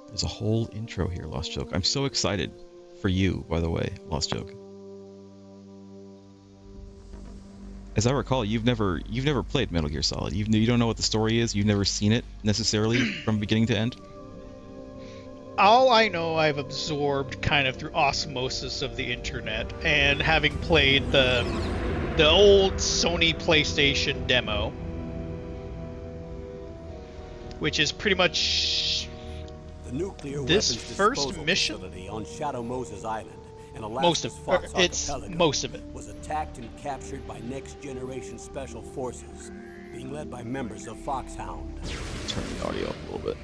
There's a whole intro here, Lost Joke. I'm so excited for you, by the way, Lost Joke. As I recall, you've never played Metal Gear Solid. You don't know what the story is. You've never seen it necessarily from beginning to end. All I know, I've absorbed kind of through osmosis of the internet, and having played the old Sony PlayStation demo, which is pretty much the nuclear this weapons first disposal mission. facility on Shadow Moses Island in Most Alaska's of Fox it's Archipelago most of it. was attacked and captured by next generation special forces, being led by members of Fox-Hound. Turn the audio up a little bit.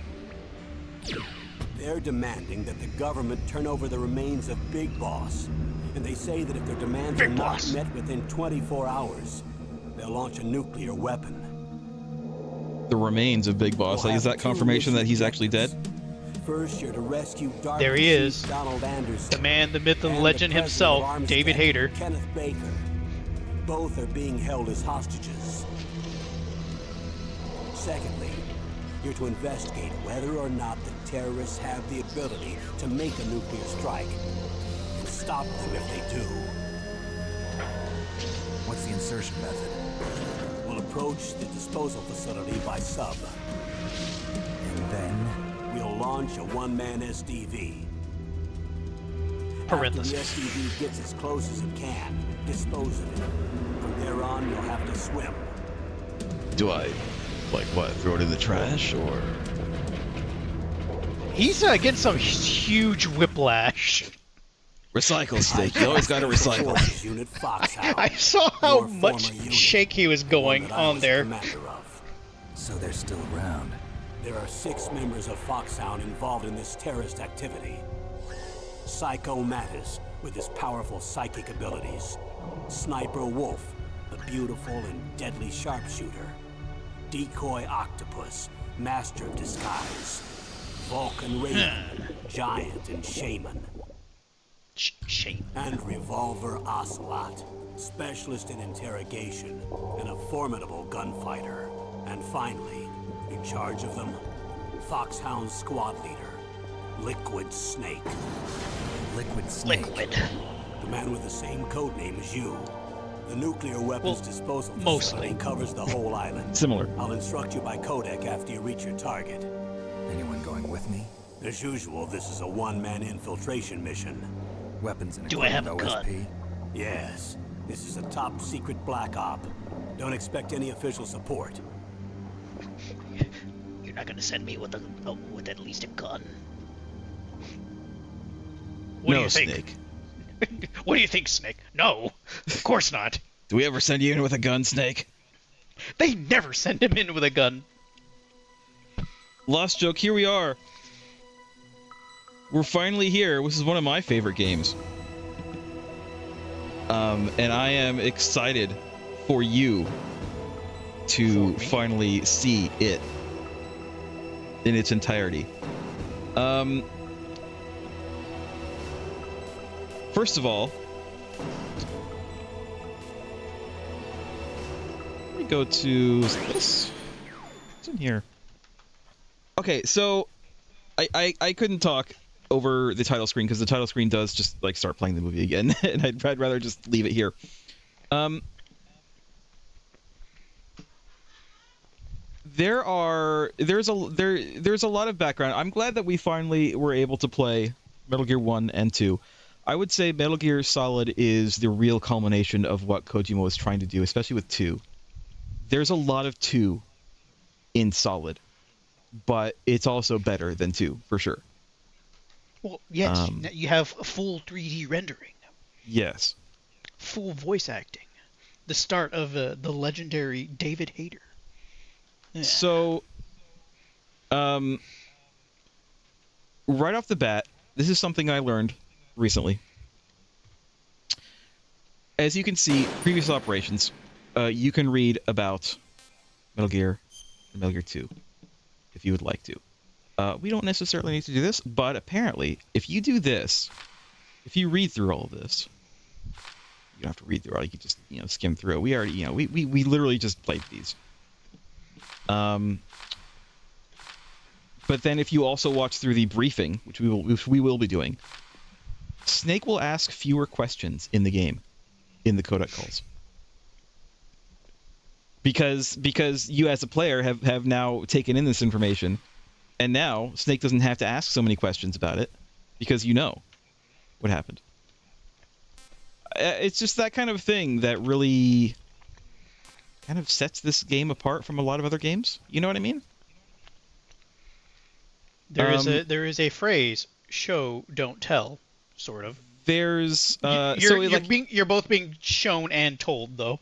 They're demanding that the government turn over the remains of Big Boss, and they say that if their demands are not met within 24 hours, they'll launch a nuclear weapon. The remains of Big Boss. Is that confirmation that he's actually dead? First, you're to rescue Dark There he is. Donald Anderson, the man, the myth, and the legend himself, David Hayter. Kenneth Baker. Both are being held as hostages. Secondly, you're to investigate whether or not the terrorists have the ability to make a nuclear strike, and stop them if they do. What's the insertion method? We'll approach the disposal facility by sub. And then? We'll launch a one-man SDV. Parentheses. After the SDV gets as close as it can, dispose of it. From there on, you'll have to swim. Do I, like what, throw it in the trash, or...? He's getting some huge whiplash. Recycle, Snake. You always gotta recycle. Unit Fox-Hound, I saw how your much former unit, shake he was going one that I on was there. commander of. So they're still around. There are 6 members of Fox-Hound involved in this terrorist activity. Psycho Mattis, with his powerful psychic abilities. Sniper Wolf, the beautiful and deadly sharpshooter. Decoy Octopus, master of disguise. Vulcan Raven, giant and shaman. Shame. And Revolver Ocelot, specialist in interrogation and a formidable gunfighter. And finally, in charge of them, Fox-Hound squad leader, Liquid Snake. Liquid Snake. Liquid. The man with the same codename as you. The nuclear weapons disposal facility covers the whole island. Similar. I'll instruct you by codec after you reach your target. Anyone going with me? As usual, this is a one-man infiltration mission. Weapons and Do I have equipment a OSP? gun? Yes, this is a top-secret black op. Don't expect any official support. You're not gonna send me with at least a gun. What do No, you think? Snake. What do you think, Snake? No, of course not. Do we ever send you in with a gun, Snake? They never send him in with a gun. Lost Joke, here we are. We're finally here. This is one of my favorite games. And I am excited for you to finally see it in its entirety. First of all, let me go to this. What's in here? Okay, so I couldn't talk over the title screen because the title screen does just like start playing the movie again, and I'd rather just leave it here. There's a lot of background. I'm glad that we finally were able to play Metal Gear 1 and 2. I would say Metal Gear Solid is the real culmination of what Kojima was trying to do, especially with 2. There's a lot of 2 in Solid, but it's also better than 2, for sure. Well, yes, you have full 3D rendering. Yes. Full voice acting. The start of the legendary David Hayter. Yeah. So, right off the bat, this is something I learned recently. As you can see, previous operations, you can read about Metal Gear and Metal Gear 2 if you would like to. We don't necessarily need to do this, but apparently, if you do this, if you read through all of this, you don't have to read through all. You can just skim through it. We already we literally just played these. But then if you also watch through the briefing, which we will be doing, Snake will ask fewer questions in the game, in the codec calls. Because you as a player have now taken in this information, and now Snake doesn't have to ask so many questions about it, because you know what happened. It's just that kind of thing that really kind of sets this game apart from a lot of other games. You know what I mean? There is a phrase: "Show, don't tell," sort of. There's you're both being shown and told, though.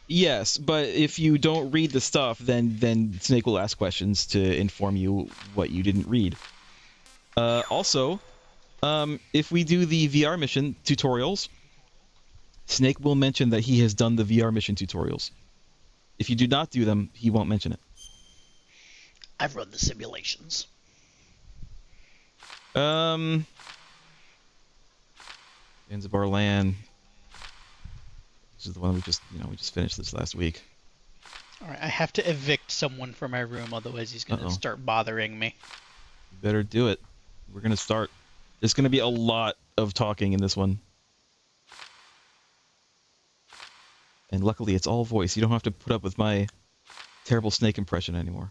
Yes, but if you don't read the stuff, then Snake will ask questions to inform you what you didn't read. Also, if we do the VR mission tutorials, Snake will mention that he has done the VR mission tutorials. If you do not do them, he won't mention it. I've run the simulations. Zanzibar Land. This is the one we just finished this last week. All right, I have to evict someone from my room, otherwise he's gonna start bothering me. You better do it. We're gonna start. There's gonna be a lot of talking in this one. And luckily, it's all voice. You don't have to put up with my terrible Snake impression anymore.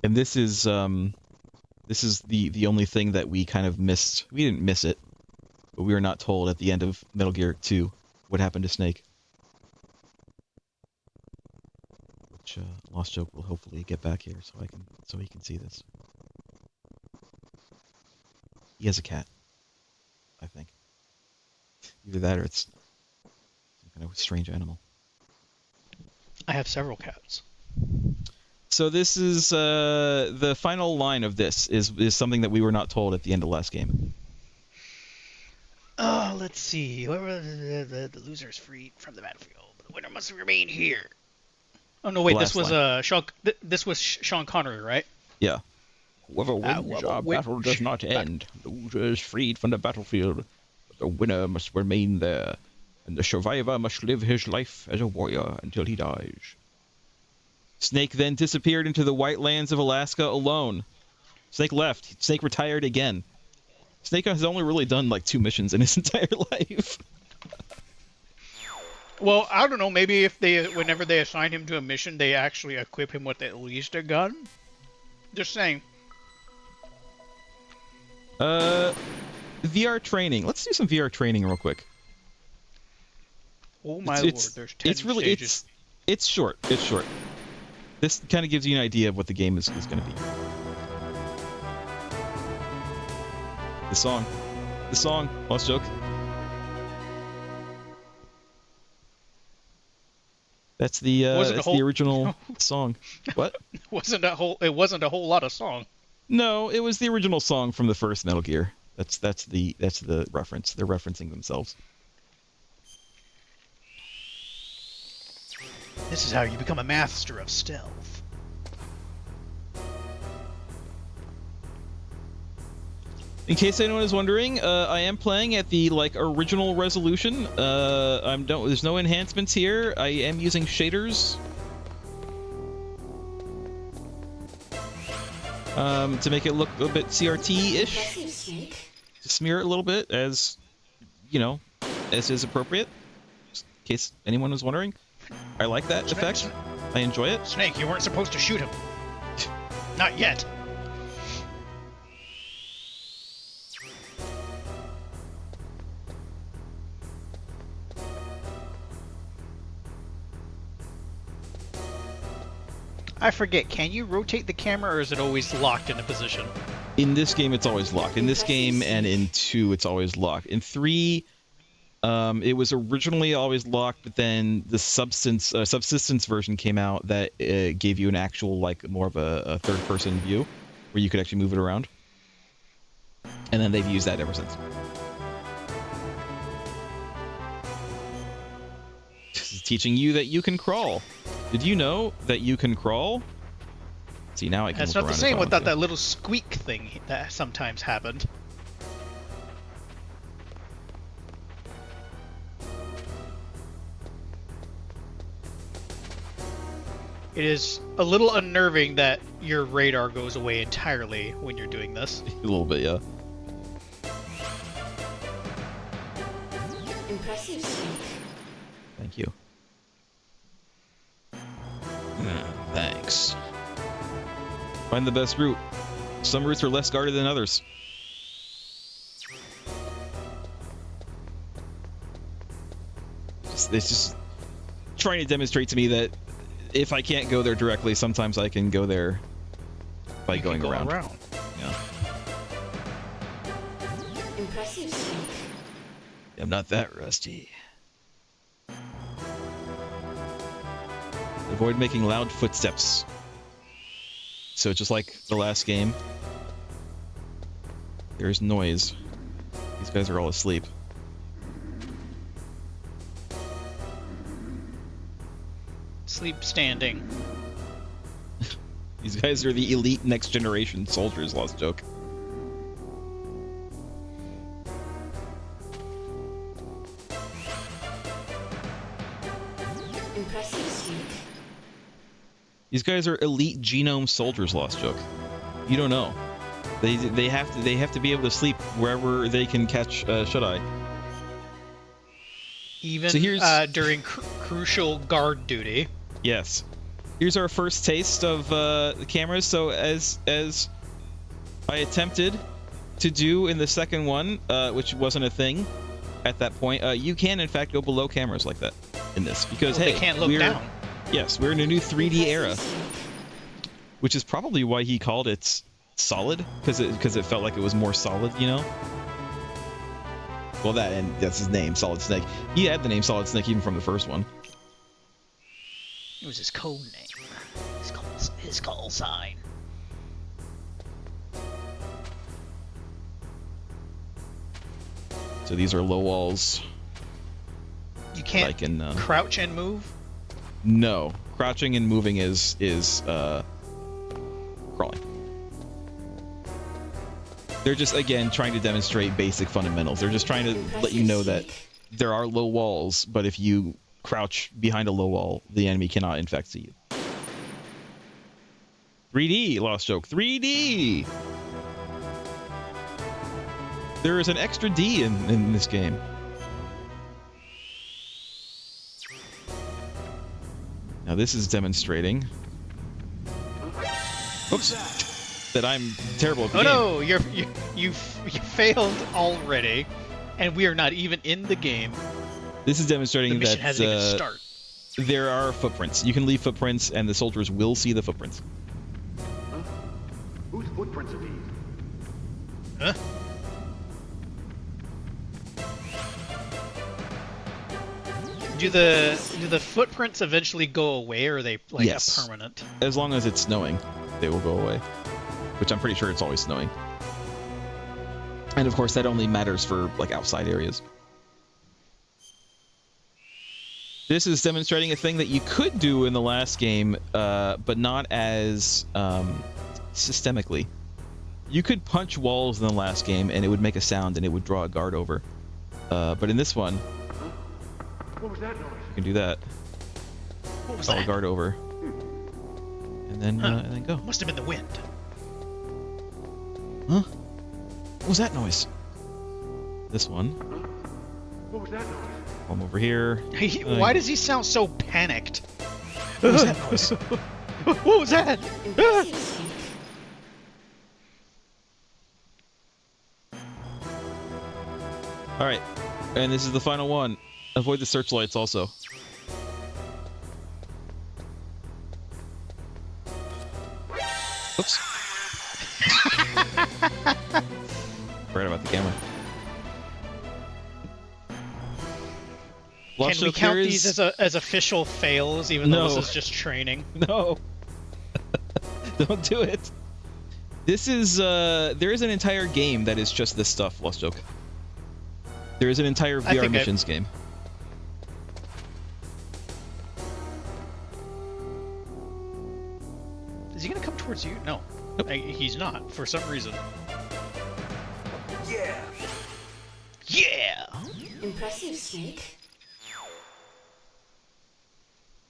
And this is the only thing that we kind of missed. We didn't miss it, but we were not told at the end of Metal Gear 2 what happened to Snake. Which Lost Joke will hopefully get back here so he can see this. He has a cat, I think. Either that or it's some kind of strange animal. I have several cats. So this is the final line of this is something that we were not told at the end of the last game. Oh, let's see. Whoever the loser is freed from the battlefield, the winner must remain here. Oh no, wait, this was Sean Connery, right? Yeah. Whoever wins our battle does not end. The loser is freed from the battlefield, but the winner must remain there, and the survivor must live his life as a warrior until he dies. Snake then disappeared into the white lands of Alaska alone. Snake left. Snake retired again. Snake has only really done like 2 missions in his entire life. Well, I don't know. Maybe if whenever they assign him to a mission, they actually equip him with at least a gun. Just saying. VR training. Let's do some VR training real quick. Oh my lord, there's 10 stages. It's short. It's short. This kind of gives you an idea of what the game is going to be. The song, Lost Joke. That's the original song. What? It wasn't a whole lot of song. No, it was the original song from the first Metal Gear. That's the reference. They're referencing themselves. This is how you become a master of stealth. In case anyone is wondering, I am playing at the original resolution. There's no enhancements here. I am using shaders to make it look a bit CRT-ish. To smear it a little bit, as is appropriate. Just in case anyone was wondering. I like that effect. I enjoy it. Snake, you weren't supposed to shoot him. Not yet. I forget, can you rotate the camera or is it always locked in a position? In this game, it's always locked. In this game and in 2, it's always locked. In 3... it was originally always locked, but then the subsistence version came out that gave you an actual, more of a third-person view, where you could actually move it around. And then they've used that ever since. This is teaching you that you can crawl. Did you know that you can crawl? See, now I can That's look not the around same if I without want to. that little squeak thing that sometimes happened. It is a little unnerving that your radar goes away entirely when you're doing this. A little bit, yeah. Impressive speed. Thank you. Thanks. Find the best route. Some routes are less guarded than others. It's just trying to demonstrate to me that if I can't go there directly, sometimes I can go there by You going can go around. Yeah. Impressive speed. I'm not that rusty. Avoid making loud footsteps. So just like the last game, there's noise. These guys are all asleep. Sleep standing. These guys are the elite next generation soldiers, Lost Joke. Impressive speed. These guys are elite genome soldiers, Lost Joke. You don't know. They have to be able to sleep wherever they can catch shut-eye. Even So here's- during crucial guard duty. Yes. Here's our first taste of the cameras. So as I attempted to do in the second one, which wasn't a thing at that point, you can in fact go below cameras like that in this because Well, hey, they can't look we're down. yes, we're in a new 3D era, Impressive speed. which is probably why he called it solid because it felt like it was more solid, you know. Well, that and that's his name, Solid Snake. He had the name Solid Snake even from the first one. It was his code name. His call sign. So these are low walls. You can't Like in crouch and move. no, crouching and moving is crawling. They're just again trying to demonstrate basic fundamentals. They're just trying to let you know that there are low walls, but if you crouch behind a low wall, the enemy cannot in fact see you. 3D, Lost Joke. 3D! There is an extra D in this game. Now this is demonstrating... Oops. That I'm terrible at the Oh game. no, you failed already, and we are not even in the game. This is demonstrating The mission that hasn't even started. there are footprints. You can leave footprints, and the soldiers will see the footprints. Whose footprints are these? Huh? Do the footprints eventually go away, or are they like Yes. a permanent? As long as it's snowing, they will go away. Which I'm pretty sure it's always snowing. And of course, that only matters for like outside areas. This is demonstrating a thing that you could do in the last game, but not as systemically. You could punch walls in the last game, and it would make a sound, and it would draw a guard over. But in this one, What was that noise? you can do that. What was Draw a that? guard over, and then go. Must have been the wind. Huh? What was that noise? This one. What was that noise? Come over here. Why does he sound so panicked? What was that noise? What was that? Impressive speed. All right, and this is the final one. Avoid the searchlights also. Oops. Forgot about the camera. Can Lost we Joke, count there these is- as official fails, even though No. this is just training? No. Don't do it. This is there is an entire game that is just this stuff, Lost Joke. There is an entire I VR think missions game. towards you? No. He's not, for some reason. Yeah! Yeah! Impressive, Snake.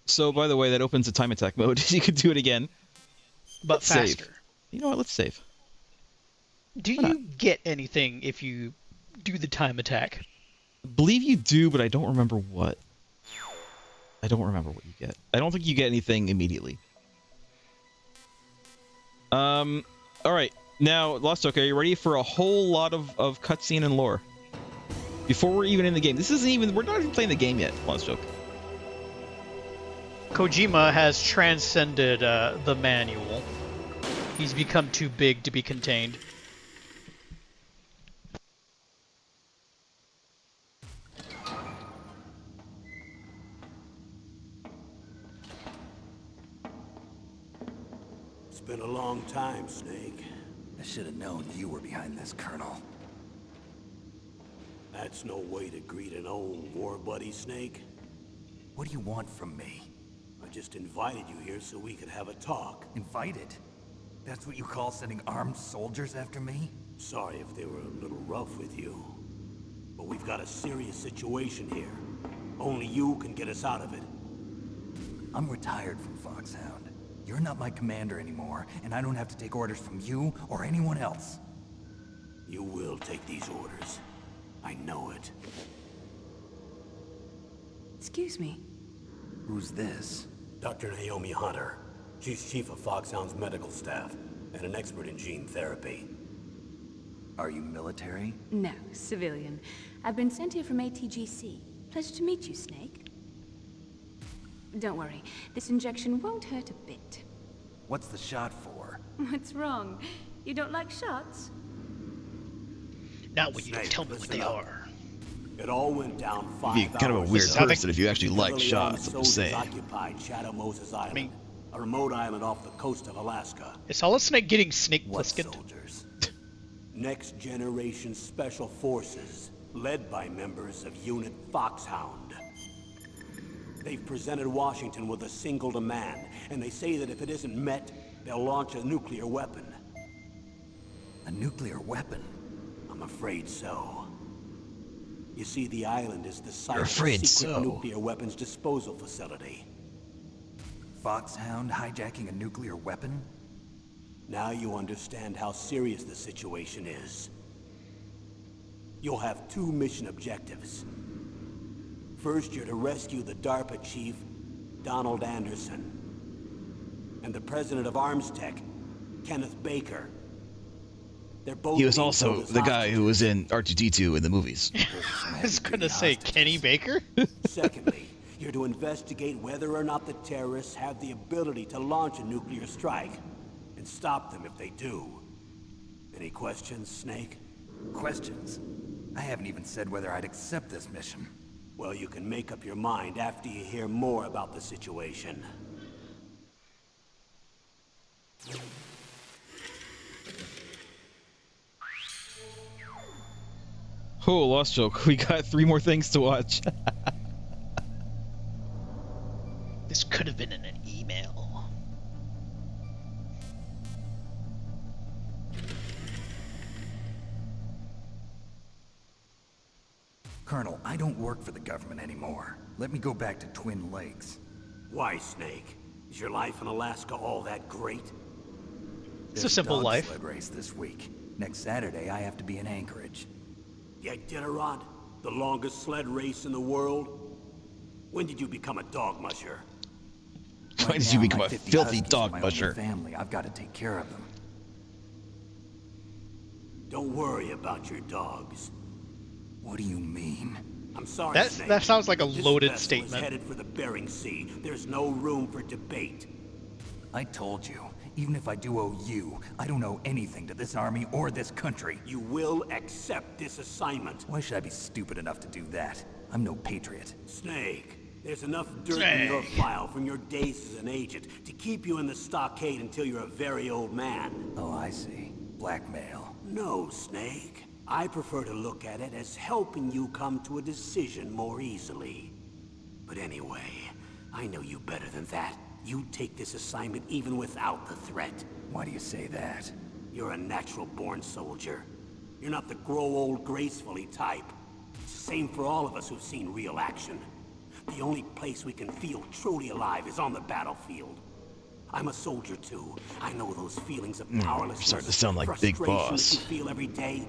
So, by the way, that opens a time attack mode. You could do it again. But Let's save. faster. You know what? Let's save. Do Why you not? get anything if you do the time attack? I believe you do, but I don't remember what. I don't remember what you get. I don't think you get anything immediately. All right. Now, Lost Oak, are you ready for a whole lot of cutscene and lore? Before we're even in the game. We're not even playing the game yet, Lost Oak. Kojima has transcended the manual. He's become too big to be contained. It's been a long time, Snake. I should have known you were behind this, Colonel. That's no way to greet an old war buddy, Snake. What do you want from me? I just invited you here so we could have a talk. Invited? That's what you call sending armed soldiers after me? Sorry if they were a little rough with you. But we've got a serious situation here. Only you can get us out of it. I'm retired from Fox-Hound. You're not my commander anymore, and I don't have to take orders from you or anyone else. You will take these orders. I know it. Excuse me. Who's this? Dr. Naomi Hunter. She's chief of Fox-Hound's medical staff and an expert in gene therapy. Are you military? No, civilian. I've been sent here from ATGC. Pleasure to meet you, Snake. Don't worry. This injection won't hurt a bit. What's the shot for? What's wrong? You don't like shots? Not when you Snake, tell me what listen they up. are. It all went down 5 You'd be kind of a hours weird ago. person if you actually like Civilian shots. I'm just soldiers saying. occupied Shadow Moses Island, mean- a remote island off the coast of Alaska. Is Solid Snake getting Snake What Plisskened? soldiers? Next generation special forces, led by members of Unit Fox-Hound. They've presented Washington with a single demand, and they say that if it isn't met, they'll launch a nuclear weapon. A nuclear weapon? I'm afraid so. You see, the island is the site of a afraid secret so. nuclear weapons disposal facility. Fox-Hound hijacking a nuclear weapon? Now you understand how serious the situation is. You'll have 2 mission objectives. First, you're to rescue the DARPA chief, Donald Anderson, and the president of Arms Tech, Kenneth Baker. They're both He was being also held as the guy who hostages. was in R2-D2 in the movies. I was gonna say Kenny Baker? Secondly, you're to investigate whether or not the terrorists have the ability to launch a nuclear strike, and stop them if they do. Any questions, Snake? Questions? I haven't even said whether I'd accept this mission. Well, you can make up your mind after you hear more about the situation. Oh, Lost Joke. We got 3 more things to watch. This could have been in an email. Colonel, I don't work for the government anymore. Let me go back to Twin Lakes. Why, Snake? Is your life in Alaska all that great? It's a There's simple dog life. sled race this week. Next Saturday, I have to be in Anchorage. The Iditarod? The longest sled race in the world? When did you become a dog musher? Why did you now, become my a 50 filthy huskies are dog my only musher? family. I've got to take care of them. Don't worry about your dogs. What do you mean? I'm sorry, That Snake. sounds like a but this loaded vessel statement. is headed for the Bering Sea. There's no room for debate. I told you, even if I do owe you, I don't owe anything to this army or this country. You will accept this assignment. Why should I be stupid enough to do that? I'm no patriot. Snake, there's enough dirt in your Snake. file from your days as an agent to keep you in the stockade until you're a very old man. Oh, I see. Blackmail. No, Snake. I prefer to look at it as helping you come to a decision more easily. But anyway, I know you better than that. You'd take this assignment even without the threat. Why do you say that? You're a natural-born soldier. You're not the grow old gracefully type. It's the same for all of us who've seen real action. The only place we can feel truly alive is on the battlefield. I'm a soldier too. I know those feelings of powerlessness, starting to sound like Big frustration Boss. that you feel every day.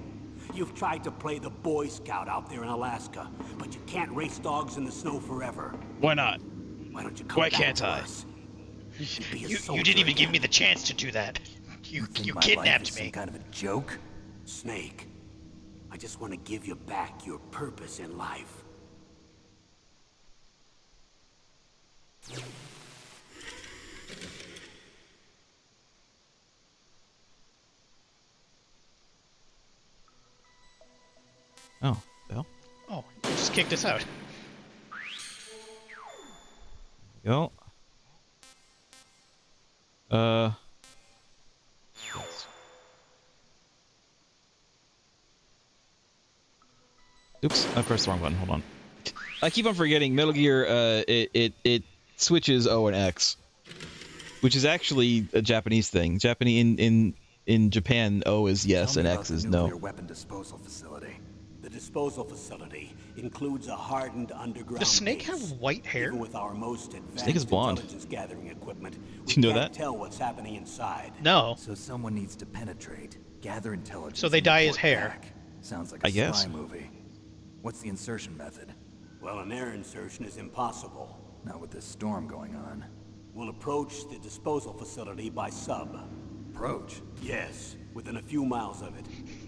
You've tried to play the Boy Scout out there in Alaska, but you can't race dogs in the snow forever. Why not? Why don't you come Why back can't to I? us? Be a You soldier didn't even give again. me the chance to do that. You think my life kidnapped is me. some kind of a joke? Snake, I just want to give you back your purpose in life. Oh, well. Oh, you just kicked us out. Go. Yes. Oops, I pressed the wrong button. Hold on. I keep on forgetting Metal Gear. It switches O and X, which is actually a Japanese thing. In Japan, O is yes Tell and me about X the is nuclear no. weapon disposal facility. The disposal facility includes a hardened underground Does Snake base. have white hair? Even with our most advanced Snake is blonde. intelligence gathering equipment, Did you know can't that? tell what's happening inside. No. So someone needs to penetrate, gather intelligence. So they and dye his report hair. back. Sounds like a I guess. spy movie. What's the insertion method? Well, an air insertion is impossible. Not with this storm going on. We'll approach the disposal facility by sub. Approach. Yes, within a few miles of it.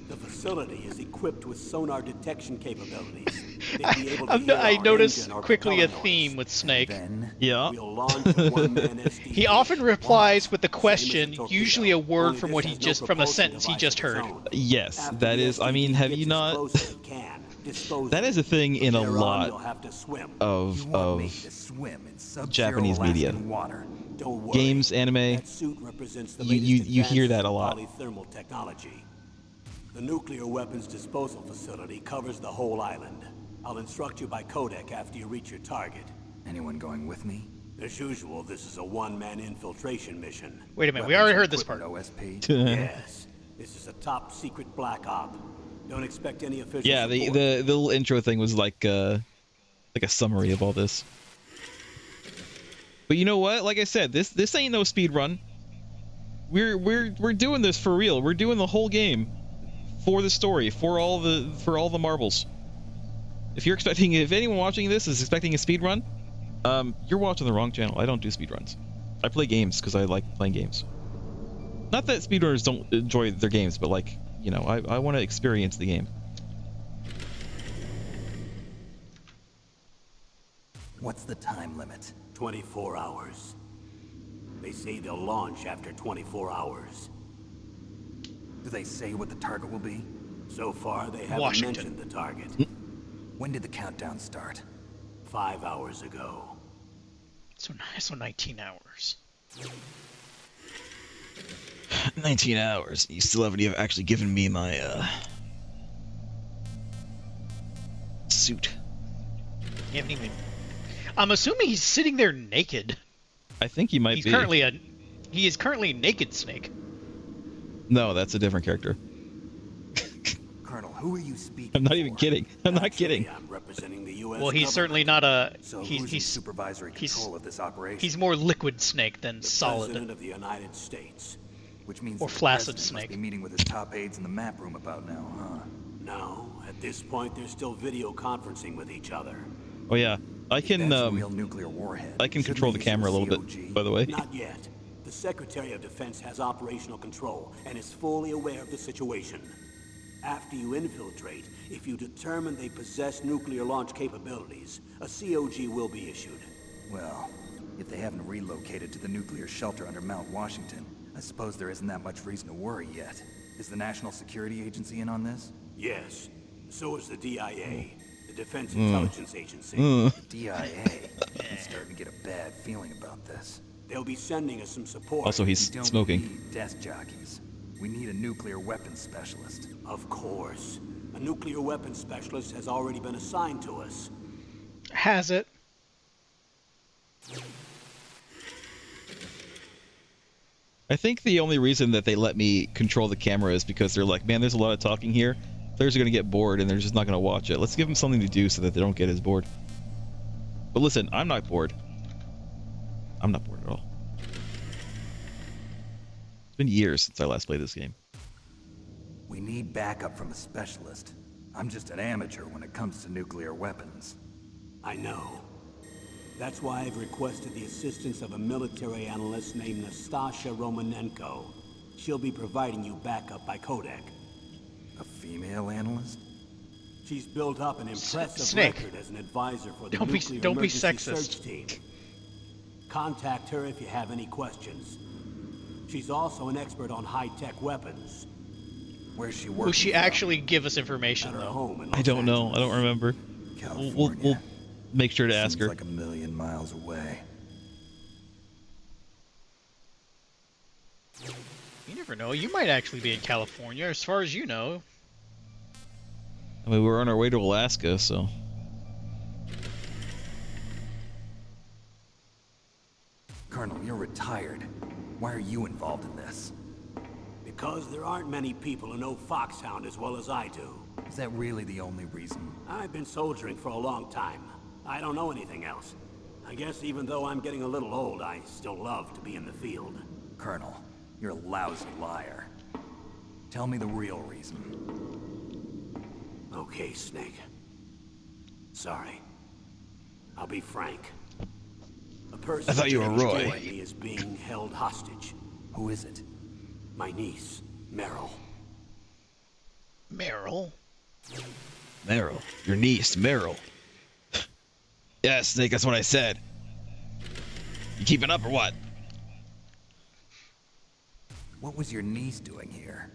The facility is equipped with sonar detection capabilities. They'd be able to hear I our noticed engine or quickly a propeller theme noise. with Snake. Then Yeah. We'll launch a one-man SDV. He often replies with the Same as question, the torpedo, usually a word only from this what has he no just from a propulsion sentence he device just of its heard. own. Yes, After that the is. I mean, SDV have gets you as not? close as it can, dispose That of is a it. thing in a Thereon, lot you'll have to swim. you of want me to swim in sub-zero Japanese media. Alaskan water. Don't worry. games, anime. That suit represents the You latest hear that advances a in lot. polythermal technology. The nuclear weapons disposal facility covers the whole island. I'll instruct you by codec after you reach your target. Anyone going with me? As usual, this is a one-man infiltration mission. Wait a minute, we Weapons already and heard this part. equipment OSP. Yes, this is a top-secret black op. Don't expect any official Yeah, the support. the little intro thing was like a summary of all this. But you know what? Like I said, this ain't no speed run. We're doing this for real. We're doing the whole game for the story, for all the marbles. If anyone watching this is expecting a speed run, you're watching the wrong channel. I don't do speed runs. I play games because I like playing games. Not that speedrunners don't enjoy their games, but like, you know, I want to experience the game. What's the time limit? 24 hours. They say they'll launch after 24 hours. Do they say what the target will be? So far, they haven't Washington. mentioned the target. When did the countdown start? 5 hours ago. So 19 hours. 19 hours. You still haven't even actually given me my suit. You haven't even. I'm assuming he's sitting there naked. I think he might He's be. he is currently naked Snake. No, that's a different character. Colonel, who are you speaking I'm not even for? kidding. I'm not Actually, kidding. I'm representing the U.S. Well, he's government. certainly not a. So who's in He's supervisory he's- control of this operation? he's more liquid Snake than the solid. President of the United States. Which means or that the flaccid president must snake. be meeting with his top aides in the map room about now, huh? No, at this point, they're still video conferencing with each other. Oh yeah, I can That's a real nuclear warhead. I can Shouldn't control they the use camera a little COG? bit. By the way. Not yet. The Secretary of Defense has operational control and is fully aware of the situation. After you infiltrate, if you determine they possess nuclear launch capabilities, a COG will be issued. Well, if they haven't relocated to the nuclear shelter under Mount Washington, I suppose there isn't that much reason to worry yet. Is the National Security Agency in on this? Yes. So is the DIA, the Defense Intelligence Agency. DIA. I'm starting to get a bad feeling about this. They'll be sending us some support. Also, he's We don't smoking. need desk jockeys. We need a nuclear weapons specialist. Of course. A nuclear weapons specialist has already been assigned to us. Has it? I think the only reason that they let me control the camera is because they're like, man, there's a lot of talking here. Players are going to get bored and they're just not going to watch it. Let's give them something to do so that they don't get as bored. But listen, I'm not bored. I'm not bored at all. It's been years since I last played this game. We need backup from a specialist. I'm just an amateur when it comes to nuclear weapons. I know. That's why I've requested the assistance of a military analyst named Nastasha Romanenko. She'll be providing you backup by Kodak. A female analyst? She's built up an impressive Snake. record as an advisor for the Don't be Emergency sexist. Search Team. Contact her if you have any questions. She's also an expert on high-tech weapons. Where's she working? Will she from? actually give us information, At her though? home in I Los don't know. I Angeles. don't remember. California. We'll make sure to ask Seems her. like a million miles away. You never know. You might actually be in California, as far as you know. I mean, we're on our way to Alaska, so... Colonel, you're retired. Why are you involved in this? Because there aren't many people who know Fox-Hound as well as I do. Is that really the only reason? I've been soldiering for a long time. I don't know anything else. I guess even though I'm getting a little old, I still love to be in the field. Colonel, you're a lousy liar. Tell me the real reason. Okay, Snake. Sorry. I'll be frank. A person I thought you were named Roy. Joy is being held hostage. Who is it? My niece, Meryl. Meryl? Meryl. Your niece, Meryl. Yeah, Snake, that's what I said. You keeping up or what? What was your niece doing here?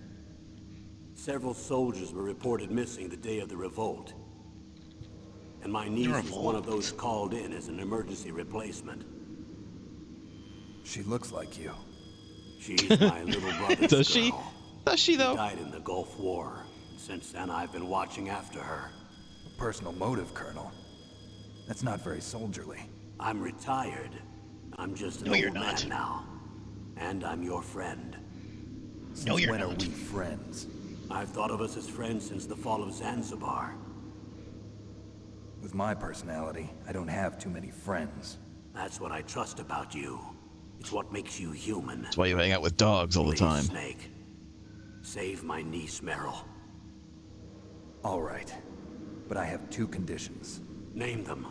Several soldiers were reported missing the day of the revolt. And my niece was one of those called in as an emergency replacement. She looks like you. She's my little brother's Does she? girl. Does she, She though? died in the Gulf War. Since then, I've been watching after her. A personal motive, Colonel. That's not very soldierly. I'm retired. I'm just an No, you're old not. man now. And I'm your friend. No, Since you're when are not. we friends? I've thought of us as friends since the fall of Zanzibar. With my personality, I don't have too many friends. That's what I trust about you. It's what makes you human. That's why you hang out with dogs all the Please, time. Snake. Save my niece, Meryl. All right. But I have two conditions. Name them.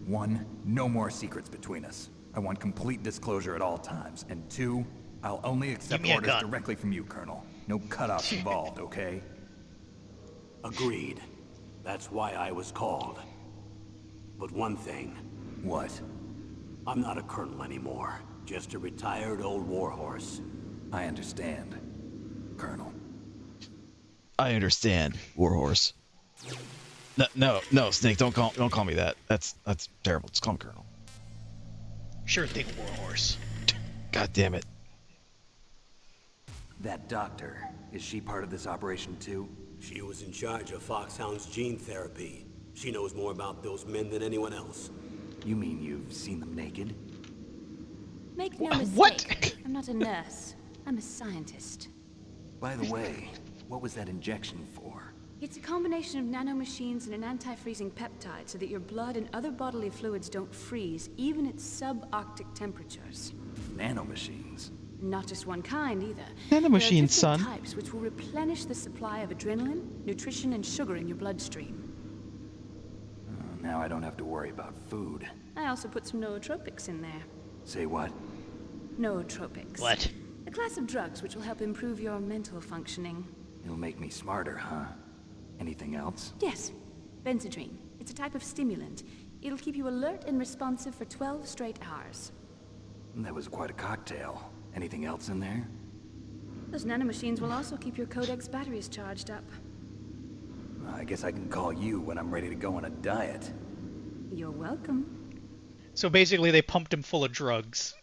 One, no more secrets between us. I want complete disclosure at all times. And two, I'll only accept me a orders gun. directly from you, Colonel. No cutoffs involved, okay? Agreed. That's why I was called. But one thing, What? I'm not a colonel anymore. Just a retired old warhorse. I understand, Colonel. I understand, Warhorse. No, Snake, don't call me that. That's terrible. Just call me Colonel. Sure thing, Warhorse. God damn it. That doctor, is she part of this operation too? She was in charge of Fox-Hound's gene therapy. She knows more about those men than anyone else. You mean you've seen them naked? Make no What? mistake. I'm not a nurse. I'm a scientist. By the way, what was that injection for? It's a combination of nanomachines and an anti-freezing peptide so that your blood and other bodily fluids don't freeze, even at subarctic temperatures. Nanomachines. Not just one kind, either. Nanomachines, there are son. different types which will replenish the supply of adrenaline, nutrition, and sugar in your bloodstream. Now I don't have to worry about food. I also put some nootropics in there. Say what? Nootropics. What? A class of drugs which will help improve your mental functioning. It'll make me smarter, huh? Anything else? Yes, Benzedrine. It's a type of stimulant. It'll keep you alert and responsive for 12 straight hours. That was quite a cocktail. Anything else in there? Those nanomachines will also keep your Codex batteries charged up. I guess I can call you when I'm ready to go on a diet. You're welcome. So basically, they pumped him full of drugs.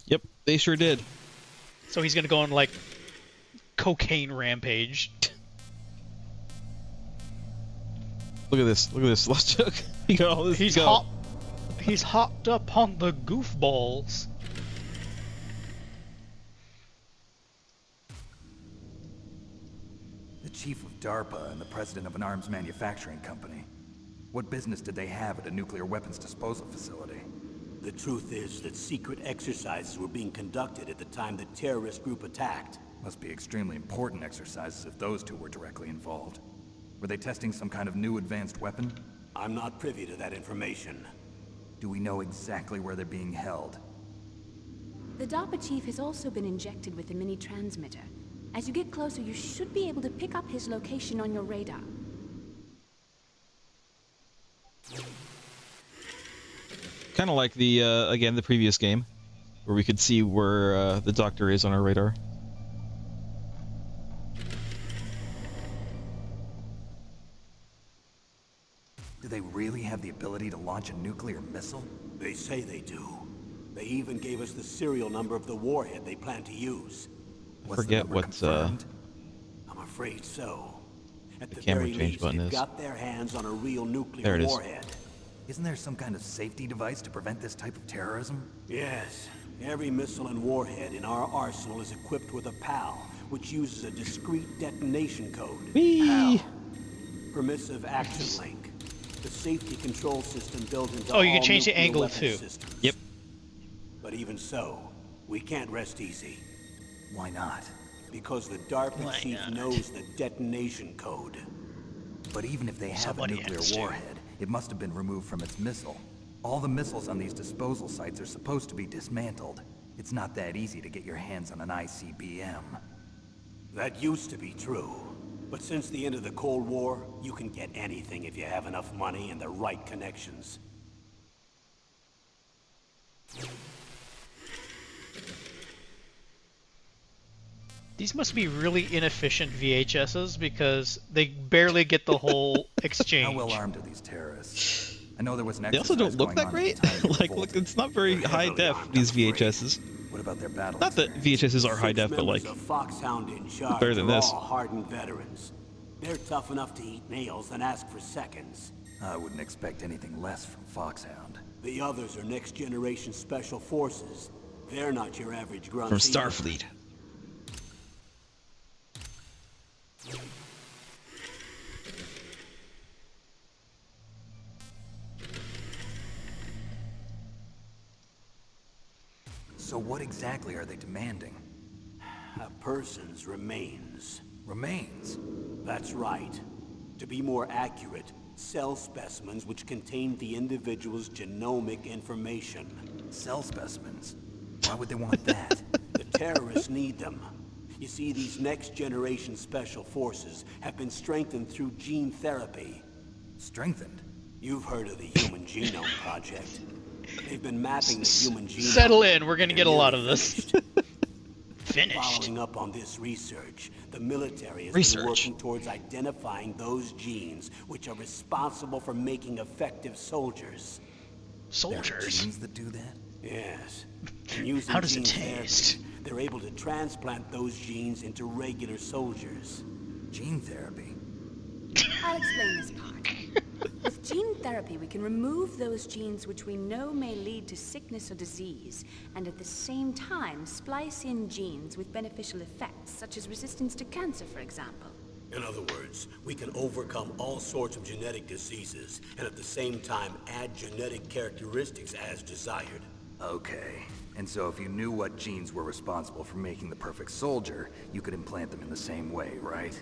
Yep, they sure did. So he's gonna go on, like, cocaine rampage. Look at this. Let's check. You got all this. He's hopped up on the goofballs. chief of DARPA and the president of an arms manufacturing company. What business did they have at a nuclear weapons disposal facility? The truth is that secret exercises were being conducted at the time the terrorist group attacked. Must be extremely important exercises if those two were directly involved. Were they testing some kind of new advanced weapon? I'm not privy to that information. Do we know exactly where they're being held? The DARPA chief has also been injected with a mini transmitter. As you get closer, you should be able to pick up his location on your radar. Kind of like the again the previous game, where we could see where the doctor is on our radar. Do they really have the ability to launch a nuclear missile? They say they do. They even gave us the serial number of the warhead they plan to use. I forget what I'm afraid so. At the camera very change least, button they've is. got their hands on a real There nuclear it is. warhead. Isn't there some kind of safety device to prevent this type of terrorism? Yes. Every missile and warhead in our arsenal is equipped with a PAL, which uses a discrete detonation code. Whee! Permissive Action Link. The safety control system built into Oh, you can all change the nuclear angle weapons too. systems. Yep. But even so, we can't rest easy. Why not? Because the DARPA Why chief not? knows the detonation code. But even if they have Somebody a nuclear has to. warhead, it must have been removed from its missile. All the missiles on these disposal sites are supposed to be dismantled. It's not that easy to get your hands on an ICBM. That used to be true. But since the end of the Cold War, you can get anything if you have enough money and the right connections. These must be really inefficient VHSs because they barely get the whole exchange. How well armed are these terrorists? I know there was an They also exercise don't look going that on great. at the time they Like, revolted. look, it's not very They're high heavily def, armed, these I'm afraid. VHSs. What about their battle Not that experience? VHSs are high 6 def, but members like, of Fox-Hound in charge better than are this. all hardened veterans. They're tough enough to eat nails and ask for seconds. I wouldn't expect anything less from Fox-Hound. The others are next-generation special forces. They're not your average grunt. from either. Starfleet. So what exactly are they demanding? A person's remains. Remains? That's right. To be more accurate, cell specimens which contain the individual's genomic information. Cell specimens? Why would they want that? The terrorists need them. You see, these next-generation special forces have been strengthened through gene therapy. Strengthened? You've heard of the Human Genome Project. They've been mapping the human genome. Settle in, we're gonna get a They're lot of nearly this. finished. Finished. Following up on this research, the military has Research. been working towards identifying those genes which are responsible for making effective soldiers. Soldiers. Genes that do that? Yes. And using How does it gene therapy, taste? they're able to transplant those genes into regular soldiers. Gene therapy? I'll explain this part. With gene therapy, we can remove those genes which we know may lead to sickness or disease, and at the same time splice in genes with beneficial effects, such as resistance to cancer, for example. In other words, we can overcome all sorts of genetic diseases, and at the same time add genetic characteristics as desired. Okay. And so if you knew what genes were responsible for making the perfect soldier, you could implant them in the same way, right?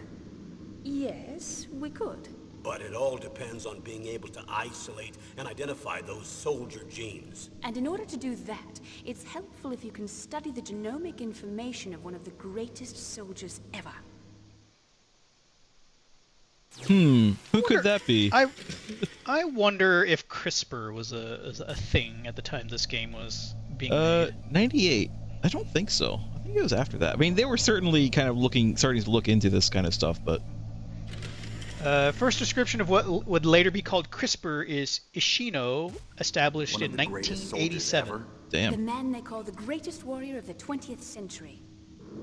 Yes, we could. But it all depends on being able to isolate and identify those soldier genes. And in order to do that, it's helpful if you can study the genomic information of one of the greatest soldiers ever. Who could that be? I wonder if CRISPR was a thing at the time this game was being made. 98. I don't think so. I think it was after that. I mean, they were certainly kind of starting to look into this kind of stuff, but First description of what would later be called CRISPR is Ishino, established One of in the greatest soldiers 1987. ever? The damn. man they call the greatest warrior of the 20th century.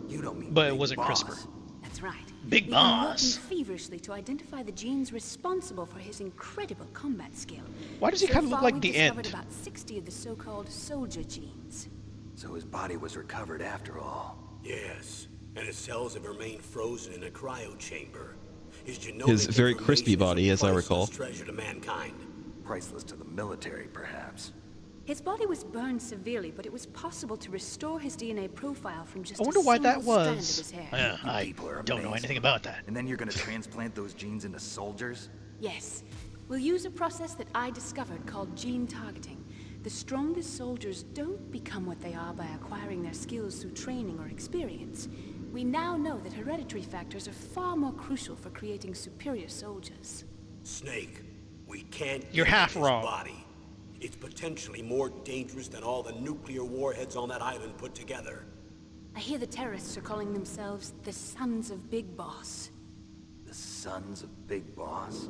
You don't mean But it Big wasn't Boss. CRISPR. That's right. Big We've boss. been working feverishly to identify the genes responsible for his incredible combat skill. Why does he So kind of look far, like we've the discovered end? about 60 of the so-called soldier genes. So his body was recovered after all. Yes, and his cells have remained frozen in a cryo chamber. His very crispy body, as I recall. Treasure to mankind. Priceless to the military, perhaps. His body was burned severely, but it was possible to restore his DNA profile from just I wonder a why single that strand of was. his hair. I people are don't know amazing. anything about that. And then you're gonna transplant those genes into soldiers? Yes. We'll use a process that I discovered called gene targeting. The strongest soldiers don't become what they are by acquiring their skills through training or experience. We now know that hereditary factors are far more crucial for creating superior soldiers. Snake, we can't You're get half his wrong. body. It's potentially more dangerous than all the nuclear warheads on that island put together. I hear the terrorists are calling themselves the Sons of Big Boss. The sons of Big Boss?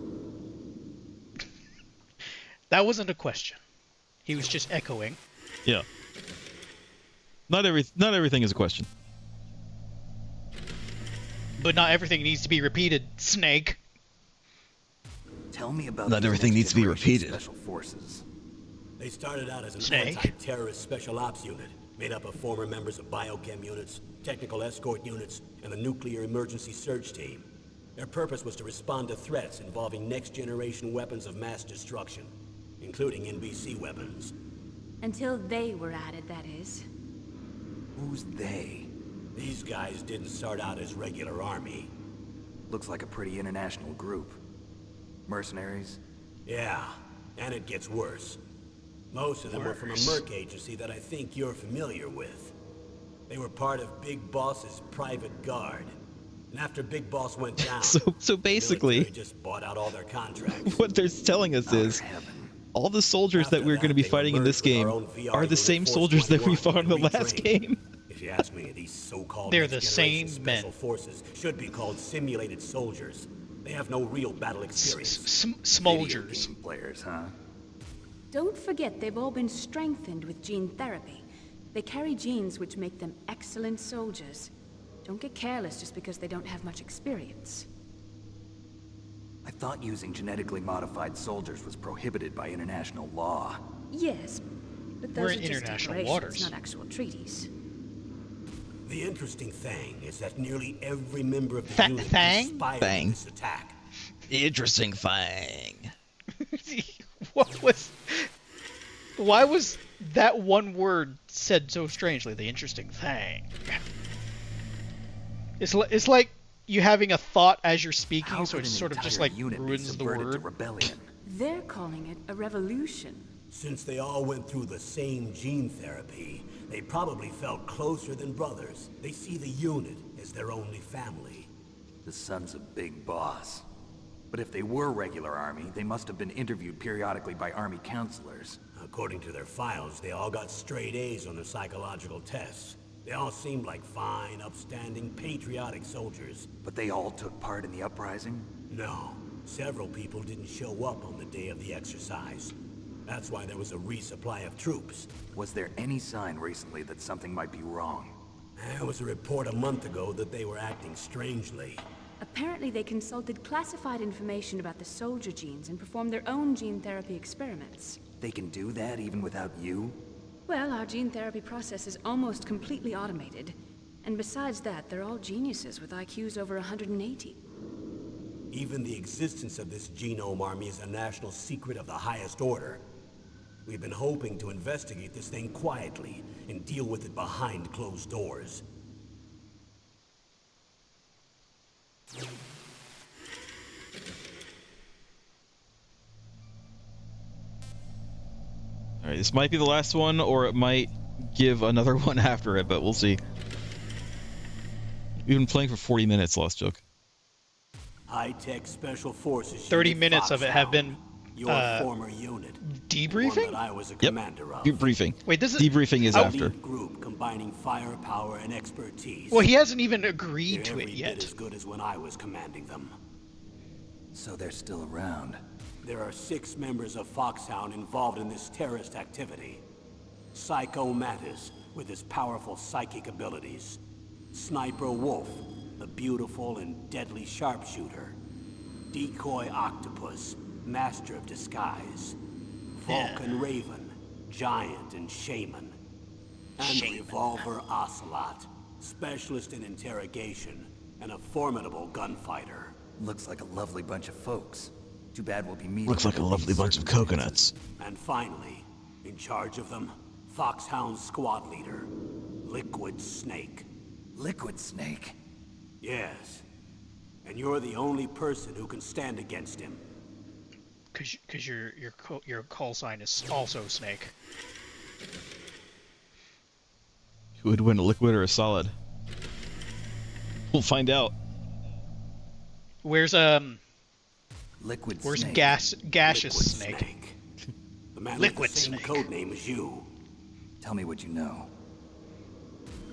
That wasn't a question. He was just echoing. Yeah. Not everything is a question. But not everything needs to be repeated, Snake. Tell me about Not these everything needs to be next-generation repeated. Special forces. They started out as an Snake. anti-terrorist special ops unit, made up of former members of biochem units, technical escort units, and the nuclear emergency surge team. Their purpose was to respond to threats involving next-generation weapons of mass destruction, including NBC weapons. Until they were added, that is. Who's they? These guys didn't start out as regular army. Looks like a pretty international group. Mercenaries? Yeah, and it gets worse. Most of them were from a merc agency that I think you're familiar with. They were part of Big Boss's private guard. And after Big Boss went down, So the basically, military just bought out all their contracts. what they're telling us is Heaven. all the soldiers that After we're going to be they fighting in this merged with game our own VR are the unit, same Force soldiers that we 21, fought in the and last retrained. game. If you ask me, these so-called They're the next-generation same special men. forces should be called simulated soldiers. They have no real battle experience. Video Smolgers. game players, huh? Don't forget they've all been strengthened with gene therapy. They carry genes which make them excellent soldiers. Don't get careless just because they don't have much experience. I thought using genetically modified soldiers was prohibited by international law. Yes, but We're those in are just international declarations, waters. not actual treaties. The interesting thing is that nearly every member of the Thang? unit conspired Thang. in this attack. Interesting thing. What was... Why was that one word said so strangely? The interesting thing. It's like you having a thought as you're speaking, How so could it an sort of just entire like unit be ruins the subverted to word. rebellion? They're calling it a revolution. Since they all went through the same gene therapy, they probably felt closer than brothers. They see the unit as their only family. The sons of Big Boss. But if they were regular army, they must have been interviewed periodically by army counselors. According to their files, they all got straight A's on their psychological tests. They all seemed like fine, upstanding, patriotic soldiers. But they all took part in the uprising? No, several people didn't show up on the day of the exercise. That's why there was a resupply of troops. Was there any sign recently that something might be wrong? There was a report a month ago that they were acting strangely. Apparently they consulted classified information about the soldier genes and performed their own gene therapy experiments. They can do that even without you? Well, our gene therapy process is almost completely automated. And besides that, they're all geniuses with IQs over 180. Even the existence of this genome army is a national secret of the highest order. We've been hoping to investigate this thing quietly and deal with it behind closed doors. All right, this might be the last one, or it might give another one after it, but we'll see. We've been playing for 40 minutes, Lost Joke. High-tech special forces. 30 unit minutes of it have been Fox-Hound, your former unit. One debriefing? that I was a Yep. commander of. Debriefing. Wait, this is... Debriefing is Oh. after. Elite group combining firepower and expertise. Well, he hasn't even They're agreed to every it bit yet. as good as when I was commanding them. So they're still around. There are 6 members of Fox-Hound involved in this terrorist activity. Psycho Mattis, with his powerful psychic abilities. Sniper Wolf, the beautiful and deadly sharpshooter. Decoy Octopus, master of disguise. Vulcan Raven, giant and shaman. And Revolver Ocelot, specialist in interrogation and a formidable gunfighter. Looks like a lovely bunch of folks. Too bad we'll be meeting. Looks like a lovely bunch of coconuts. And finally, in charge of them, Fox-Hound squad leader, Liquid Snake. Liquid Snake? Yes. And you're the only person who can stand against him. Cause your call sign is also Snake. Who would win, a liquid or a solid? We'll find out. Where's Liquid Where's Snake. gaseous Liquid Snake? The man Liquid with the same Snake. code name as you. Tell me what you know.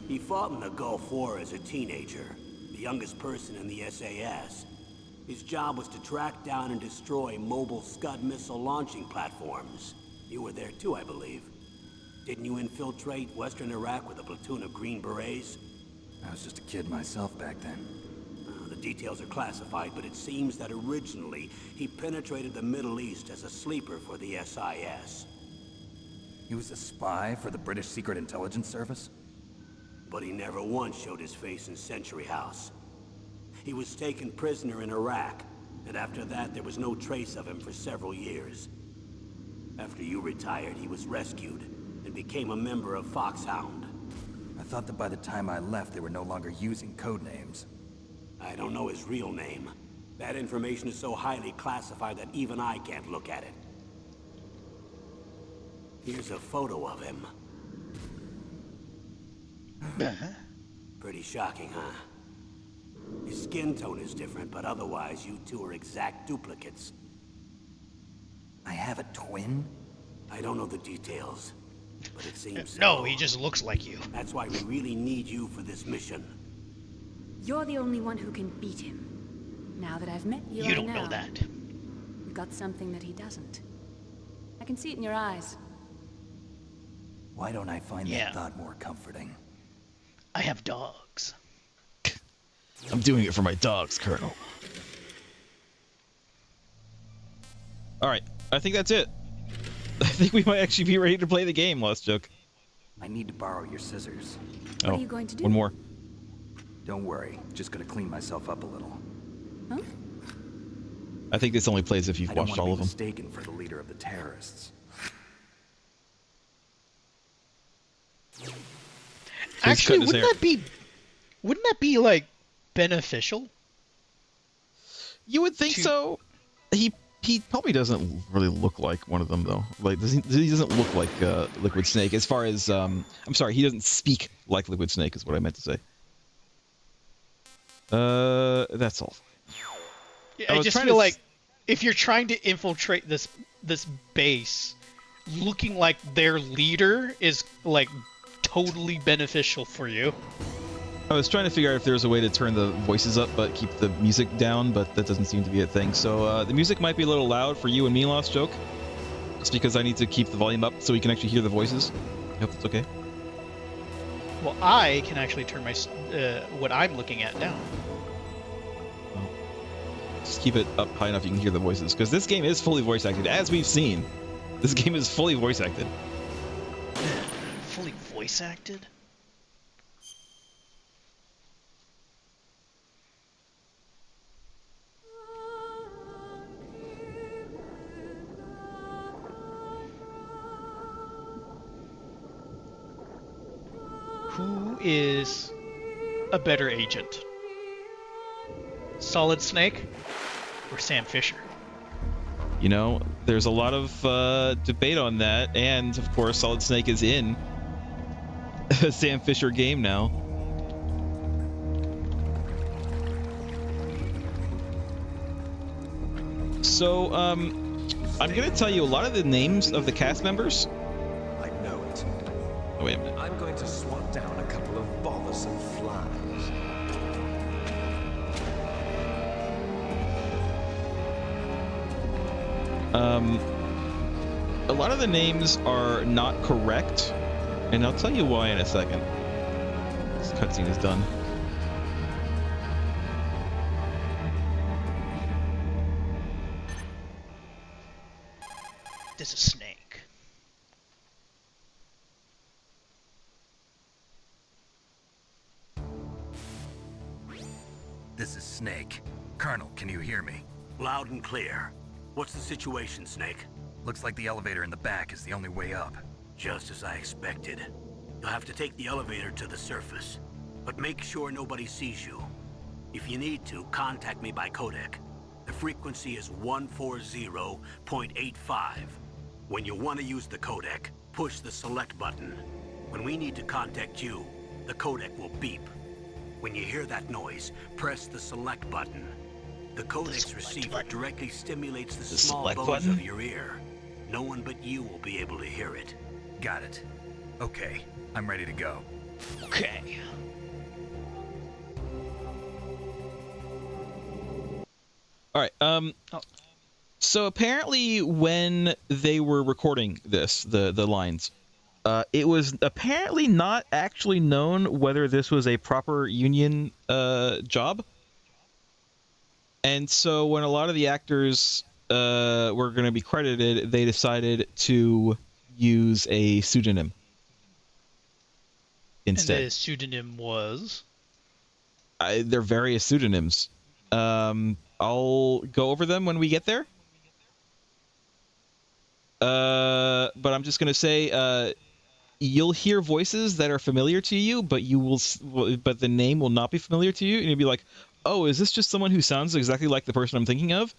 He fought in the Gulf War as a teenager, the youngest person in the SAS. His job was to track down and destroy mobile Scud missile launching platforms. You were there too, I believe. Didn't you infiltrate Western Iraq with a platoon of Green Berets? I was just a kid myself back then. The details are classified, but it seems that originally he penetrated the Middle East as a sleeper for the SIS. He was a spy for the British Secret Intelligence Service? But he never once showed his face in Century House. He was taken prisoner in Iraq, and after that there was no trace of him for several years. After you retired, he was rescued and became a member of Fox-Hound. I thought that by the time I left, they were no longer using code names. I don't know his real name. That information is so highly classified that even I can't look at it. Here's a photo of him. Pretty shocking, huh? His skin tone is different, but otherwise you two are exact duplicates. I have a twin? I don't know the details, but it seems No, so. he just looks like you. That's why we really need you for this mission. You're the only one who can beat him. Now that I've met you, You I don't know that. You've got something that he doesn't. I can see it in your eyes. Why don't I find Yeah. that thought more comforting? I have dogs. I'm doing it for my dogs, Colonel. Alright, I think that's it. I think we might actually be ready to play the game, Lost Joke. I need to borrow your scissors. What are you going to do? One more. Don't worry, just gonna clean myself up a little. Huh? I think this only plays if you've I don't watched want all to of be them. mistaken for the leader of the terrorists. Actually, cutting his wouldn't that be like beneficial? You would think to- so. He probably doesn't really look like one of them though. Like he doesn't look like Liquid Snake. As far as I'm sorry, he doesn't speak like Liquid Snake is what I meant to say. That's all. I was just trying feel to like if you're trying to infiltrate this base, looking like their leader is like totally beneficial for you. I was trying to figure out if there's a way to turn the voices up but keep the music down, but that doesn't seem to be a thing. So the music might be a little loud for you and me, Lost Joke. Just because I need to keep the volume up so we can actually hear the voices. I hope that's okay. Well, I can actually turn my what I'm looking at down. Just keep it up high enough you can hear the voices. Because this game is fully voice acted, as we've seen. This game is fully voice acted. Fully voice acted? Who is a better agent? Solid Snake or Sam Fisher? You know, there's a lot of debate on that, and of course, Solid Snake is in a Sam Fisher game now. So, I'm gonna tell you a lot of the names of the cast members. I know it. Oh, wait a minute. I'm going to swat down a couple of bothersome flies. A lot of the names are not correct, and I'll tell you why in a second. This cutscene is done. This is Snake. This is Snake. Colonel, can you hear me? Loud and clear. What's the situation, Snake? Looks like the elevator in the back is the only way up. Just as I expected. You'll have to take the elevator to the surface. But make sure nobody sees you. If you need to, contact me by codec. The frequency is 140.85. When you want to use the codec, push the select button. When we need to contact you, the codec will beep. When you hear that noise, press the select button. The codec's receiver directly stimulates the small bones of your ear. No one but you will be able to hear it. Got it. Okay, I'm ready to go. Okay. All right. So apparently, when they were recording this, the lines, it was apparently not actually known whether this was a proper union job. And so when a lot of the actors were going to be credited, they decided to use a pseudonym instead. And the pseudonym was? There are various pseudonyms. I'll go over them when we get there. But I'm just going to say you'll hear voices that are familiar to you, but but the name will not be familiar to you, and you'll be like, "Oh, is this just someone who sounds exactly like the person I'm thinking of?"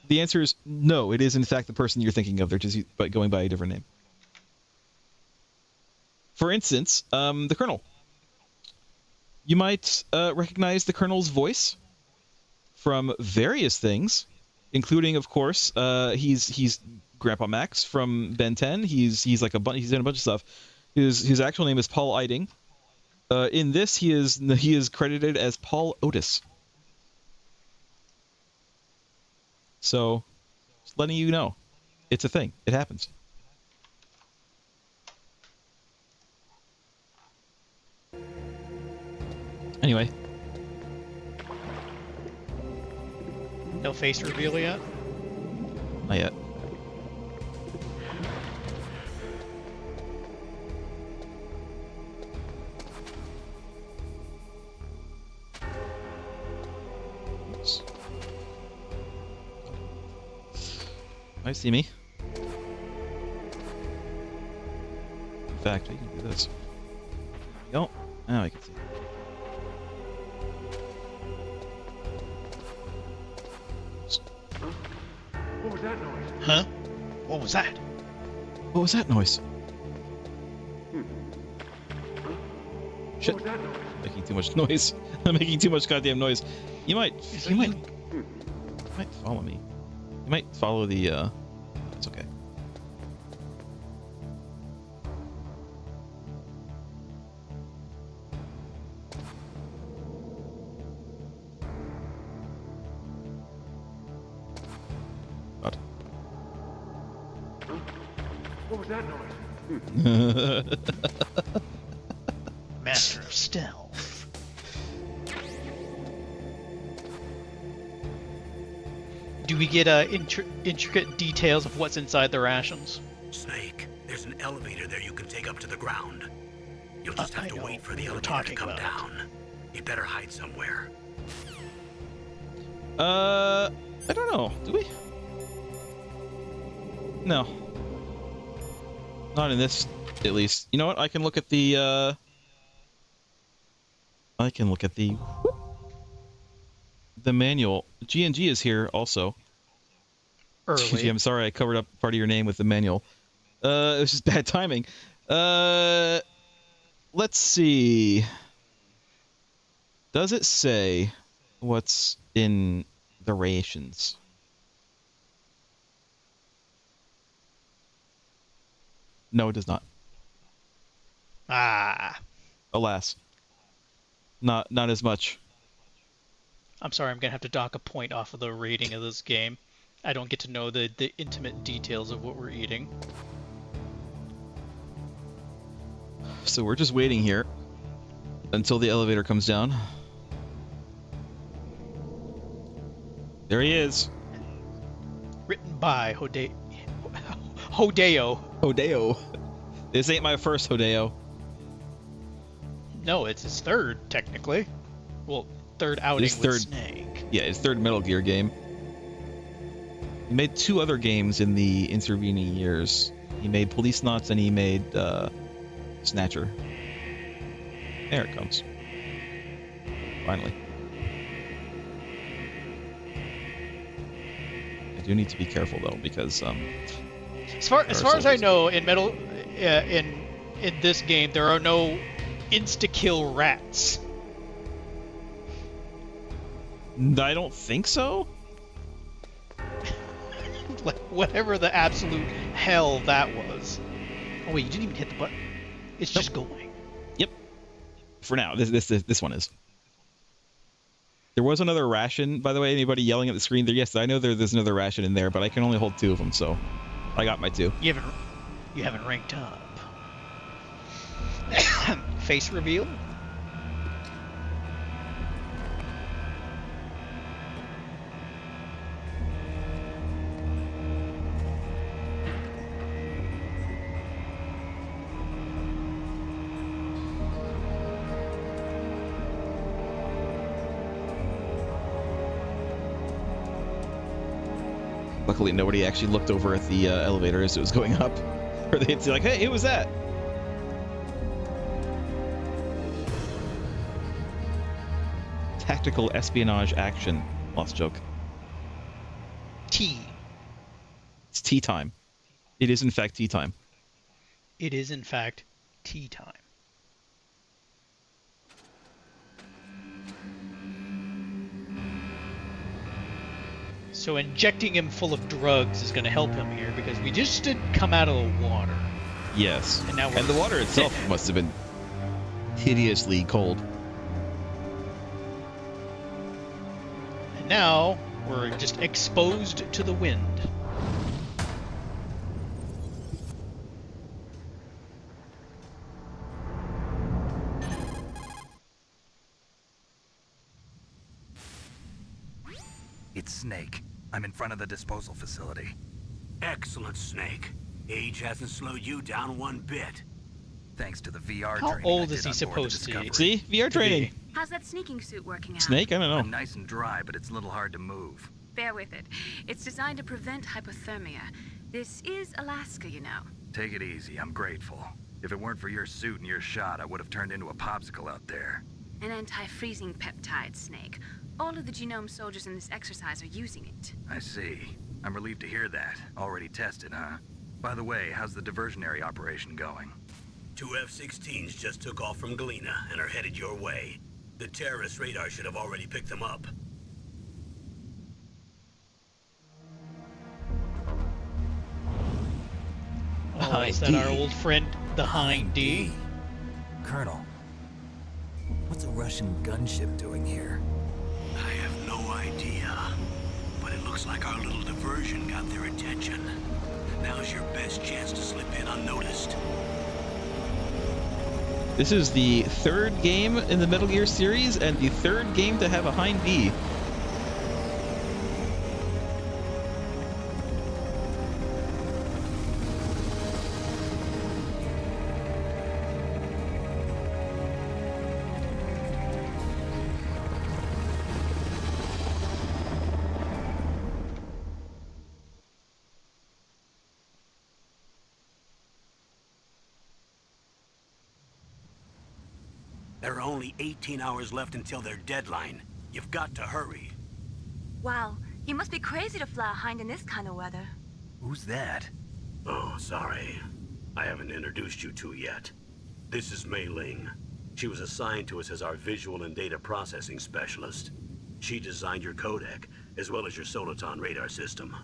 The answer is no. It is in fact the person you're thinking of. They're just going by a different name. For instance, the Colonel. You might recognize the Colonel's voice from various things, including, of course, he's Grandpa Max from Ben 10. He's in a bunch of stuff. His actual name is Paul Eiding. In this, he is credited as Paul Otis. So, just letting you know, it's a thing. It happens. Anyway. No face reveal yet? Not yet. Oops. Might see me. In fact, I can do this. There we go. Now I can see. What was that noise? Huh? What was that? What was that noise? Shit. What was that noise? Making too much noise. I'm making too much goddamn noise. You might follow me. You might follow the it's okay. God. What was that noise? Master of Stealth. Do we get intricate details of what's inside the rations? Snake, there's an elevator there you can take up to the ground. You'll just have to wait for the elevator to come down. You'd better hide somewhere. I don't know. Do we? No. Not in this, at least. You know what? I can look at the, the manual. G&G is here also. Early. Gee, I'm sorry I covered up part of your name with the manual. It was just bad timing. Let's see. Does it say what's in the rations? No, it does not. Ah. Alas. Not as much. I'm sorry, I'm going to have to dock a point off of the rating of this game. I don't get to know the intimate details of what we're eating. So we're just waiting here until the elevator comes down. There he is. Written by Hodeo. Hodeo. This ain't my first Hodeo. No, it's his third, technically. Well, third outing His with third- Snake. Yeah, his third Metal Gear game. He made 2 other games in the intervening years. He made Police Knots and he made Snatcher. There it comes. Finally. I do need to be careful though, because As far as I know, in in this game, there are no insta-kill rats. I don't think so. Like, whatever the absolute hell that was. Oh wait, you didn't even hit the button. It's just going. Yep. For now, this one is. There was another ration, by the way. Anybody yelling at the screen there? Yes, I know there's another ration in there, but I can only hold 2 of them, so I got my 2. You haven't ranked up. Face reveal. Luckily, nobody actually looked over at the elevator as it was going up. Or they'd say like, hey, who was that? Tactical espionage action. Lost joke. Tea. It's tea time. It is, in fact, tea time. It is, in fact, tea time. So injecting him full of drugs is going to help him here because we just did come out of the water. Yes. And now we're- the water itself must have been hideously cold. And now we're just exposed to the wind. It's Snake. I'm in front of the disposal facility. Excellent, Snake. Age hasn't slowed you down one bit. Thanks to the VR How training I old did is he on board the supposed to be? Discovery. See? VR training. How's that sneaking suit working out? Snake? I don't I'm know. nice and dry, but it's a little hard to move. Bear with it. It's designed to prevent hypothermia. This is Alaska, you know. Take it easy, I'm grateful. If it weren't for your suit and your shot, I would have turned into a popsicle out there. An anti-freezing peptide, Snake. All of the genome soldiers in this exercise are using it. I see. I'm relieved to hear that. Already tested, huh? By the way, how's the diversionary operation going? 2 F-16s just took off from Galena and are headed your way. The terrorist radar should have already picked them up. Oh, is that our old friend, the Hind D? Colonel, what's a Russian gunship doing here? I have no idea, but it looks like our little diversion got their attention. Now's your best chance to slip in unnoticed. This is the 3rd game in the Metal Gear series and the 3rd game to have a Hind B. There are only 18 hours left until their deadline. You've got to hurry. Wow, you must be crazy to fly a Hind in this kind of weather. Who's that? Oh, sorry. I haven't introduced you to yet. This is Mei Ling. She was assigned to us as our visual and data processing specialist. She designed your codec, as well as your Soliton radar system.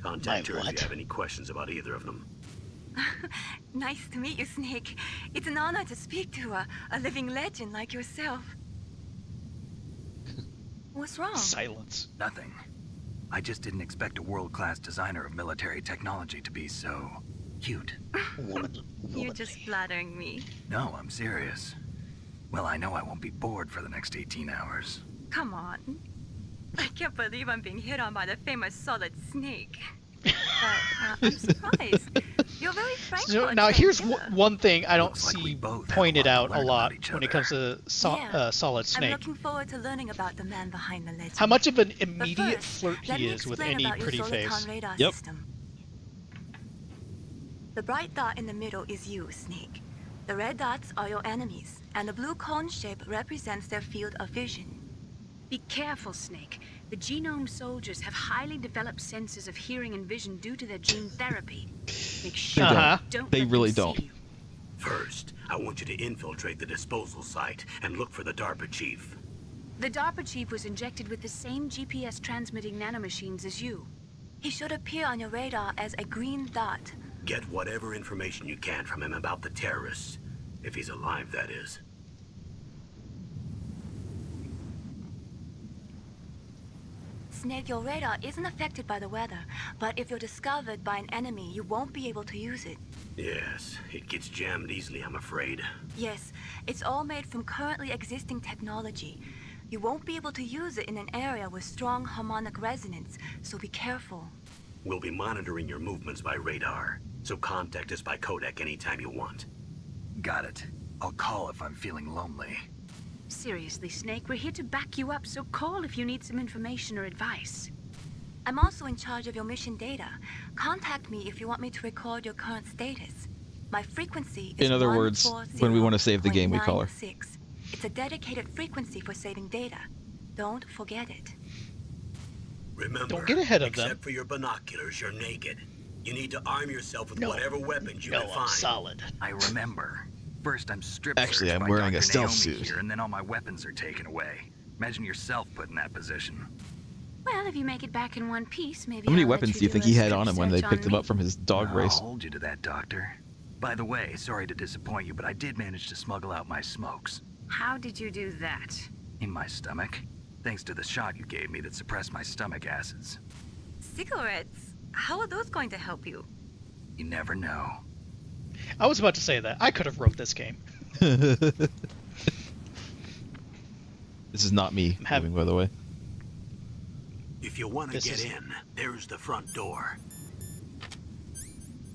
Contact her if you have any questions about either of them. Nice to meet you, Snake. It's an honor to speak to a living legend like yourself. What's wrong? Silence. Nothing. I just didn't expect a world-class designer of military technology to be so cute. You're just flattering me. No, I'm serious. Well, I know I won't be bored for the next 18 hours. Come on. I can't believe I'm being hit on by the famous Solid Snake. But I'm surprised. You're very frank. So for a now here's transgender. one thing I don't Looks like we see both have pointed a lot out to a learn lot about each when it other. comes to Yeah. Solid I'm Snake. looking forward to learning about the man behind the legend. How much of an But immediate first, flirt let he me is with explain any about your pretty face. Soliton radar Yep. system. The bright dot in the middle is you, Snake. The red dots are your enemies, and the blue cone shape represents their field of vision. Be careful, Snake. The genome soldiers have highly developed senses of hearing and vision due to their gene therapy. Make sure Uh-huh. you don't They let really them don't. see you. First, I want you to infiltrate the disposal site and look for the DARPA chief. The DARPA chief was injected with the same GPS transmitting nanomachines as you. He should appear on your radar as a green dot. Get whatever information you can from him about the terrorists. If he's alive, that is. Snake, your radar isn't affected by the weather, but if you're discovered by an enemy, you won't be able to use it. Yes, it gets jammed easily, I'm afraid. Yes, it's all made from currently existing technology. You won't be able to use it in an area with strong harmonic resonance, so be careful. We'll be monitoring your movements by radar, so contact us by codec anytime you want. Got it. I'll call if I'm feeling lonely. Seriously, Snake, we're here to back you up, so call if you need some information or advice. I'm also in charge of your mission data. Contact me if you want me to record your current status. My frequency is In other words, when we want to save the game, we call her. 140.96. It's a dedicated frequency for saving data. Don't forget it. Remember, Don't get ahead of them. except for your binoculars, you're naked. You need to arm yourself with No. whatever weapons you No, can I'm find. solid. I remember. First, I'm strip Actually, searched I'm by wearing Dr. a stealth Naomi suit. here, and then all my weapons are taken away. Imagine yourself put in that position. Well, if you make it back in one piece, maybe How many I'll let weapons do you do think a he had strip on him when they search picked on him me. up from his dog I'll race? hold you to that, Doctor. By the way, sorry to disappoint you, but I did manage to smuggle out my smokes. How did you do that? In my stomach. Thanks to the shot you gave me that suppressed my stomach acids. Cigarettes? How are those going to help you? You never know. I was about to say that. I could have wrote this game. This is not me Have- moving, by the way. If you want to This get is- in, there's the front door.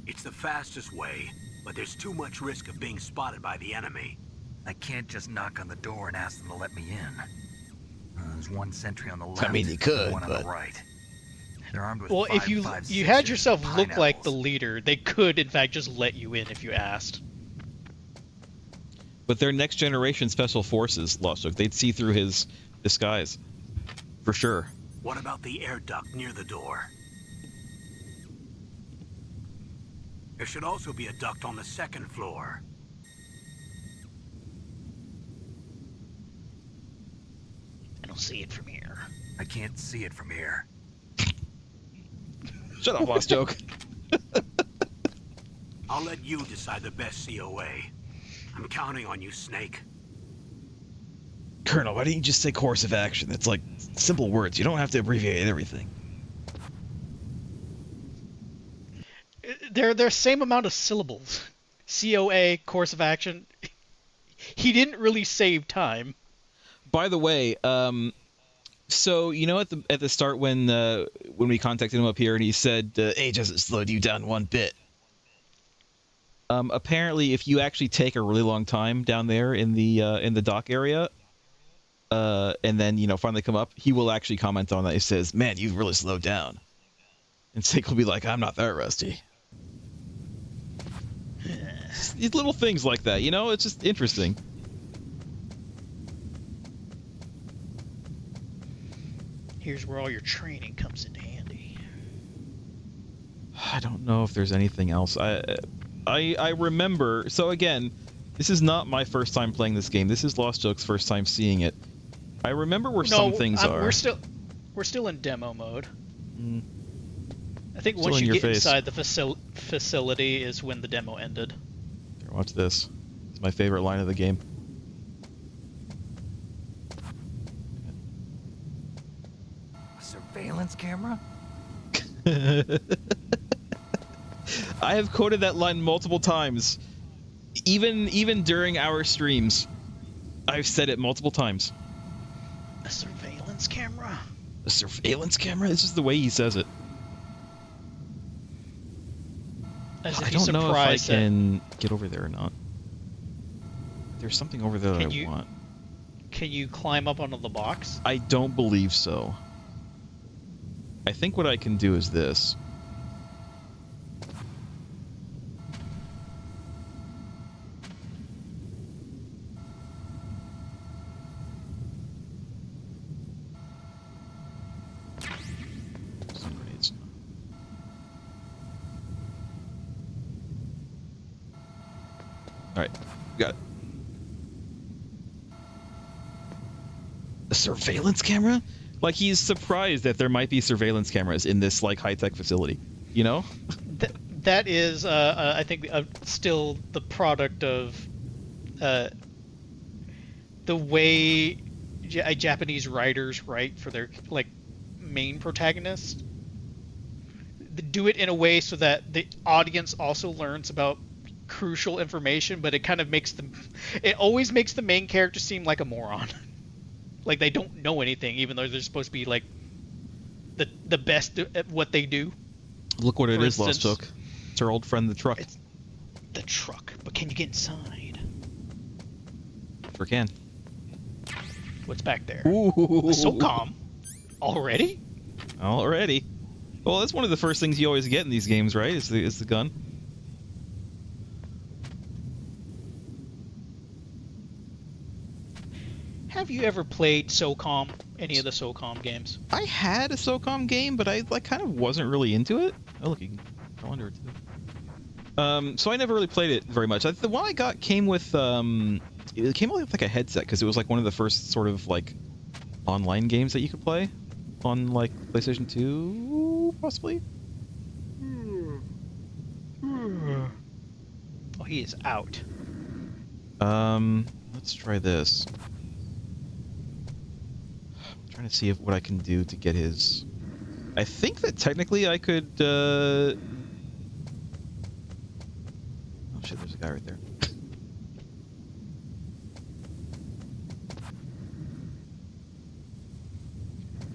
It's the fastest way, but there's too much risk of being spotted by the enemy. I can't just knock on the door and ask them to let me in. There's one sentry on the left, mean, you could, and one on but- the right. They're armed with Well, if you 5.56 had yourself look like the pineapples. leader, they could in fact just let you in if you asked. But they're next generation special forces, Lost Joke. They'd see through his disguise. For sure. What about the air duct near the door? There should also be a duct on the second floor. I don't see it from here. I can't see it from here. Shut up, Lost Joke. I'll let you decide the best COA. I'm counting on you, Snake. Colonel, why didn't you just say course of action? It's like simple words. You don't have to abbreviate everything. They're the same amount of syllables. COA, course of action. He didn't really save time. By the way, so you know at the start when we contacted him up here and he said age hasn't slowed you down one bit. Apparently, if you actually take a really long time down there in the dock area, and then finally come up, he will actually comment on that. He says, "Man, you've really slowed down," and Snake will be like, "I'm not that rusty." These little things like that, it's just interesting. Here's where all your training comes into handy. I don't know if there's anything else. I remember. So again, this is not my first time playing this game. This is Lost Joke's first time seeing it. I remember where some things are. We're still in demo mode. Mm. I think Still once in you your get face. inside the facility is when the demo ended. Here, watch this. It's my favorite line of the game. A surveillance camera? I have quoted that line multiple times. Even during our streams, I've said it multiple times. A surveillance camera? A surveillance camera? It's just the way he says it. As if I he's don't know if I surprised that- can get over there or not. There's something over there that Can I you- want. Can you climb up onto the box? I don't believe so. I think what I can do is this. Some grenades. Alright, got it. A surveillance camera? Like, he's surprised that there might be surveillance cameras in this, like, high-tech facility. You know? That is, I think, still the product of the way Japanese writers write for their, like, main protagonist. They do it in a way so that the audience also learns about crucial information, but it kind of makes them... It always makes the main character seem like a moron. Like they don't know anything, even though they're supposed to be like the best at what they do. Look what it For is, Lost instance- Took. It's our old friend, the truck. It's the truck, but can you get inside? Sure can. What's back there? Ooh. A SOCOM. Already? Already. Well, that's one of the first things you always get in these games, right? Is the gun. Have you ever played SOCOM? Any of the SOCOM games? I had a SOCOM game, but I like kind of wasn't really into it. Oh, look, you can go under it too. So I never really played it very much. The one I got came with it came with like a headset because it was like one of the first sort of like online games that you could play on like PlayStation 2, possibly. Oh, he is out. Let's try this. I'm trying to see what I can do to get his. I think that technically I could. Oh shit! There's a guy right there.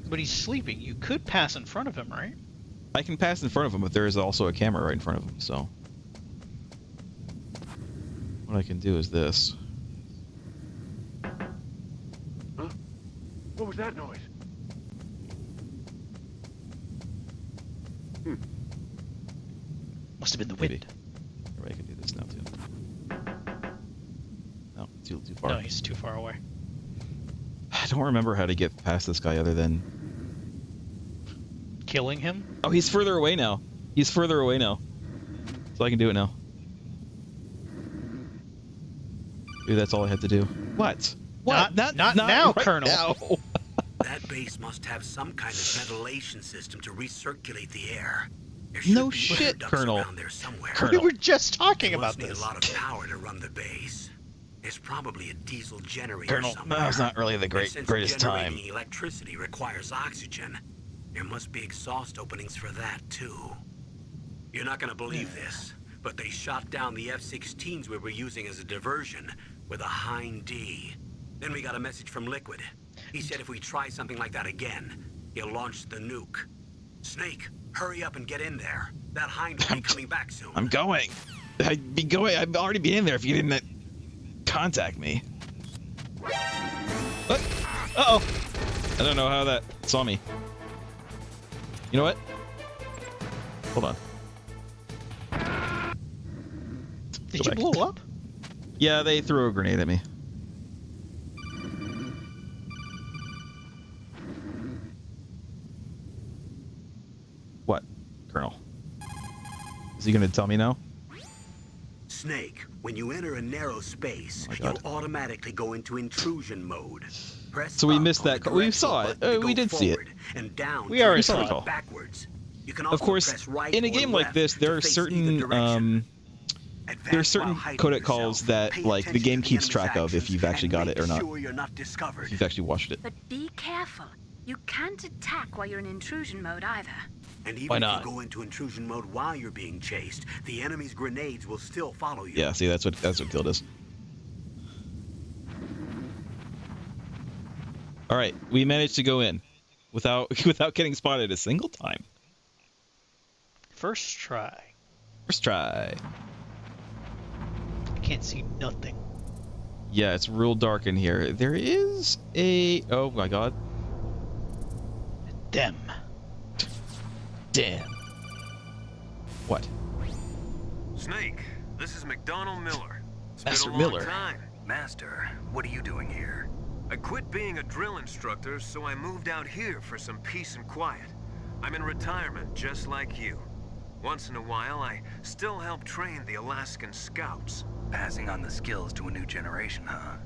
But he's sleeping. You could pass in front of him, right? I can pass in front of him, but there is also a camera right in front of him. So what I can do is this. Huh? What was that noise? Must have been the Maybe. wind. Or I can do this now too. No, too far. No, he's too far away. I don't remember how to get past this guy other than. Killing him? Oh, he's further away now. He's further away now. So I can do it now. Maybe that's all I had to do. What? What? Not now, right Colonel. now. That base must have some kind of ventilation system to recirculate the air. There No should be shit, air ducts Colonel. around there somewhere. We were just talking They about must need this. a lot of power to run the base. There's probably a diesel generator Colonel, somewhere. now's not really the And since greatest time. generating electricity requires oxygen, there must be exhaust openings for that too. You're not gonna believe this, but they shot down the F-16s we were using as a diversion with a Hind D. Then we got a message from Liquid. He said if we try something like that again, he'll launch the nuke. Snake, hurry up and get in there. That Hind will be coming back soon. I'm going. I'd be going. I'd already be in there if you didn't contact me. What? Uh-oh. I don't know how that saw me. You know what? Hold on. Did Go you back. blow up? Yeah, they threw a grenade at me. What, Colonel? Is he gonna tell me now? Snake, when you enter a narrow space, Oh my you'll God. automatically go into intrusion mode. Press So we up missed on that the we directional saw it. button to We go did see it. forward, and down We to already turn saw it. backwards. You can Of also course, press right in a or game like left this, there to are face either certain direction. there are Advance certain while hiding codec yourself. calls that Pay like the attention game to keeps enemy's track of if actions you've actually and got it or make not. sure you're not discovered. If you've actually watched it. But be careful. You can't attack while you're in intrusion mode either. And even Why if not? you go into intrusion mode while you're being chased, the enemy's grenades will still follow you. Yeah, see, that's what killed us. All right, we managed to go in without getting spotted a single time. First try. First try. I can't see nothing. Yeah, it's real dark in here. There is a... Oh my god. Them. Damn. What? Snake, this is McDonald Miller. It's Master been a long Miller. time. Master, what are you doing here? I quit being a drill instructor, so I moved out here for some peace and quiet. I'm in retirement, just like you. Once in a while, I still help train the Alaskan scouts. Passing on the skills to a new generation, huh?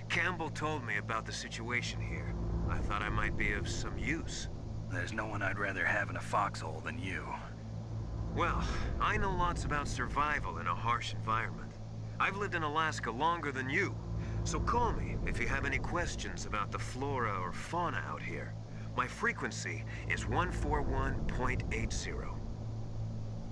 Campbell told me about the situation here. I thought I might be of some use. There's no one I'd rather have in a foxhole than you. Well, I know lots about survival in a harsh environment. I've lived in Alaska longer than you, so call me if you have any questions about the flora or fauna out here. My frequency is 141.80.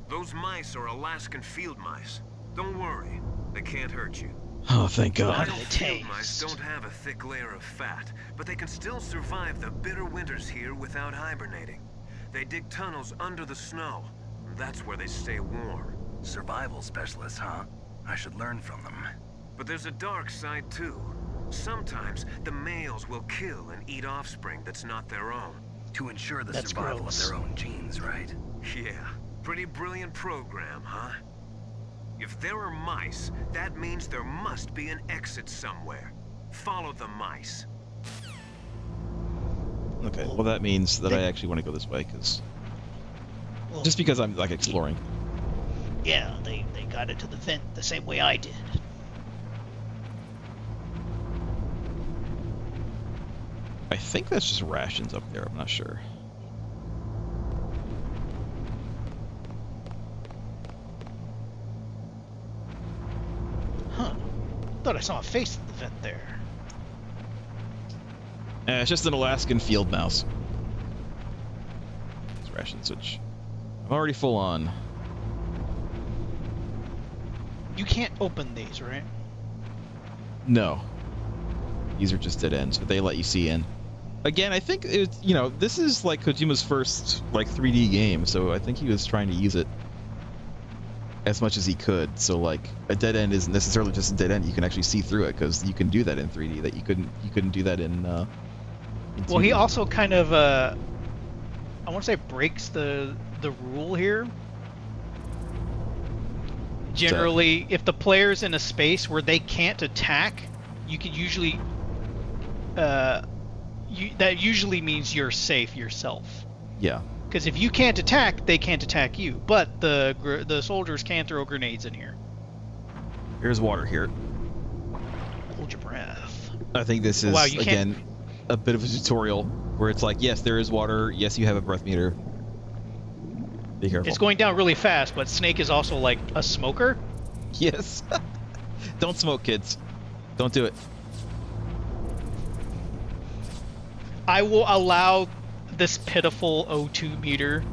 Those mice are Alaskan field mice. Don't worry, they can't hurt you. Oh, thank God. How do they Field mice taste? don't have a thick layer of fat, but they can still survive the bitter winters here without hibernating. They dig tunnels under the snow. That's where they stay warm. Survival specialists, huh? I should learn from them. But there's a dark side too. Sometimes the males will kill and eat offspring that's not their own. To ensure the That's survival gross. of their own genes, right? Yeah, pretty brilliant program, huh? If there are mice, that means there must be an exit somewhere. Follow the mice. Okay, well that means that I actually want to go this way, Well, just because I'm like exploring. yeah, they got into the vent the same way I did. I think that's just rations up there. I'm not sure. Huh. Thought I saw a face at the vent there. It's just an Alaskan field mouse. It's ration switch. I'm already full on. You can't open these, right? No. These are just dead ends, but they let you see in. Again, I think it's, you know, this is like Kojima's first like 3D game, so I think he was trying to use it as much as he could. So like a dead end isn't necessarily just a dead end. You can actually see through it because you can do that in 3D that you couldn't do that in. Well, he 2D. also kind of I want to say breaks the rule here. Generally, if the player's in a space where they can't attack, you can usually that usually means you're safe yourself. Yeah. Because if you can't attack, they can't attack you. But the soldiers can throw grenades in here. Here's water here. Hold your breath. I think this is Wow, you can't- again a bit of a tutorial where it's like, yes, there is water. Yes, you have a breath meter. Be careful. It's going down really fast, but Snake is also like a smoker. Yes. Don't smoke, kids. Don't do it. I will allow this pitiful O2 meter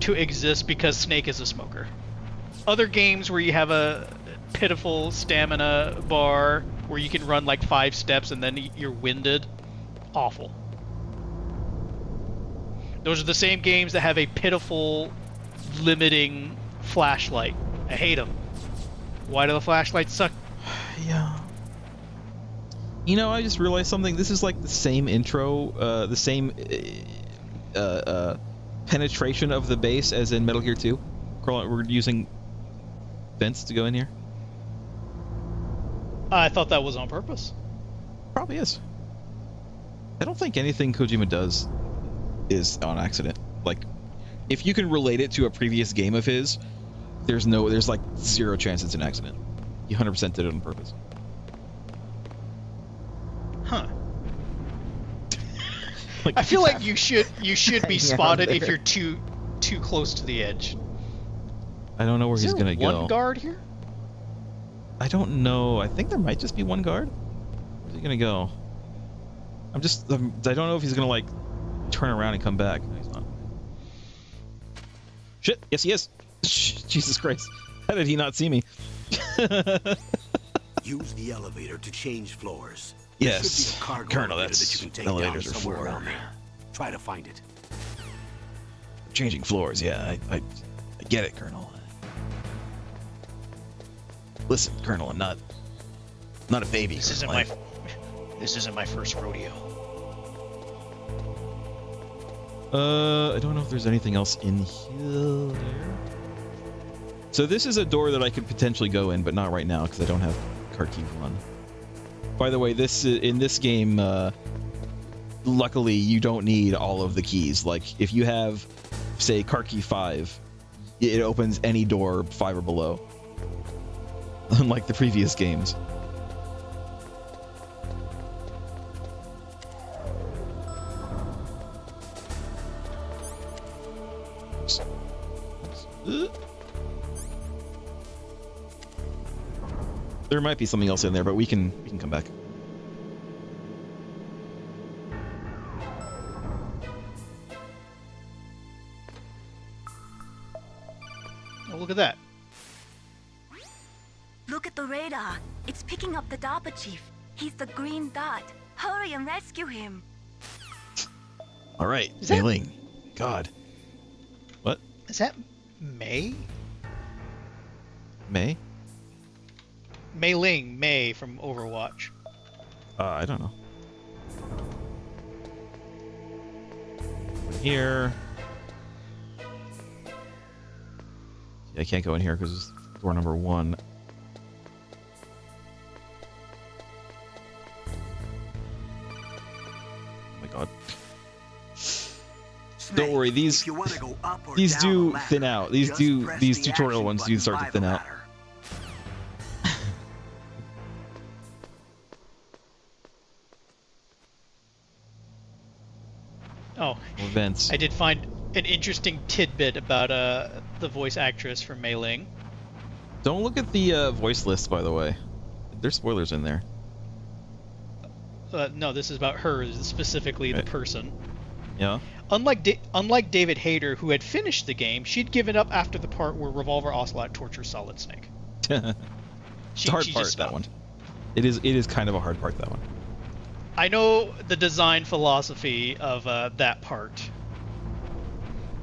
to exist because Snake is a smoker. Other games where you have a pitiful stamina bar where you can run like 5 steps and then you're winded, awful. Those are the same games that have a pitiful limiting flashlight. I hate them. Why do the flashlights suck? Yeah. You know, I just realized something. This is like the same intro, the same penetration of the base as in Metal Gear 2. We're using vents to go in here. I thought that was on purpose. Probably is. I don't think anything Kojima does is on accident. Like, if you can relate it to a previous game of his, there's like 0 chance it's an accident. He 100% did it on purpose. Huh. Like, I feel like you should be Hang spotted on if there. you're too close to the edge. I don't know where Is he's there gonna go. one guard here? I don't know. I think there might just be one guard. Where's he gonna go? I don't know if he's gonna like turn around and come back. No, he's not. Shit. Yes, he is. Jesus Christ. How did he not see me? Use the elevator to change floors. Yes. There should be a cargo Colonel, elevator that's- that you can take elevators down are somewhere for- around there. Try to find it. Changing floors. Yeah, I get it, Colonel. Listen, Colonel, I'm not a baby. This isn't my first rodeo. I don't know if there's anything else in here. So this is a door that I could potentially go in, but not right now because I don't have card key 1. By the way, in this game, luckily you don't need all of the keys. Like if you have, say, card key 5, it opens any door 5 or below, unlike the previous games. There might be something else in there, but we can come back. Oh, look at that. Look at the radar. It's picking up the DARPA chief. He's the green dot. Hurry and rescue him. All right, Is that- Mei Ling. God. What? Is that May? Mei? Mei Ling, Mei from Overwatch. I don't know. Here. Yeah, I can't go in here because it's door number 1. Oh my god. Don't worry, these If you want to go up or these down do the ladder, thin out. These just press these the tutorial action ones do button start to by thin the out. ladder. Oh, Events. I did find an interesting tidbit about the voice actress for Mei Ling. Don't look at the voice list, by the way. There's spoilers in there. No, this is about her, specifically Right. the person. Yeah. Unlike David Hayter, who had finished the game, she'd given up after the part where Revolver Ocelot tortures Solid Snake. It's a hard she part, just that one. stopped. It is kind of a hard part, that one. I know the design philosophy of that part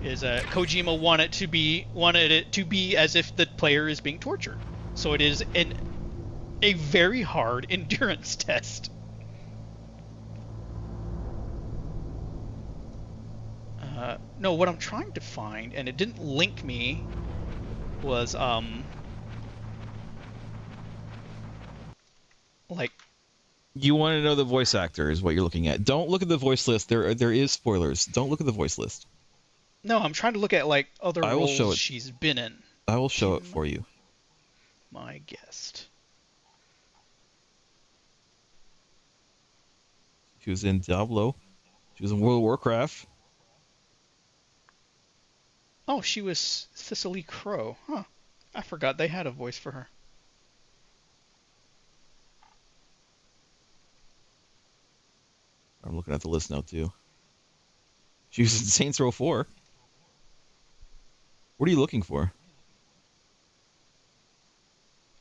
is Kojima wanted it to be as if the player is being tortured. So it is a very hard endurance test. No, what I'm trying to find, and it didn't link me, was like, You want to know the voice actor is what you're looking at. Don't look at the voice list. There is spoilers. Don't look at the voice list. no, I'm trying to look at like other I will roles show it. she's been in. I will show it for you. My guest. She was in Diablo. She was in World of Warcraft. Oh, she was Cicely Crow. Huh. I forgot they had a voice for her. I'm looking at the list now, too. She was in Saints Row 4. What are you looking for?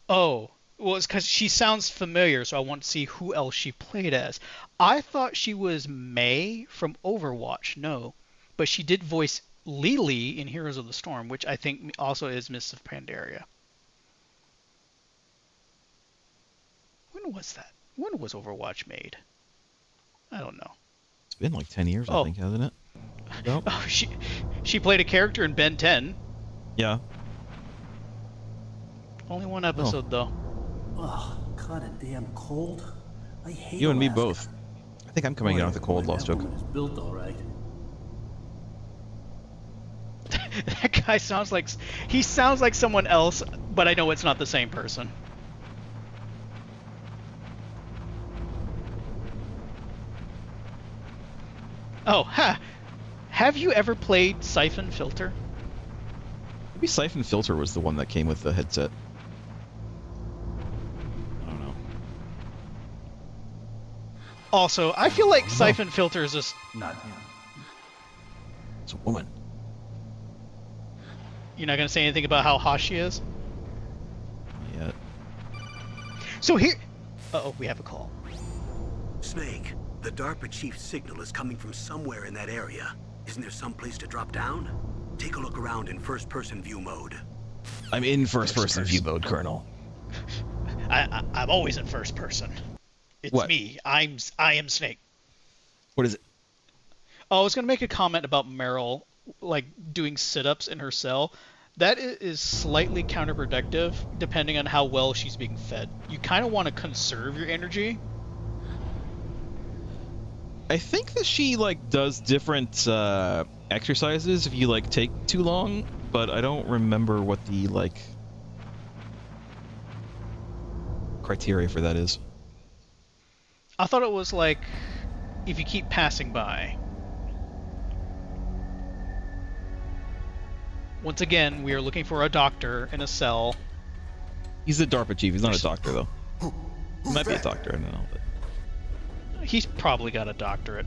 Oh, well, it's because she sounds familiar, so I want to see who else she played as. I thought she was May from Overwatch. No. But she did voice Lily in Heroes of the Storm, which I think also is Mists of Pandaria. When was that? When was Overwatch made? I don't know. It's been like 10 years, I Oh. think, hasn't it? Nope. Oh, she played a character in Ben 10. Yeah. Only one episode, though. Ugh, kinda damn cold. I hate You and me Alaska. both. I think I'm coming out with the cold, Lost Joke. It's built all right. That guy sounds like someone else, but I know it's not the same person. Oh, ha! Have you ever played Siphon Filter? Maybe Siphon Filter was the one that came with the headset. I don't know. Also, I feel like Siphon Filter is just... Not him. It's a woman. You're not going to say anything about how hot she is? Not yet. So here... Uh-oh, we have a call. Snake, the DARPA chief's signal is coming from somewhere in that area. Isn't there some place to drop down? Take a look around in first-person view mode. I'm in first-person view mode, Colonel. I'm always in first person. It's What? me. I am Snake. What is it? Oh, I was gonna make a comment about Meryl, like doing sit-ups in her cell. That is slightly counterproductive, depending on how well she's being fed. You kind of want to conserve your energy. I think that she like does different exercises if you like take too long, but I don't remember what the like criteria for that is. I thought it was like if you keep passing by. Once again, we are looking for a doctor in a cell. He's a DARPA chief. He's not a doctor though. He might be a doctor. I don't know. But He's probably got a doctorate.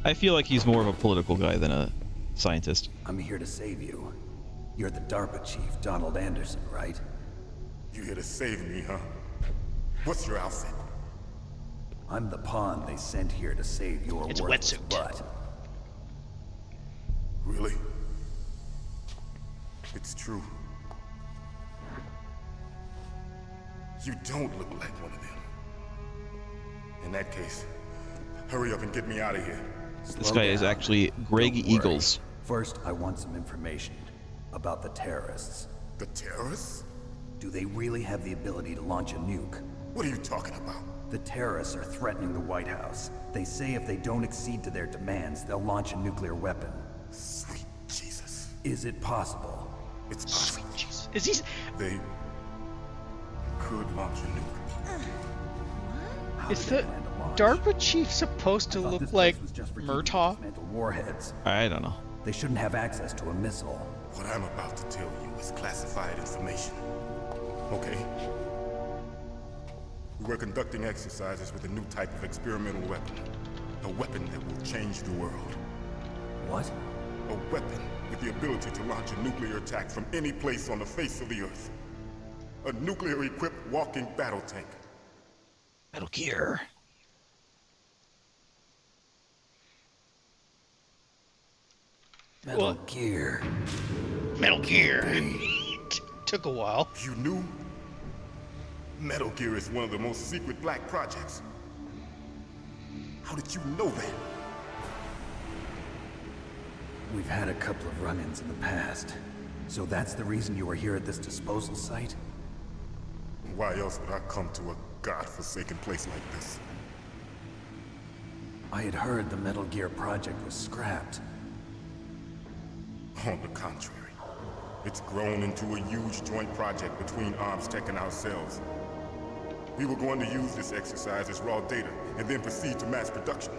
I feel like he's more of a political guy than a scientist. I'm here to save you. You're the DARPA chief, Donald Anderson, right? You here to save me, huh? What's your outfit? I'm the pawn they sent here to save your It's a worthless wetsuit. butt. Really? It's true. You don't look like one of them. In that case, hurry up and get me out of here. This Slow guy is down. actually Greg Don't worry. Eagles. First, I want some information about the terrorists. The terrorists? Do they really have the ability to launch a nuke? What are you talking about? The terrorists are threatening the White House. They say if they don't accede to their demands, they'll launch a nuclear weapon. Sweet Jesus. Is it possible? It's possible. Jesus. Is he? They could launch a nuke. How Is do they the plan to launch? DARPA chief supposed I to thought look this like place was just for Murtaugh? dismantled warheads. I don't know. They shouldn't have access to a missile. What I'm about to tell you is classified information. Okay? We were conducting exercises with a new type of experimental weapon. A weapon that will change the world. What? A weapon with the ability to launch a nuclear attack from any place on the face of the Earth. A nuclear-equipped walking battle tank. Metal Gear. Metal Well- Gear. Metal Gear. Took a while. You knew? Metal Gear is one of the most secret black projects. How did you know that? We've had a couple of run-ins in the past. So that's the reason you were here at this disposal site? Why else would I come to a godforsaken place like this? I had heard the Metal Gear project was scrapped. On the contrary, it's grown into a huge joint project between Arms Tech and ourselves. We were going to use this exercise as raw data and then proceed to mass production.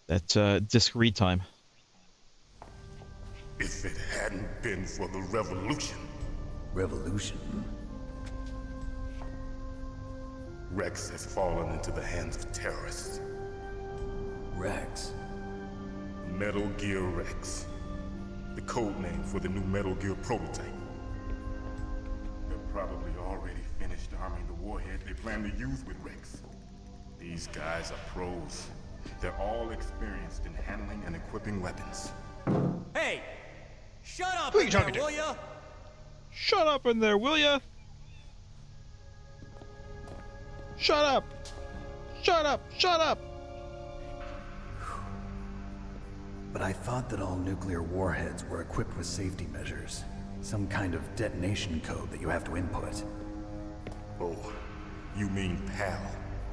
That's disc read time. If it hadn't been for the revolution, Revolution? Rex has fallen into the hands of terrorists. Rex. Metal Gear Rex. The code name for the new Metal Gear prototype. They're probably already finished arming the warhead they plan to use with Rex. These guys are pros. They're all experienced in handling and equipping weapons. Hey! Shut up Who are you in there, talking to? will ya? Shut up in there, will ya? Shut up! Shut up! Shut up! But I thought that all nuclear warheads were equipped with safety measures. Some kind of detonation code that you have to input. Oh, you mean PAL?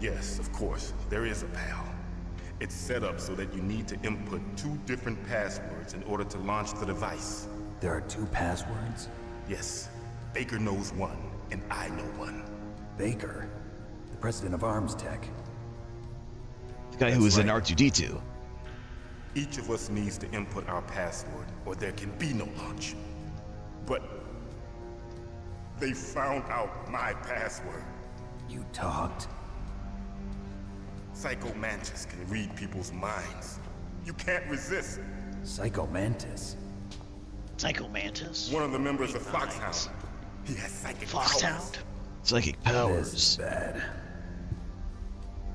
Yes, of course, there is a PAL. It's set up so that you need to input 2 different passwords in order to launch the device. There are 2 passwords? Yes, Baker knows one, and I know one. Baker, the president of Arms Tech. The guy who That's was in right. R2-D2. Each of us needs to input our password, or there can be no launch. But they found out my password. You talked? Psycho Mantis can read people's minds. You can't resist. Psycho Mantis. Psycho Mantis. One of the members of Fox-Hound. He has psychic powers. Fox-Hound. Psychic This is powers. bad.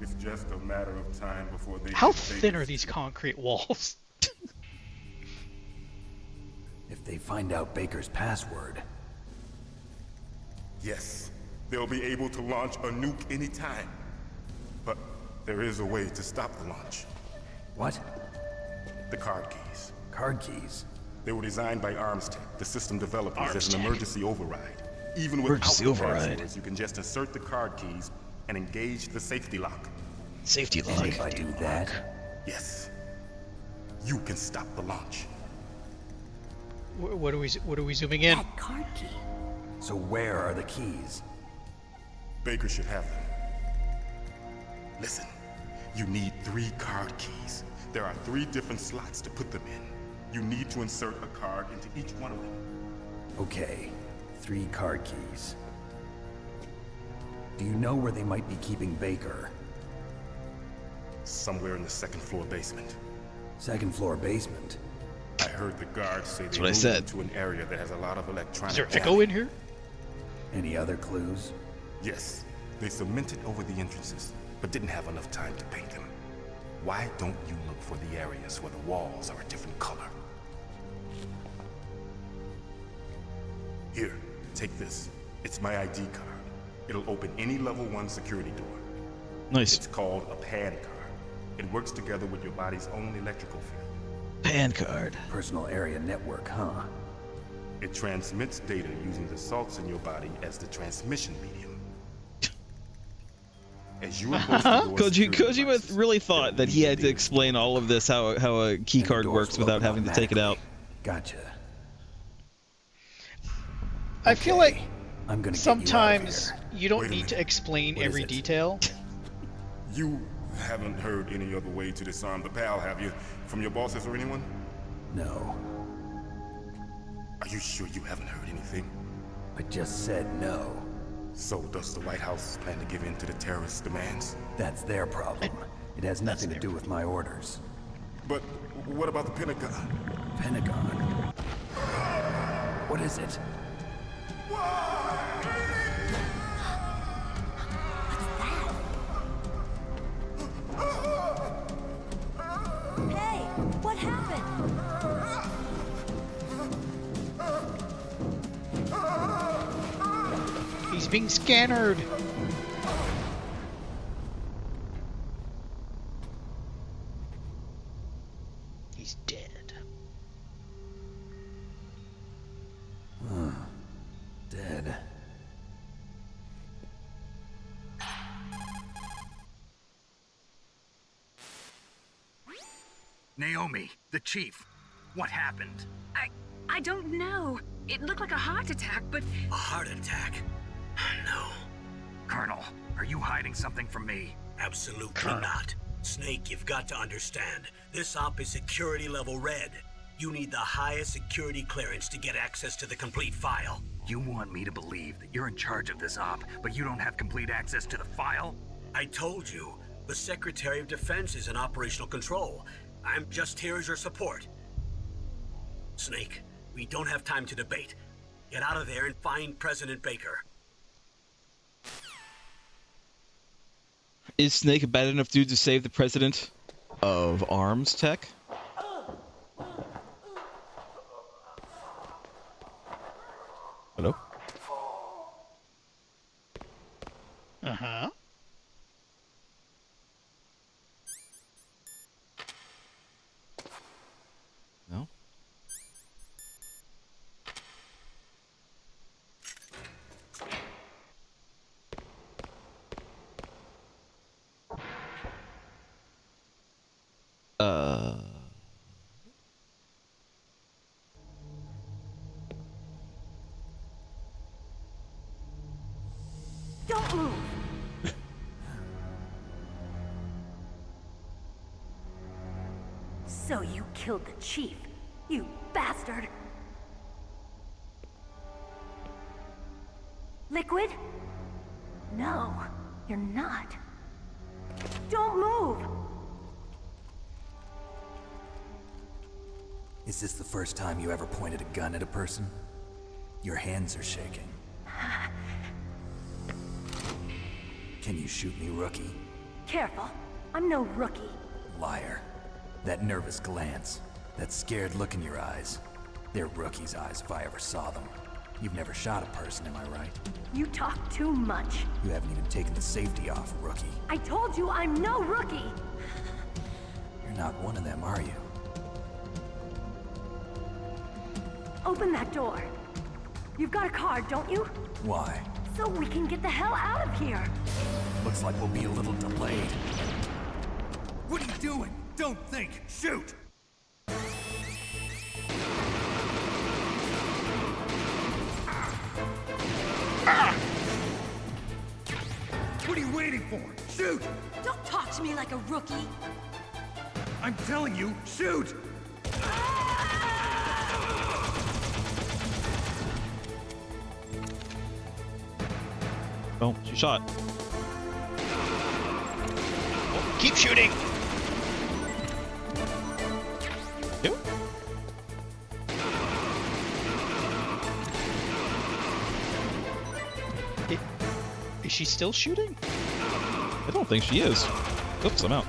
It's just a matter of time before they How get thin Baker's are these concrete walls? If If they find out Baker's password... Yes, they'll be able to launch a nuke anytime. But there is a way to stop the launch. What? The card keys. Card keys? They were designed by ArmsTech, the system developers, as an emergency override. Even without Emergency the override. passwords, you can just insert the card keys and engage the safety lock. Safety lock. And if I do that... Yes. You can stop the launch. What are we zooming in? That card key. So where are the keys? Baker should have them. Listen, you need 3 card keys. There are 3 different slots to put them in. You need to insert a card into each one of them. Okay, 3 card keys. Do you know where they might be keeping Baker? Somewhere in the 2nd floor basement. 2nd floor basement? I heard the guards say they what I moved said. him to an area that has a lot of electronic Is there echo in here? Any other clues? Yes, they cemented over the entrances, but didn't have enough time to paint them. Why don't you look for the areas where the walls are a different color? Here, take this. It's my ID card. It'll open any level 1 security door. Nice. It's called a PAN card. It works together with your body's own electrical field. PAN card. Personal area network, huh? It transmits data using the salts in your body as the transmission medium. As you approach the door, Kojima really thought that he had to explain all of this, how a key card works without having to take it out. Gotcha. I feel like I'm gonna sometimes you don't Wait a need to minute. explain What is every it? detail. You haven't heard any other way to disarm the PAL, have you? From your bosses or anyone? No. Are you sure you haven't heard anything? I just said no. So does the White House plan to give in to the terrorists' demands? That's their problem. It has nothing to do with my orders. But what about the Pentagon? Pentagon? What is it? Hey, what happened? He's being scanned. He's dead. Dead. Naomi, the chief. What happened? I don't know. It looked like a heart attack, but A heart attack? No. Colonel, are you hiding something from me? Absolutely not. Snake, you've got to understand. This op is security level red. You need the highest security clearance to get access to the complete file. You want me to believe that you're in charge of this op, but you don't have complete access to the file? I told you, the Secretary of Defense is in operational control. I'm just here as your support. Snake, we don't have time to debate. Get out of there and find President Baker. Is Snake a bad enough dude to save the president of Arms Tech? Hello? Uh-huh. No? Don't move! So you killed the chief, you bastard! Liquid? No, you're not. Don't move! Is this the first time you ever pointed a gun at a person? Your hands are shaking. Can you shoot me, rookie? Careful, I'm no rookie. Liar. That nervous glance, that scared look in your eyes. They're rookies' eyes if I ever saw them. You've never shot a person, am I right? You talk too much. You haven't even taken the safety off, rookie. I told you I'm no rookie. You're not one of them, are you? Open that door. You've got a card, don't you? Why? So we can get the hell out of here. Looks like we'll be a little delayed. What are you doing? Don't think! Shoot! What are you waiting for? Shoot! Don't talk to me like a rookie. I'm telling you, shoot! Oh, she shot. Keep shooting. Yep. Is she still shooting? I don't think she is. Oops, I'm out.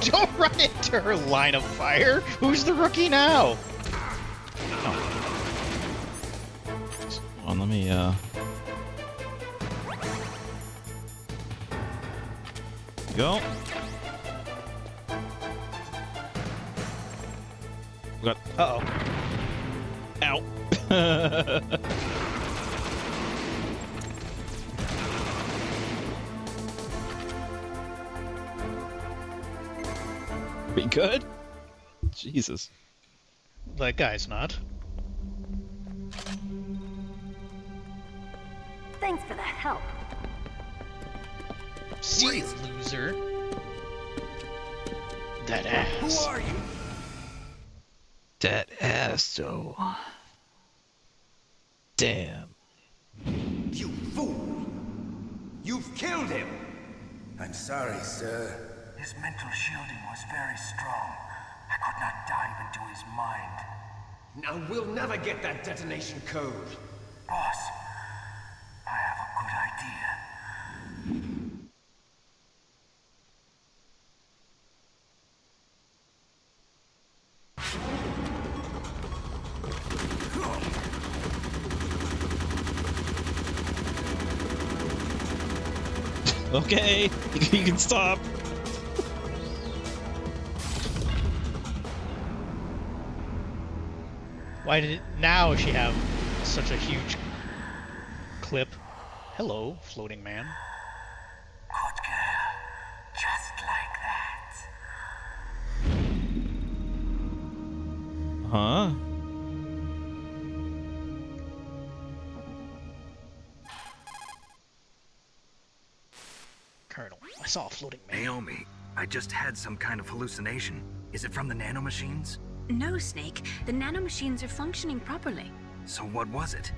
Don't run into her line of fire. Who's the rookie now? Hold on, let me go. We got. Uh-oh. Ow. We good? Jesus. That guy's not. Thanks for the help. See you, loser. That ass. Who are you? That ass, so. Damn. You fool! You've killed him! I'm sorry, sir. His mental shielding was very strong. I could not dive into his mind. Now we'll never get that detonation code. Boss, I have a good idea. Okay, you can stop. Why did now she have such a huge clip? Hello, floating man. Good girl. Just like that. Huh? Colonel, I saw a floating man. Naomi, I just had some kind of hallucination. Is it from the nanomachines? No, Snake. The nanomachines are functioning properly. So what was it?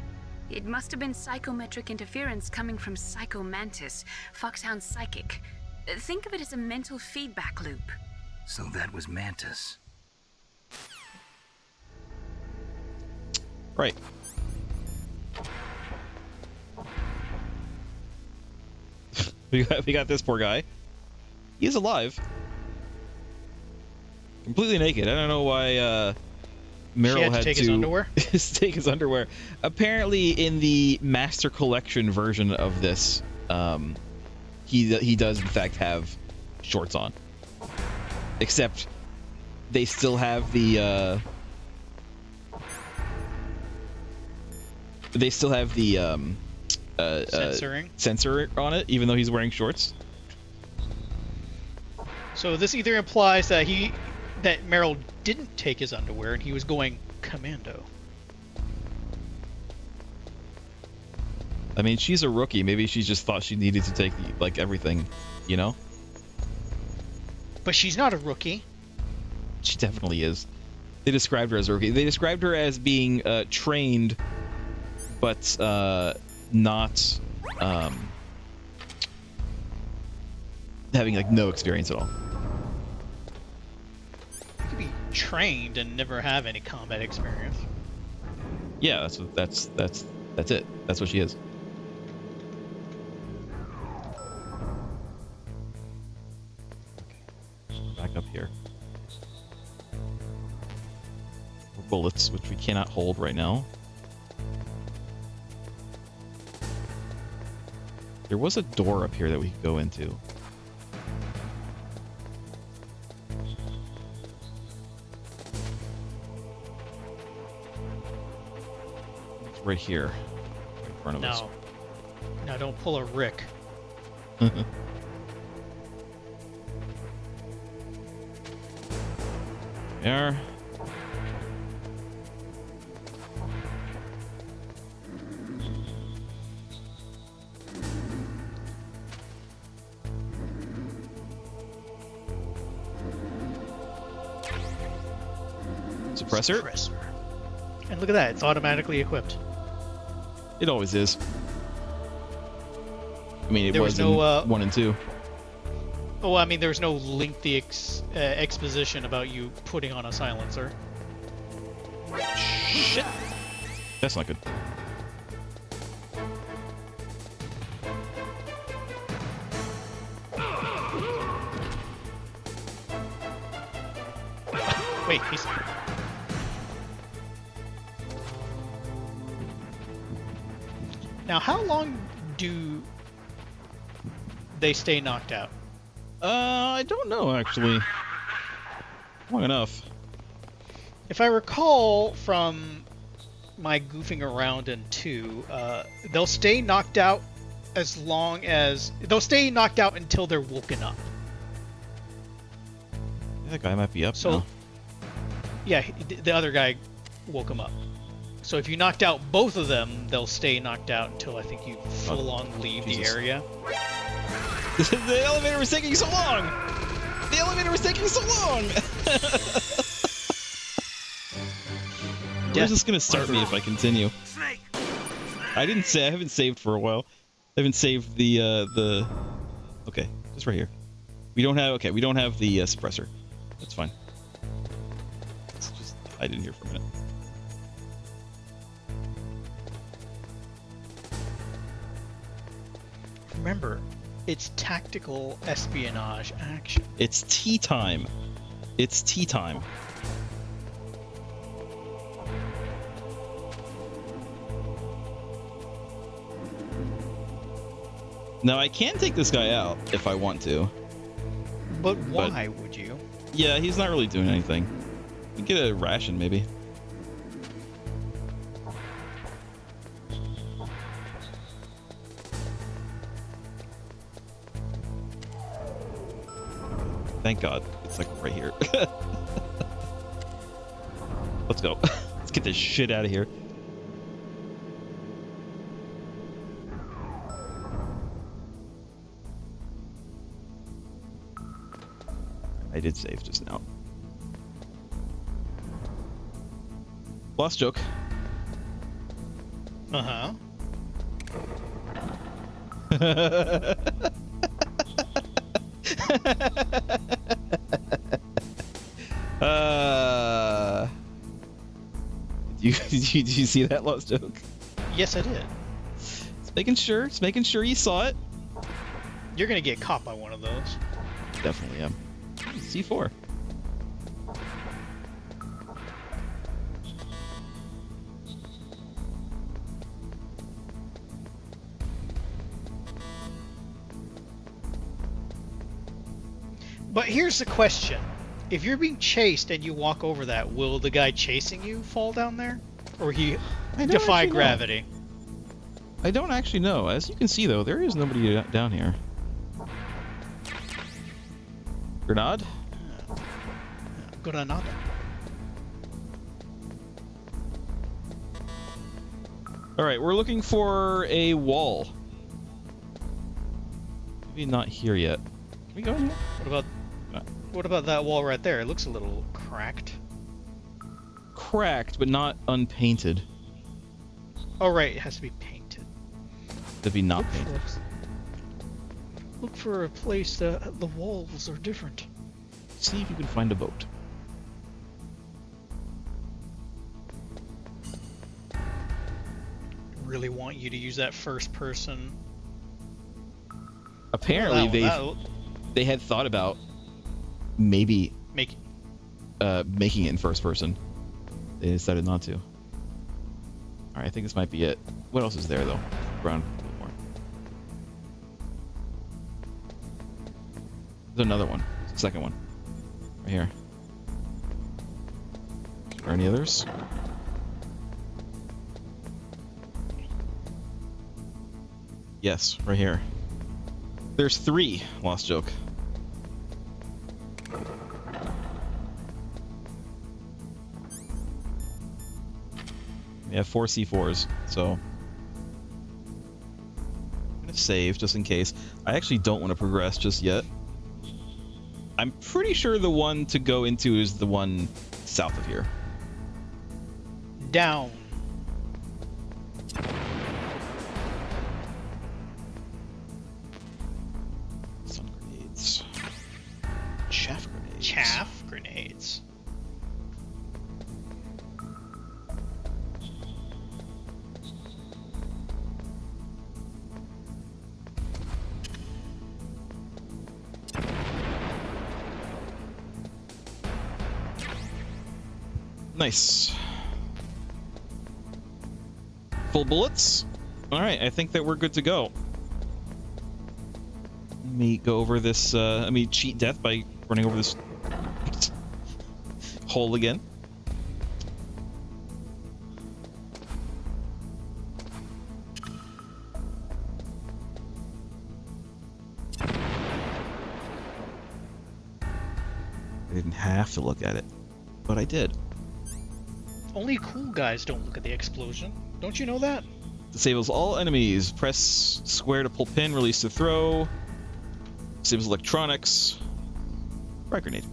It must have been psychometric interference coming from Psycho Mantis, Fox-Hound's psychic. Think of it as a mental feedback loop. So that was Mantis. Right. we got this poor guy. He is alive. Completely naked. I don't know why Meryl had take his underwear? take his underwear. Apparently, in the Master Collection version of this, he does in fact have shorts on. Except they still have the sensor on it, even though he's wearing shorts. So this either implies that Meryl didn't take his underwear and he was going commando. I mean, she's a rookie. Maybe she just thought she needed to take everything, you know? But she's not a rookie. She definitely is. They described her as a rookie. They described her as being trained, but not having no experience at all. You could be trained and never have any combat experience. Yeah, that's it. That's what she is. Back up here. bullets, which we cannot hold right now. There was a door up here that we could go into. It's right here, in front of us. No, don't pull a Rick. There. Suppressor? And look at that, it's automatically equipped. It always is. I mean, it There was was no, in 1 and 2. Oh, I mean, there's no lengthy exposition about you putting on a silencer. Shit! That's not good. Wait, he's... Now, how long do they stay knocked out? I don't know, actually. Long enough. If I recall from my goofing around in 2, they'll stay knocked out as long as... They'll stay knocked out until they're woken up. That guy might be up So, now. yeah, the other guy woke him up. So if you knocked out both of them, they'll stay knocked out until I think you full-on leave the area. The elevator was taking so long! The elevator was taking so long! Where's this gonna start me if I continue? I didn't say, I haven't saved for a while. I haven't saved the... Okay, just right here. We don't have, okay, we don't have the suppressor. That's fine. Let's just hide in here for a minute. Remember, it's tactical espionage action. It's tea time. It's tea time. Now I can take this guy out if I want to. But why would you? Yeah, he's not really doing anything. We get a ration maybe. Thank God. It's like right here. Let's go. Let's get this shit out of here. I did save just now. Lost joke. Uh-huh. Did you see that lost joke? Yes, I did. It's making sure you saw it. You're gonna get caught by one of those. Definitely am. C4. But here's the question. If you're being chased and you walk over that, will the guy chasing you fall down there? Or he defy gravity? I don't actually know. As you can see, though, there is nobody down here. Grenade? Grenade. Alright, we're looking for a wall. Maybe not here yet. Can we go in here? What about that wall right there? It looks a little cracked. Cracked, but not unpainted. Oh, right. It has to be painted. To be not painted. Look for a place that the walls are different. See if you can find a boat. Really want you to use that first person. Apparently, they had thought about maybe making it in first person. They decided not to. All right, I think this might be it. What else is there though? Around a little more. There's another one. There's the second one. Right here. Are there any others? Yes, right here. There's 3. Lost joke. We have 4 C4s, so I'm gonna save just in case. I actually don't want to progress just yet. I'm pretty sure the one to go into is the one south of here. Down. Stun grenades. Chaff grenades. Chaff grenades. Nice. Full bullets. All right, I think that we're good to go. Let me go over this. Let me cheat death by running over this hole again. I didn't have to look at it, but I did. Only cool guys don't look at the explosion. Don't you know that? Disables all enemies. Press square to pull pin, release to throw. Disables electronics. Frag grenade.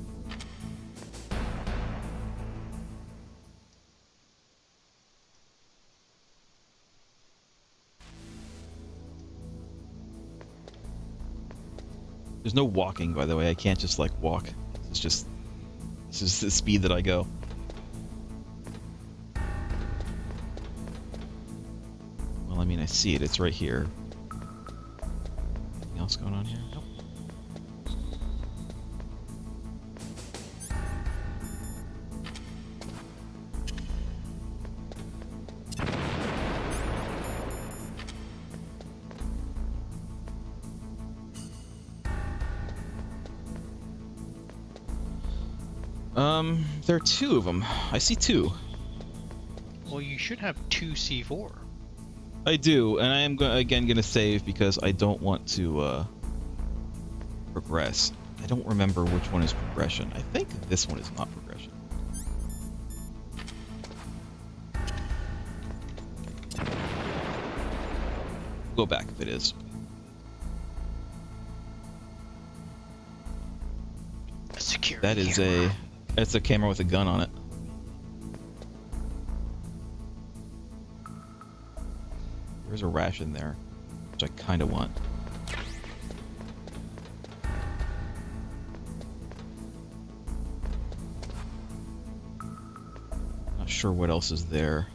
There's no walking, by the way. I can't just like walk. It's just this is the speed that I go. Well, I mean, I see it. It's right here. Anything else going on here? Nope. There are 2 of them. I see 2. Well, you should have 2 C4. I do, and I am again going to save because I don't want to progress. I don't remember which one is progression. I think this one is not progression. Go back if it is. A security That is camera. it's a camera with a gun on it. There's a ration there, which I kind of want. Not sure what else is there.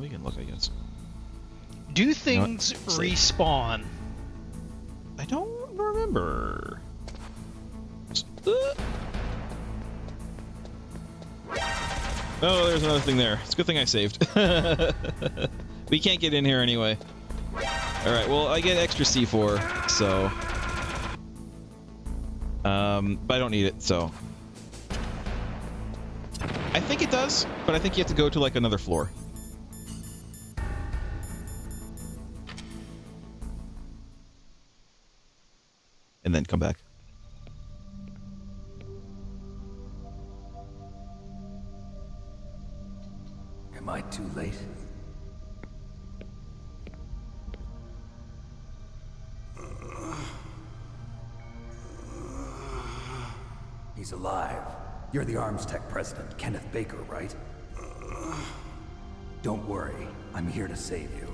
We can look, I guess. Do things respawn? I don't remember. Oh, there's another thing there. It's a good thing I saved. We can't get in here anyway. Alright, well, I get extra C4, so... but I don't need it, so... I think it does, but I think you have to go to, like, another floor. And then come back. Am I too late? He's alive. You're the Arms Tech president, Kenneth Baker, right? Don't worry. I'm here to save you.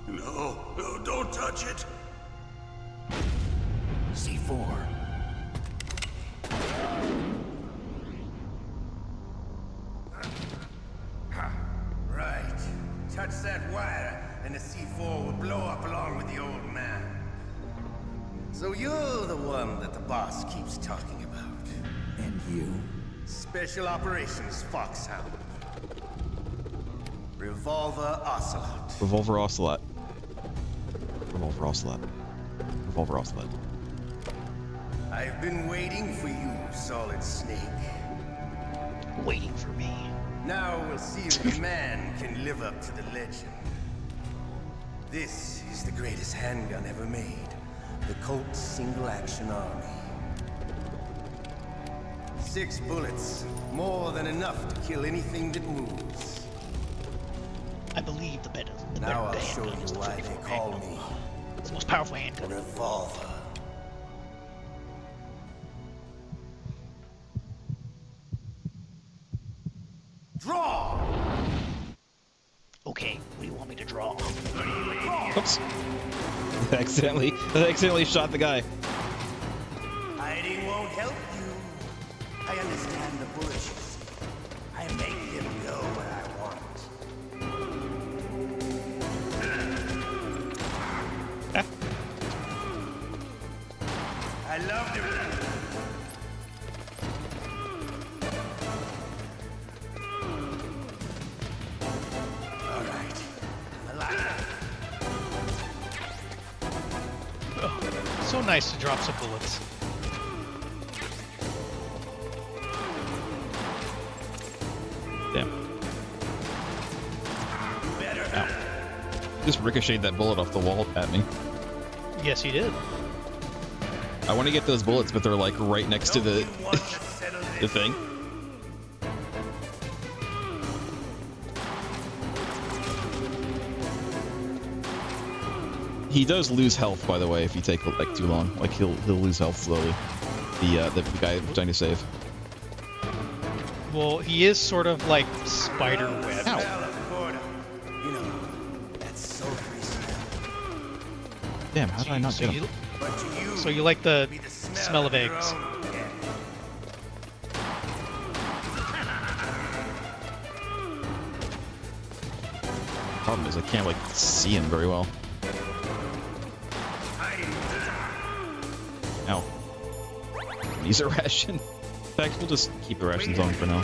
No, don't touch it. C4. Right. Touch that wire, and the C4 will blow up along with the old man. So you're the one that the boss keeps talking about. And you? Special Operations Fox-Hound. Revolver Ocelot. Revolver Ocelot. Revolver Ocelot. Revolver Ocelot. I've been waiting for you, Solid Snake. Waiting for me. Now we'll see if the man can live up to the legend. This is the greatest handgun ever made. The Colt Single Action Army. 6 bullets, more than enough to kill anything that moves. I believe the better Now I'll the show you handgun is the why they favorite call handgun. me It's the most powerful handgun. Revolver. Draw! Okay, what do you want me to draw? Oops. I accidentally shot the guy. Hiding won't help you. I understand the bullets. I make them go where I want. I love you. All right. I'm alive. Oh, so nice to drop some bullets. Damn. Ow. Just ricocheted that bullet off the wall at me. Yes, he did. I want to get those bullets, but they're like right next to the the thing. He does lose health, by the way, if you take like too long. Like he'll lose health slowly. The guy trying to save. Well, he is sort of like spider web. You know, that's so smell. Damn, how did I not get him? So you like the smell of eggs. Problem is I can't like see him very well. Ow. Use a ration. In fact, we'll just keep the rations on for now.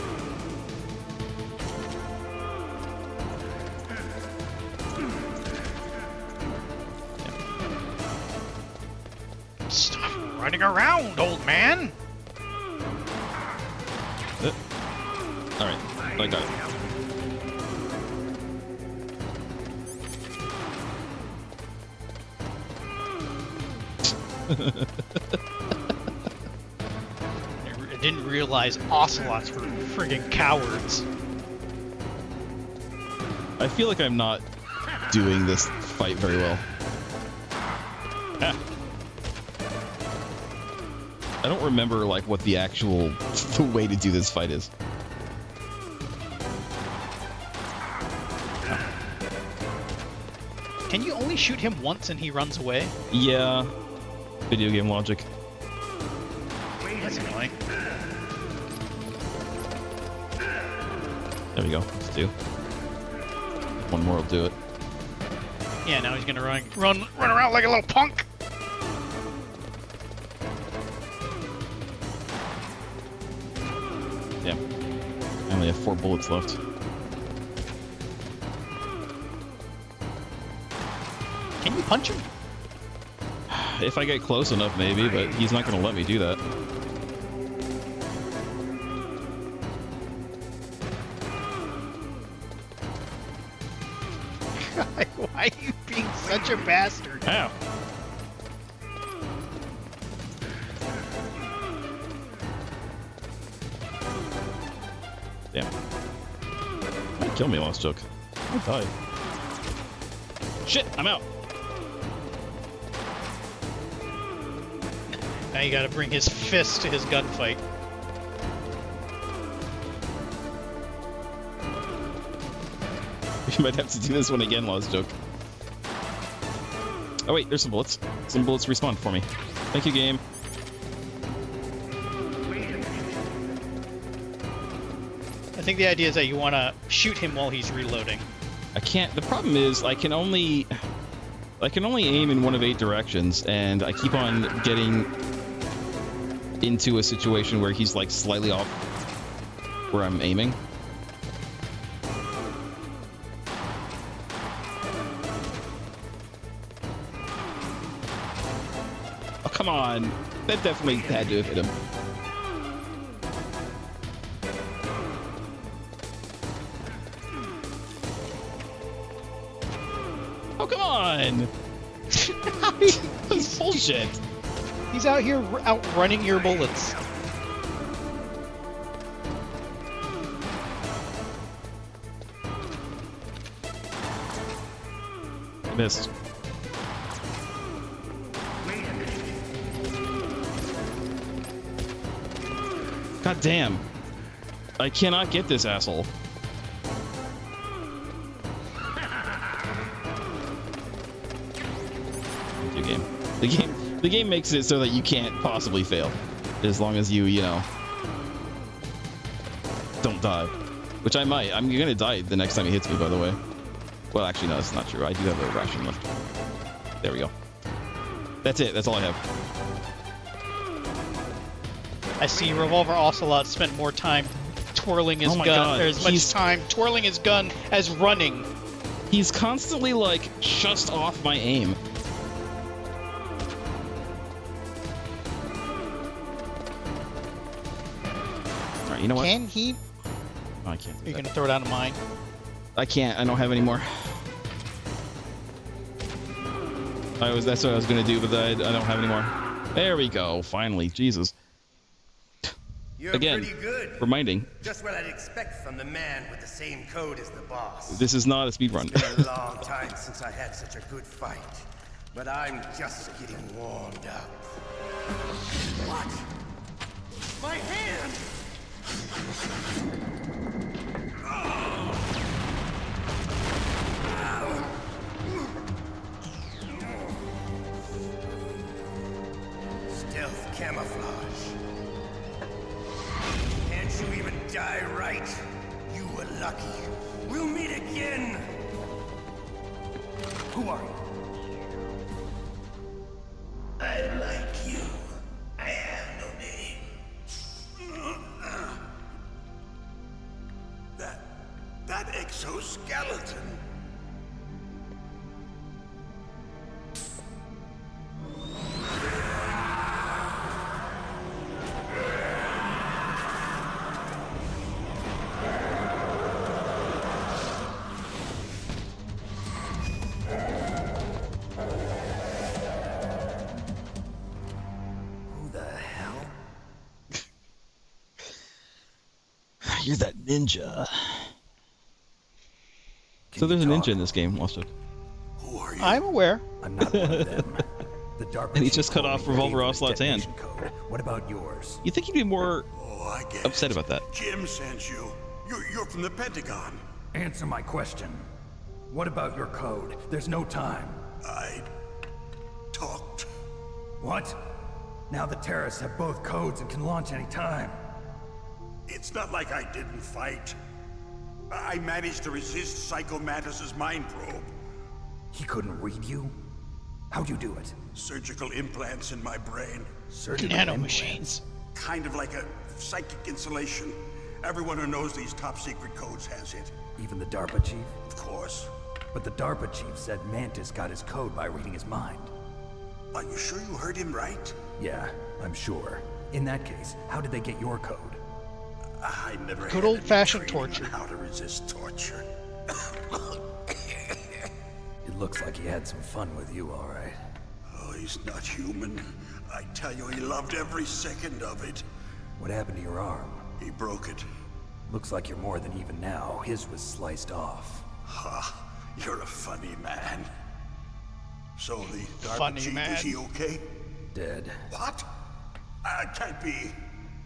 Stop running around, old man! Alright, I got it. I didn't realize ocelots were friggin' cowards. I feel like I'm not doing this fight very well. Ah. I don't remember like what the actual the way to do this fight is. Can you only shoot him once and he runs away? Yeah. Video game logic. That's annoying. There we go. Let's do. One more will do it. Yeah, now he's gonna run around like a little punk. Yeah. I only have 4 bullets left. Can you punch him? If I get close enough, maybe, but he's not going to let me do that. Why are you being such a bastard? Ow. Damn. Might kill me, Lost Joke. I died. Shit, I'm out. Now you gotta bring his fist to his gunfight. We might have to do this one again, Lost Joke. Oh wait, there's some bullets. Some bullets respawned for me. Thank you, game. I think the idea is that you want to shoot him while he's reloading. I can't. The problem is I can only aim in one of 8 directions, and I keep on getting into a situation where he's like slightly off where I'm aiming. Oh, come on. That definitely had to have hit him. Oh, come on. That's bullshit. He's out here outrunning your bullets. I missed. God damn. I cannot get this asshole. Your game. The game makes it so that you can't possibly fail. As long as you know, don't die. Which I might. I'm gonna die the next time he hits me, by the way. Well, actually, no, that's not true. I do have a ration left. There we go. That's it. That's all I have. I see Revolver Ocelot spent more time twirling his gun. God. There's much time twirling his gun as running. He's constantly, like, just off my aim. Alright, you know what? Can he? Oh, I can't do You're that. gonna throw down a mine? I can't. I don't have any more. That's what I was gonna do, but I don't have any more. There we go. Finally, Jesus. You're Again, pretty good. reminding. Just what I'd expect from the man with the same code as the boss. This is not a speedrun. It's been a long time since I had such a good fight, but I'm just getting warmed up. What? My hand! Stealth camouflage. Can't you even die right? You were lucky. We'll meet again! Who are you? I like you. I have no name. That exoskeleton. You're that ninja. So there's a ninja in this game, also. Who are you? I'm aware. I'm not one of them. The DARPA And he chief just cut told off me Revolver Dave was Ocelot's hand. detonation code. What about yours? You think he'd be more I get upset it. about that? Jim sent you. You're from the Pentagon. Answer my question. What about your code? There's no time. I talked. What? Now the terrorists have both codes and can launch any time. It's not like I didn't fight. I managed to resist Psycho Mantis's mind probe. He couldn't read you? How'd you do it? Surgical implants in my brain. Surgical Nanomachines. Kind of like a psychic insulation. Everyone who knows these top secret codes has it. Even the DARPA chief? Of course. But the DARPA chief said Mantis got his code by reading his mind. Are you sure you heard him right? Yeah, I'm sure. In that case, how did they get your code? I never Good had any old-fashioned training torture. on how to resist torture. It looks like he had some fun with you, all right. Oh, he's not human. I tell you, he loved every second of it. What happened to your arm? He broke it. Looks like you're more than even now. His was sliced off. Ha, you're a funny man. So the DARPA Funny chief, man. is he okay? Dead. What? Can't be.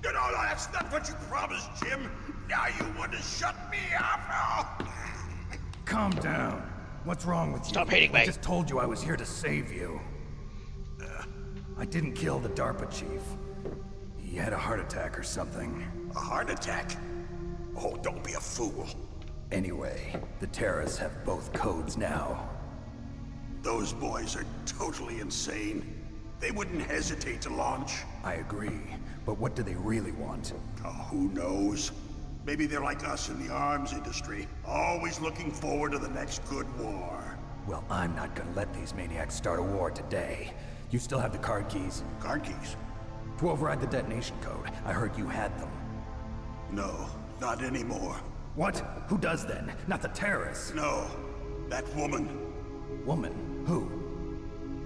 No, that's not what you promised, Jim. Now you want to shut me up? Calm down. What's wrong with you? Stop hating me. I just told you I was here to save you. I didn't kill the DARPA chief. He had a heart attack or something. A heart attack? Oh, don't be a fool. Anyway, the terrorists have both codes now. Those boys are totally insane. They wouldn't hesitate to launch. I agree, but what do they really want? Oh, who knows? Maybe they're like us in the arms industry, always looking forward to the next good war. Well, I'm not gonna let these maniacs start a war today. You still have the card keys? Card keys? To override the detonation code. I heard you had them. No, not anymore. What? Who does then? Not the terrorists? No, that woman. Woman? Who?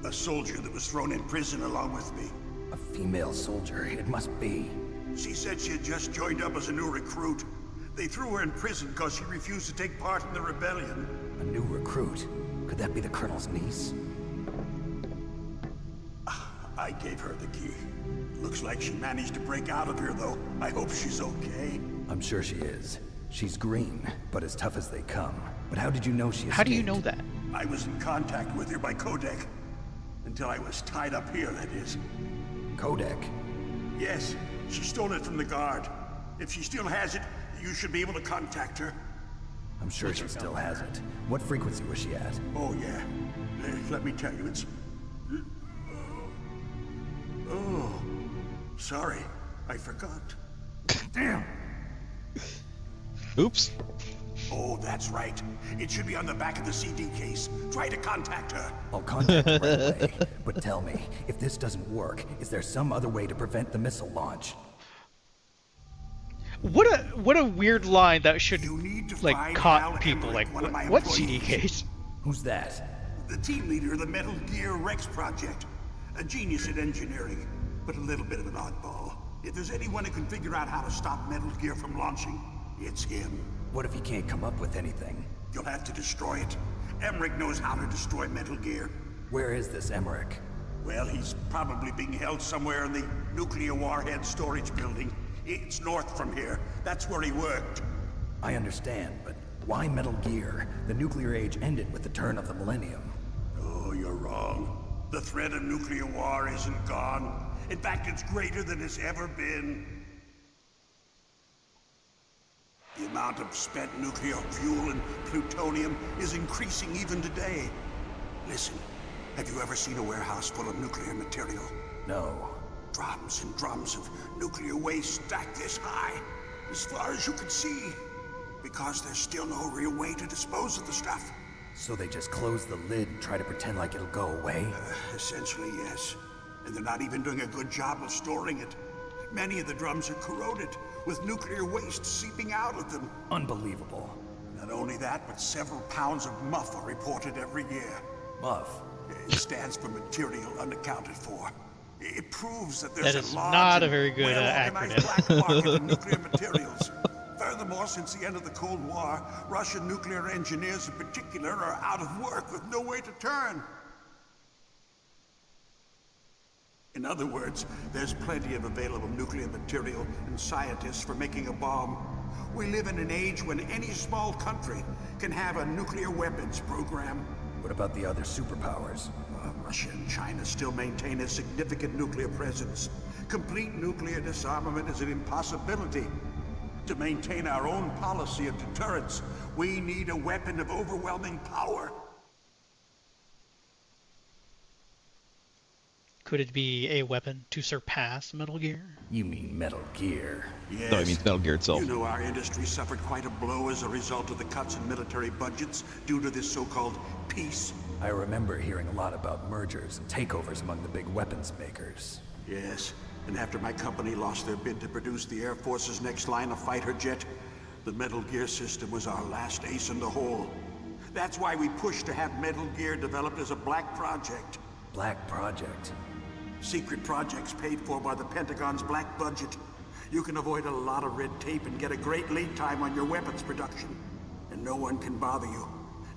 A soldier that was thrown in prison along with me. A female soldier, it must be. She said she had just joined up as a new recruit. They threw her in prison because she refused to take part in the rebellion. A new recruit? Could that be the Colonel's niece? I gave her the key. Looks like she managed to break out of here, though. I hope she's okay. I'm sure she is. She's green, but as tough as they come. But how did you know she escaped? How do you know that? I was in contact with her by codec. Until I was tied up here, that is. Codec? Yes, she stole it from the guard. If she still has it, you should be able to contact her. I'm sure she still has it. What frequency was she at? Oh, yeah. Let me tell you, it's... Oh, sorry. I forgot. Damn. Oops. Oh, that's right. It should be on the back of the CD case. Try to contact her. I'll contact her right away. But tell me, if this doesn't work, is there some other way to prevent the missile launch? What a weird line that should like caught Al people. Emmerich, Like what CD case? Who's that? The team leader of the Metal Gear Rex project. A genius at engineering, but a little bit of an oddball. If there's anyone who can figure out how to stop Metal Gear from launching, it's him. What if he can't come up with anything? You'll have to destroy it. Emmerich knows how to destroy Metal Gear. Where is this Emmerich? Well, he's probably being held somewhere in the nuclear warhead storage building. It's north from here. That's where he worked. I understand, but why Metal Gear? The nuclear age ended with the turn of the millennium. Oh, you're wrong. The threat of nuclear war isn't gone. In fact, it's greater than it's ever been. The amount of spent nuclear fuel and plutonium is increasing even today. Listen, have you ever seen a warehouse full of nuclear material? No. Drums and drums of nuclear waste stacked this high, as far as you can see, because there's still no real way to dispose of the stuff. So they just close the lid and try to pretend like it'll go away? Essentially, yes. And they're not even doing a good job of storing it. Many of the drums are corroded, with nuclear waste seeping out of them. Unbelievable. Not only that, but several pounds of MUF are reported every year. MUF? It stands for material unaccounted for. It proves that That there's is a large not a and very good well-organized acronym. black market of nuclear materials. Furthermore, since the end of the Cold War, Russian nuclear engineers in particular are out of work with no way to turn. In other words, there's plenty of available nuclear material and scientists for making a bomb. We live in an age when any small country can have a nuclear weapons program. What about the other superpowers? Russia and China still maintain a significant nuclear presence. Complete nuclear disarmament is an impossibility. To maintain our own policy of deterrence, we need a weapon of overwhelming power. Could it be a weapon to surpass Metal Gear? You mean Metal Gear? Yes. No, I mean Metal Gear itself. You know, our industry suffered quite a blow as a result of the cuts in military budgets due to this so-called peace. I remember hearing a lot about mergers and takeovers among the big weapons makers. Yes, and after my company lost their bid to produce the Air Force's next line of fighter jet, the Metal Gear system was our last ace in the hole. That's why we pushed to have Metal Gear developed as a black project. Black project? Secret projects paid for by the Pentagon's black budget. You can avoid a lot of red tape and get a great lead time on your weapons production. And no one can bother you.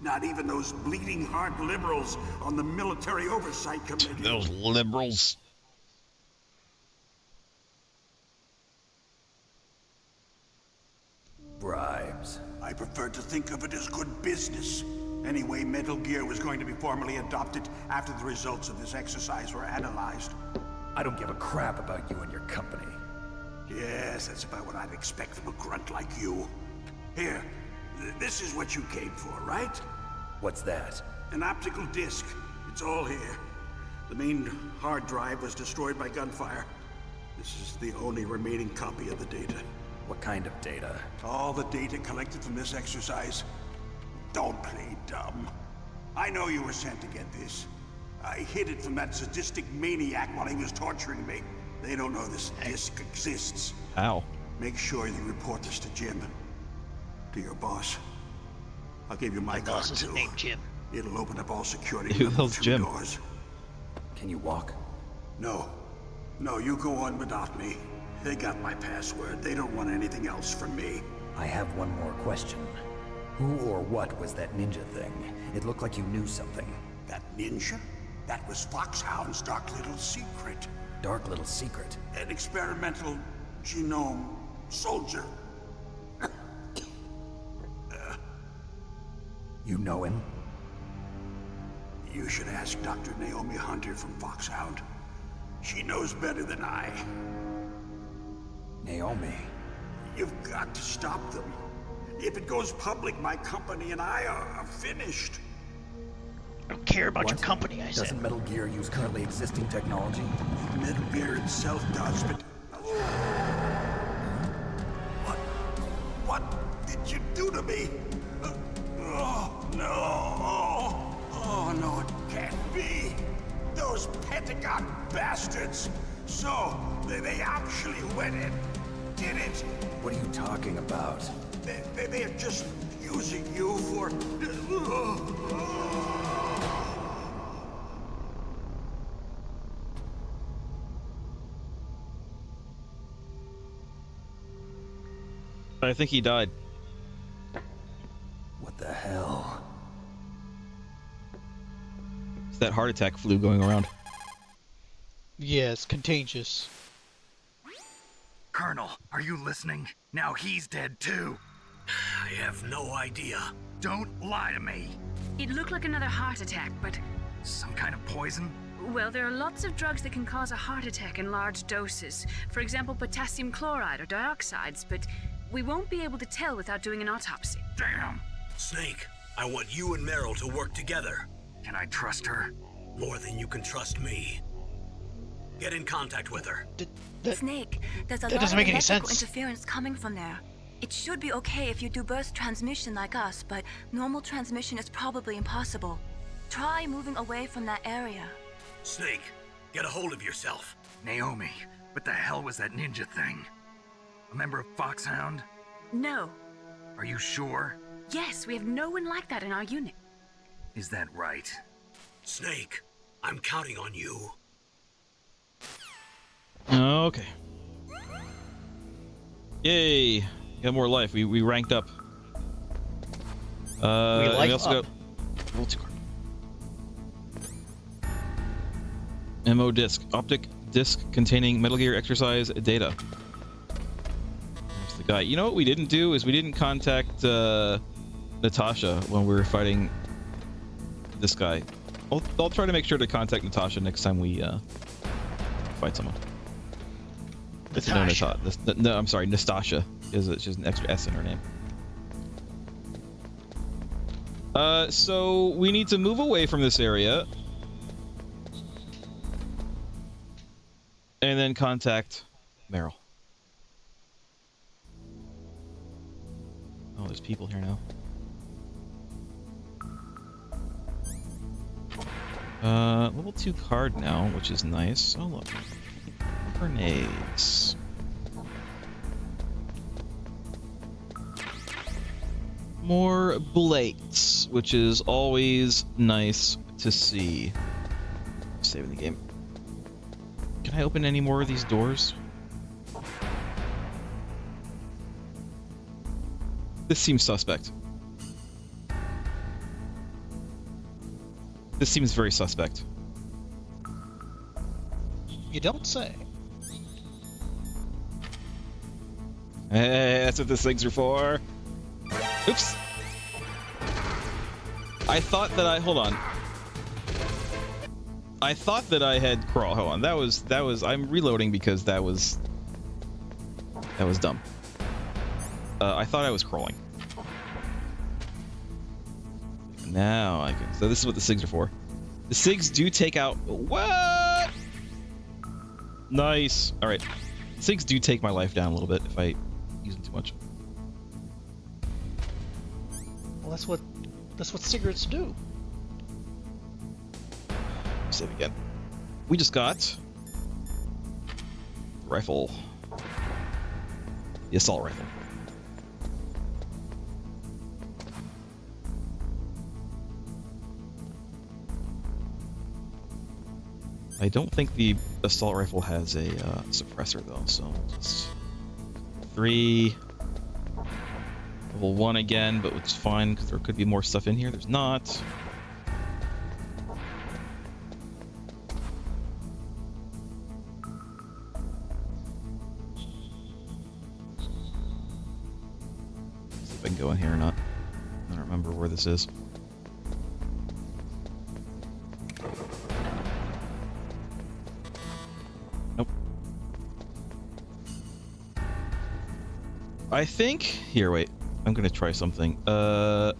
Not even those bleeding heart liberals on the Military Oversight Committee. Those liberals. Bribes. I prefer to think of it as good business. Anyway, Metal Gear was going to be formally adopted after the results of this exercise were analyzed. I don't give a crap about you and your company. Yes, that's about what I'd expect from a grunt like you. Here, this is what you came for, right? What's that? An optical disc. It's all here. The main hard drive was destroyed by gunfire. This is the only remaining copy of the data. What kind of data? All the data collected from this exercise. Don't play dumb. I know you were sent to get this. I hid it from that sadistic maniac while he was torturing me. They don't know this disc exists. Ow. Make sure you report this to Jim. To your boss. I'll give you my card boss isn't too. named Jim. It'll open up all security Who level the hell's 2 Jim? doors. Can you walk? No. No, you go on without me. They got my password. They don't want anything else from me. I have one more question. Who or what was that ninja thing? It looked like you knew something. That ninja? That was Fox-Hound's dark little secret. Dark little secret? An experimental genome soldier. You know him? You should ask Dr. Naomi Hunter from Fox-Hound. She knows better than I. Naomi? You've got to stop them. If it goes public, my company and I are finished. I don't care about What? your company, I said. Doesn't Metal Gear use currently existing technology? Metal Gear itself does, but... What did you do to me? Oh, no. Oh, no, it can't be. Those Pentagon bastards. So, they actually went and did it. What are you talking about? They're just using you for... I think he died. What the hell? It's that heart attack flu going around. Yeah, it's contagious. Colonel, are you listening? Now he's dead too. I have no idea. Don't lie to me. It looked like another heart attack, but... Some kind of poison? Well, there are lots of drugs that can cause a heart attack in large doses. For example, potassium chloride or dioxides, but we won't be able to tell without doing an autopsy. Damn. Snake, I want you and Meryl to work together. Can I trust her? More than you can trust me. Get in contact with her. Snake, there's a that lot doesn't of make any electrical sense. interference coming from there. It should be okay if you do burst transmission like us, but normal transmission is probably impossible. Try moving away from that area. Snake, get a hold of yourself. Naomi, what the hell was that ninja thing? A member of Fox-Hound? No. Are you sure? Yes, we have no one like that in our unit. Is that right? Snake, I'm counting on you. Okay. Yay! Got more life. We ranked up. We life also up. got multi MO disc, optic disc containing Metal Gear exercise data. There's the guy. You know what we didn't do is we didn't contact Natasha when we were fighting this guy. I'll try to make sure to contact Natasha next time we fight someone. Natasha. No, I'm sorry, Nastasha. She's an extra S in her name. So we need to move away from this area. And then contact Meryl. Oh, there's people here now. Level 2 card now, which is nice. Oh, look. Grenades. More blades, which is always nice to see. Saving the game. Can I open any more of these doors? This seems suspect. This seems very suspect. You don't say. Hey, that's what these things are for. Oops. I thought that hold on. I thought that I had crawl. Hold on. That was. I'm reloading because that was dumb. I thought I was crawling. Now I can. So this is what the SIGs are for. The SIGs do take out. What? Nice. All right. SIGs do take my life down a little bit if I use using too much. Well, that's what cigarettes do. Save again. We just got rifle. The assault rifle. I don't think the assault rifle has a suppressor though, so just 3. Level 1 again, but it's fine because there could be more stuff in here. There's not. See if I can go in here or not. I don't remember where this is. Nope. I think... Here, wait. I'm gonna try something. Oops.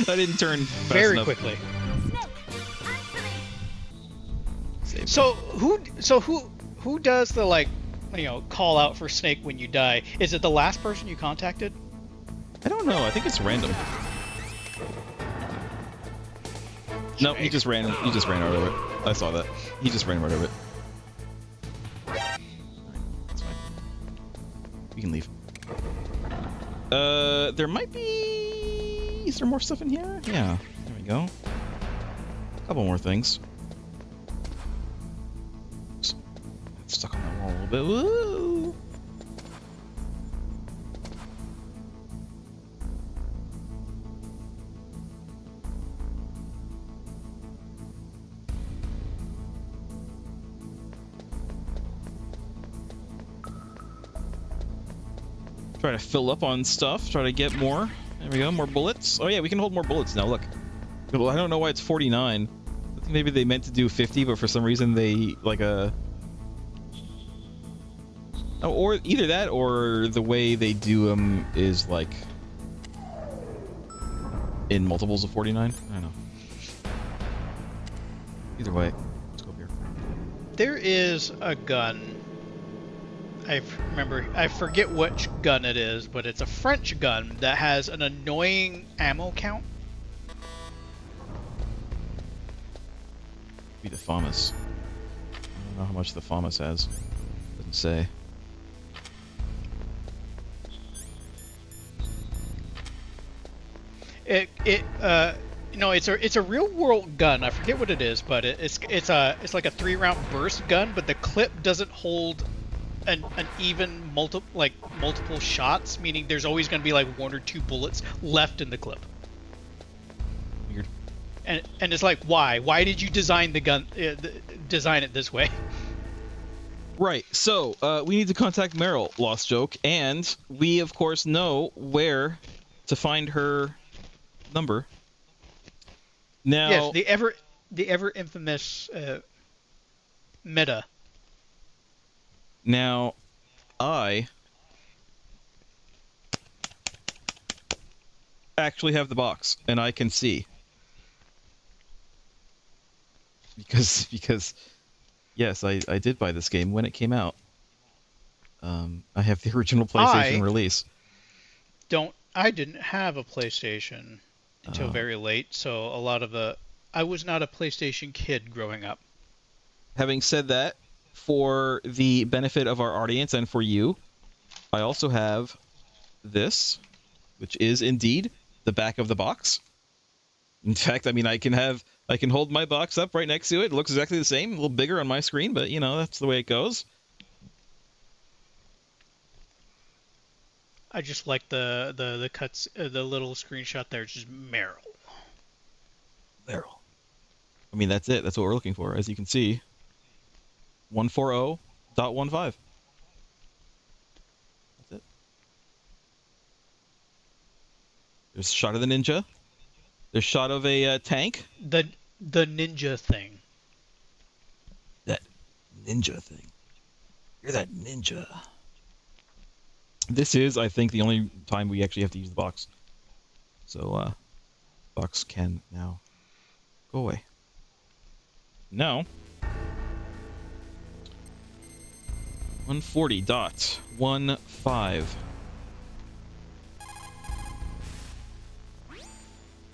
I didn't turn fast Very enough. quickly. Save. So who does the, like, you know, call out for Snake when you die? Is it the last person you contacted? I don't know. I think it's random. No, he just ran. He just ran out of it. I saw that. He just ran right over it. Alright, that's fine. We can leave. There might be. Is there more stuff in here? Yeah. There we go. A couple more things. Oops. Stuck on that wall a little bit. Woo! Try to fill up on stuff. Try to get more. There we go. More bullets. Oh yeah, we can hold more bullets now. Look. Well, I don't know why it's 49. I think maybe they meant to do 50, but for some reason they like a. Oh, or either that, or the way they do them is like in multiples of 49. I don't know. Either way, let's go up here. There is a gun. I forget which gun it is, but it's a French gun that has an annoying ammo count. Be the FAMAS. I don't know how much the FAMAS has. Doesn't say. It's a real world gun. I forget what it is, but it's like a 3-round burst gun, but the clip doesn't hold an even multiple shots, meaning there's always going to be like 1 or 2 bullets left in the clip. Weird. And it's like, why? Why did you design the gun? Design it this way? Right. So we need to contact Meryl, Lost Joke, and we of course know where to find her number. Now, Yes, the ever infamous Meta. Now, I actually have the box, and I can see. Because yes, I did buy this game when it came out. I have the original PlayStation release. I didn't have a PlayStation until very late, so I was not a PlayStation kid growing up. Having said that, for the benefit of our audience and for you, I also have this, which is indeed the back of the box. In fact, I mean, I can hold my box up right next to it. It looks exactly the same, a little bigger on my screen, but you know, that's the way it goes. I just like the cuts, the little screenshot there. It's just Meryl. Meryl. I mean, that's it. That's what we're looking for, as you can see. 140.15. That's it. There's a shot of the ninja. There's a shot of a tank. The ninja thing. That ninja thing. You're that ninja. This is, I think, the only time we actually have to use the box. So, Fox can now go away. No. 140.15.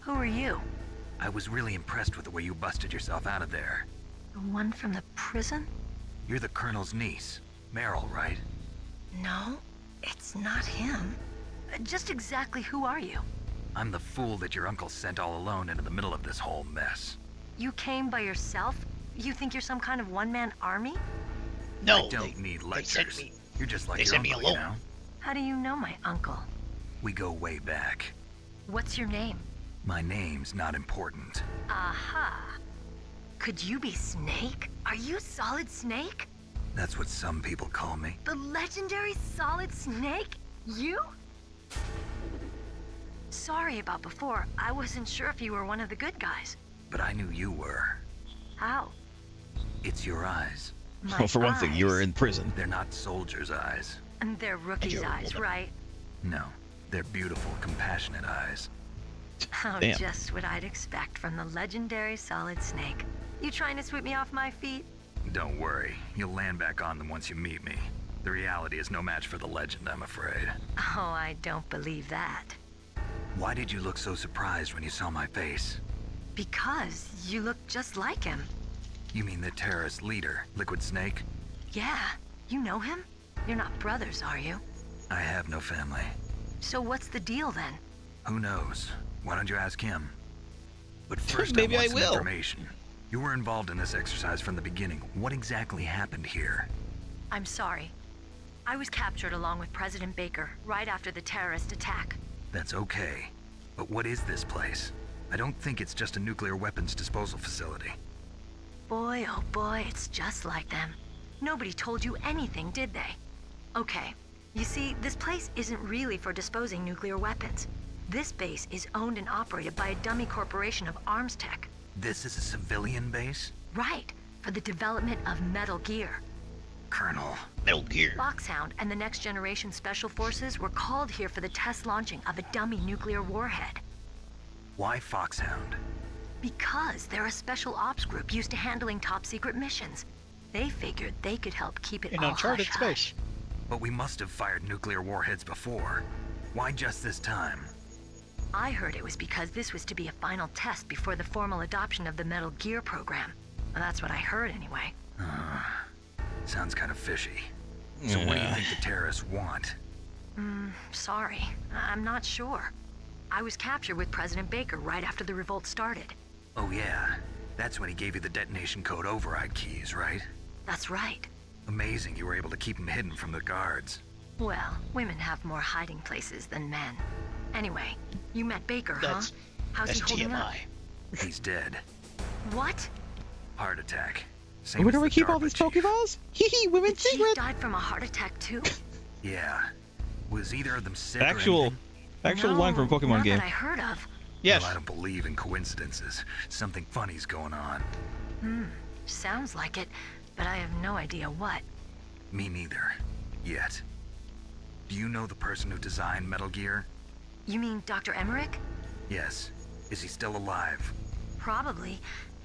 Who are you? I was really impressed with the way you busted yourself out of there. The one from the prison? You're the Colonel's niece, Meryl, right? No, it's not him. Just exactly who are you? I'm the fool that your uncle sent all alone into the middle of this whole mess. You came by yourself? You think you're some kind of one-man army? No, I don't need they lectures. sent me. You're just like They your sent me uncle, you alone. know? How do you know my uncle? We go way back. What's your name? My name's not important. Aha. Could you be Snake? Are you Solid Snake? That's what some people call me. The legendary Solid Snake? You? Sorry about before. I wasn't sure if you were one of the good guys. But I knew you were. How? It's your eyes. My Well, for one thing, you were eyes. in prison. They're not soldiers' eyes. And they're rookies' you're eyes, older. right? No, they're beautiful, compassionate eyes. Oh, Damn. just what I'd expect from the legendary Solid Snake. You trying to sweep me off my feet? Don't worry, you'll land back on them once you meet me. The reality is no match for the legend, I'm afraid. Oh, I don't believe that. Why did you look so surprised when you saw my face? Because you look just like him. You mean the terrorist leader, Liquid Snake? Yeah, you know him? You're not brothers, are you? I have no family. So what's the deal then? Who knows? Why don't you ask him? But first, Maybe I want I some will. information. You were involved in this exercise from the beginning. What exactly happened here? I'm sorry. I was captured along with President Baker right after the terrorist attack. That's okay. But what is this place? I don't think it's just a nuclear weapons disposal facility. Boy, oh boy, it's just like them. Nobody told you anything, did they? Okay, you see, this place isn't really for disposing nuclear weapons. This base is owned and operated by a dummy corporation of arms tech. This is a civilian base? Right, for the development of Metal Gear. Colonel. Metal Gear. Fox-Hound and the Next Generation Special Forces were called here for the test launching of a dummy nuclear warhead. Why Fox-Hound? Because they're a special ops group used to handling top-secret missions. They figured they could help keep it In all uncharted hush-hush. space. But we must have fired nuclear warheads before. Why just this time? I heard it was because this was to be a final test before the formal adoption of the Metal Gear program. Well, that's what I heard anyway. Sounds kind of fishy. So what do you think the terrorists want? Sorry, I'm not sure. I was captured with President Baker right after the revolt started. Oh yeah, that's when he gave you the detonation code override keys, right? That's right. Amazing you were able to keep them hidden from the guards. Well, women have more hiding places than men. Anyway, you met Baker, That's huh? How's he holding up? TMI. He's dead. What? Heart attack. Same Where as do the we keep all DARPA these chief. Pokeballs? Hee hee, The women's chief secret. died from a heart attack too? Yeah. Was either of them sick or Actual anything? line from a Pokemon not game. that I heard of. Yes. Well, I don't believe in coincidences. Something funny's going on. Sounds like it, but I have no idea what. Me neither. Yet. Do you know the person who designed Metal Gear? You mean Dr. Emmerich? Yes. Is he still alive? Probably.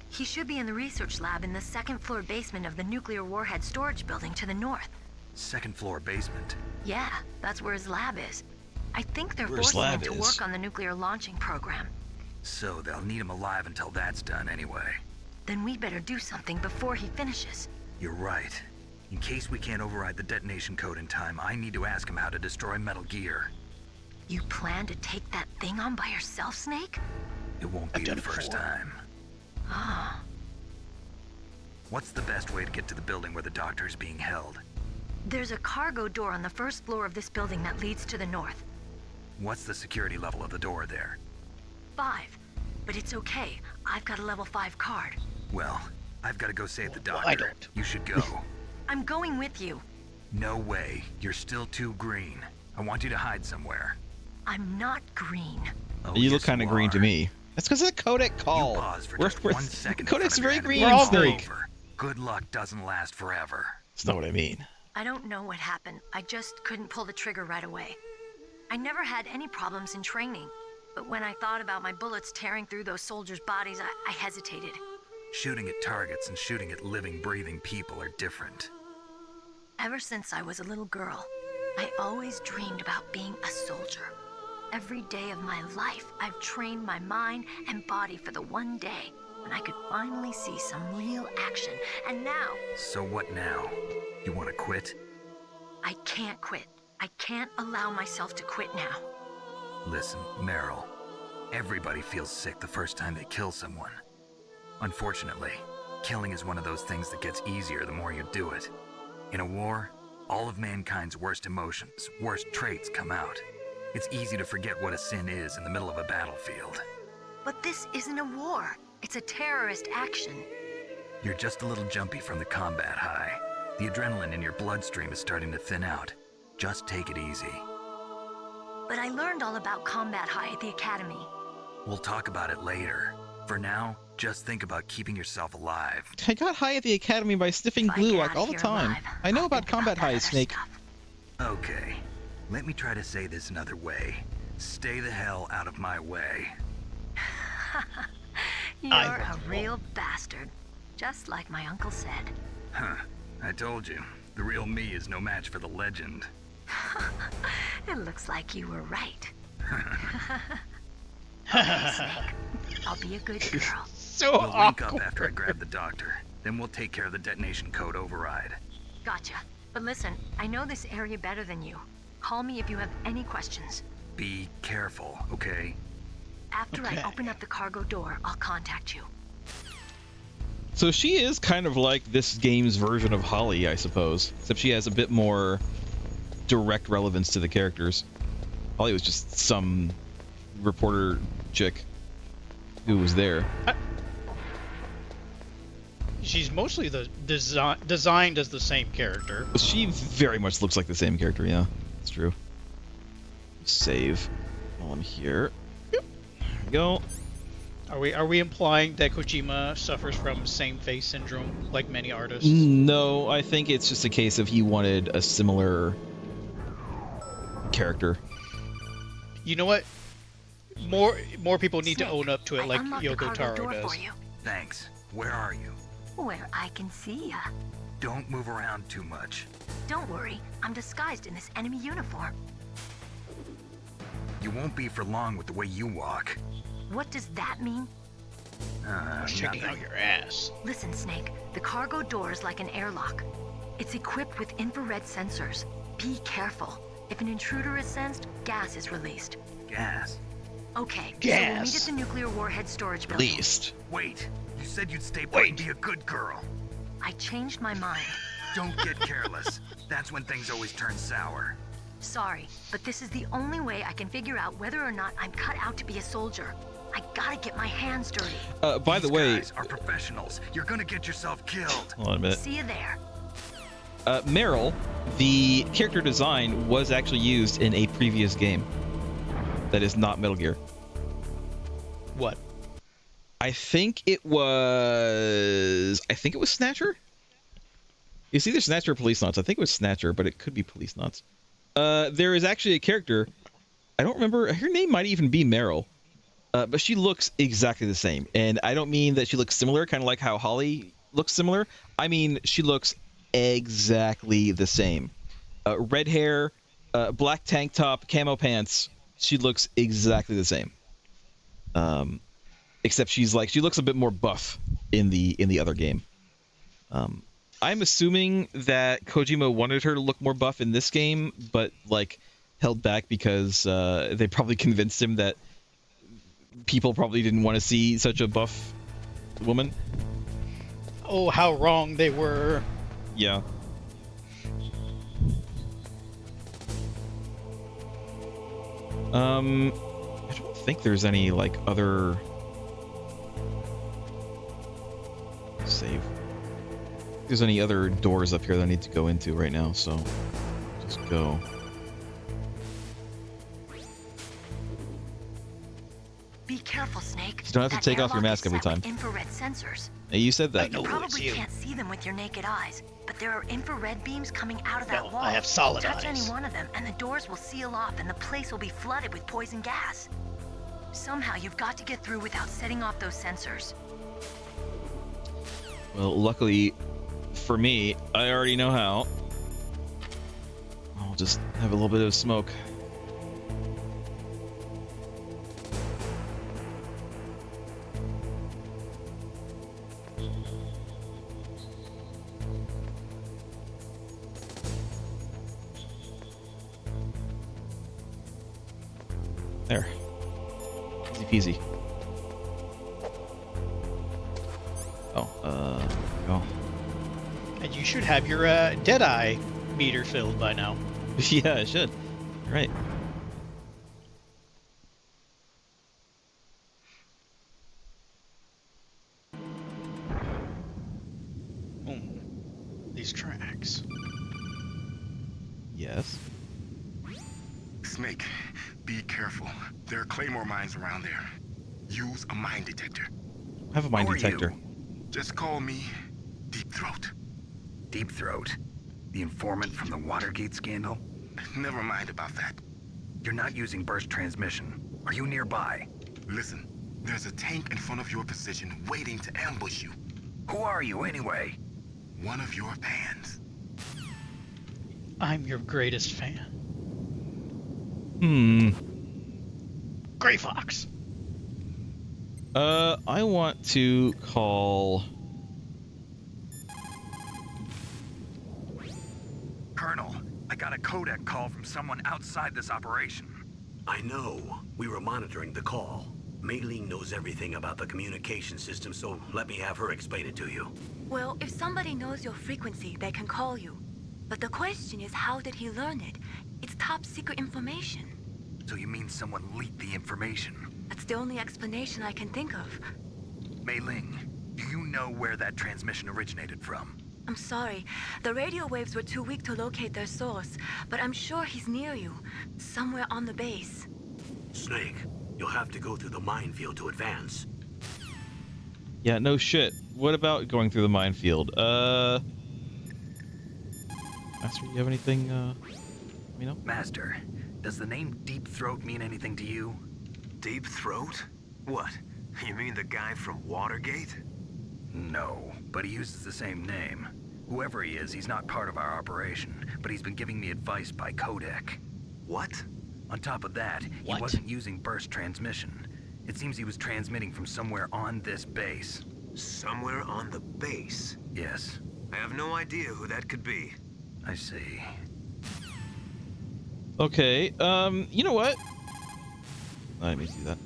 He should be in the research lab in the second floor basement of the nuclear warhead storage building to the north. Second floor basement. Yeah, that's where his lab is. I think they're Where his forcing him lab to is. work on the nuclear launching program. So they'll need him alive until that's done anyway. Then we better do something before he finishes. You're right. In case we can't override the detonation code in time, I need to ask him how to destroy Metal Gear. You plan to take that thing on by yourself, Snake? It won't be I've done the it first before. time. Ah, What's the best way to get to the building where the doctor is being held? there's a cargo door on the first floor of this building that leads to the north. What's the security level of the door there? 5. But it's okay. I've got a level 5 card. Well, I've got to go save the doctor. Well, I don't. You should go. I'm going with you. No way. You're still too green. I want you to hide somewhere. I'm not green. Oh, You look yes, kind of you green to are. me. That's because of the Kodak call. You pause for We're- just we're- 1 second. in front Kodak's of your very enemy. green, We're all Snake. green. Over. Good luck doesn't last forever. That's not what I mean. I don't know what happened. I just couldn't pull the trigger right away. I never had any problems in training. But when I thought about my bullets tearing through those soldiers' bodies, I hesitated. Shooting at targets and shooting at living, breathing people are different. Ever since I was a little girl, I always dreamed about being a soldier. Every day of my life, I've trained my mind and body for the one day when I could finally see some real action. And now... So what now? You want to quit? I can't quit. I can't allow myself to quit now. Listen, Meryl. Everybody feels sick the first time they kill someone. Unfortunately, killing is one of those things that gets easier the more you do it. In a war, all of mankind's worst emotions, worst traits come out. It's easy to forget what a sin is in the middle of a battlefield. But this isn't a war. It's a terrorist action. You're just a little jumpy from the combat high. The adrenaline in your bloodstream is starting to thin out. Just take it easy. But I learned all about combat high at the academy. We'll talk about it later. For now, just think about keeping yourself alive. I got high at the academy by sniffing glue like all the time. I know about combat high, Snake. Okay, let me try to say this another way. Stay the hell out of my way. You're a real bastard. Just like my uncle said. Huh, I told you. The real me is no match for the legend. It looks like you were right. Okay, Snake. I'll be a good girl. So we'll link awkward. up after I grab the doctor. Then we'll take care of the detonation code override. Gotcha. But listen, I know this area better than you. Call me if you have any questions. Be careful, okay? After I open up the cargo door, I'll contact you. So she is kind of like this game's version of Holly, I suppose. Except she has a bit more direct relevance to the characters. Holly was just some reporter chick who was there. She's mostly the designed as the same character. She very much looks like the same character, yeah. It's true. Save while I'm here. Yep. There we go. Are we implying that Kojima suffers from same face syndrome like many artists? No, I think it's just a case of he wanted a similar character. You know what? More people need Snake, to own up to it like Yoko Taro does. Thanks. Where are you? Where I can see ya. Don't move around too much. Don't worry, I'm disguised in this enemy uniform. You won't be for long with the way you walk. What does that mean? Checking out your ass. Listen, Snake, the cargo door is like an airlock. It's equipped with infrared sensors. Be careful. If an intruder is sensed, gas is released. Gas? Okay, Gas. so we'll meet at the nuclear warhead storage building. Least. Wait, you said you'd stay put and be a good girl. I changed my mind. Don't get careless. That's when things always turn sour. Sorry, but this is the only way I can figure out whether or not I'm cut out to be a soldier. I gotta get my hands dirty. By the way, These guys are professionals. You're gonna get yourself killed. hold on a minute. See you there. Meryl, the character design was actually used in a previous game that is not Metal Gear. What? I think it was Snatcher. It's either Snatcher or Police Knots. I think it was Snatcher, but it could be Police Knots. There is actually a character. I don't remember. Her name might even be Meryl. But she looks exactly the same. And I don't mean that she looks similar, kind of like how Holly looks similar. I mean, she looks exactly the same. Red hair, black tank top, camo pants. She looks exactly the same. Except she looks a bit more buff in the other game. I'm assuming that Kojima wanted her to look more buff in this game, but held back because they probably convinced him that people probably didn't want to see such a buff woman. Oh, how wrong they were. Yeah. I don't think there's any other save. There's any other doors up here that I need to go into right now, so just go. Be careful, Snake. You don't have to take off your mask every time. Infrared sensors. Hey, you said that. You probably can't see them with your naked eyes, but there are infrared beams coming out of that No, wall. I have solid Touch eyes. any one of them, and the doors will seal off, and the place will be flooded with poison gas. Somehow you've got to get through without setting off those sensors. Well, luckily for me, I already know how. I'll just have a little bit of smoke. There. Easy peasy. Oh, go. And you should have your Deadeye meter filled by now. Yeah, I should. Right. These tracks. Yes. Snake, be careful. There are claymore mines around there. Use a mine detector. I have a mine Who are detector. you? Just call me Deep Throat. Deep Throat? The informant from the Watergate scandal? Never mind about that. You're not using burst transmission. Are you nearby? Listen, there's a tank in front of your position waiting to ambush you. Who are you anyway? One of your fans. I'm your greatest fan. Gray Fox. I want to call... Colonel, I got a codec call from someone outside this operation. I know. We were monitoring the call. Mei Ling knows everything about the communication system, so let me have her explain it to you. Well, if somebody knows your frequency, they can call you. But the question is, how did he learn it? It's top secret information. So you mean someone leaked the information? That's the only explanation I can think of. Mei Ling, do you know where that transmission originated from? I'm sorry. The radio waves were too weak to locate their source, but I'm sure he's near you, somewhere on the base. Snake, you'll have to go through the minefield to advance. Yeah, no shit. What about going through the minefield? Master, do you have anything, you know? Master, does the name Deep Throat mean anything to you? Deep Throat? What? You mean the guy from Watergate? No, but he uses the same name. Whoever he is, he's not part of our operation, but he's been giving me advice by codec. What? On top of that, he wasn't using burst transmission. It seems he was transmitting from somewhere on this base. Somewhere on the base? Yes. I have no idea who that could be. I see. Okay, you know what? I didn't mean to do that.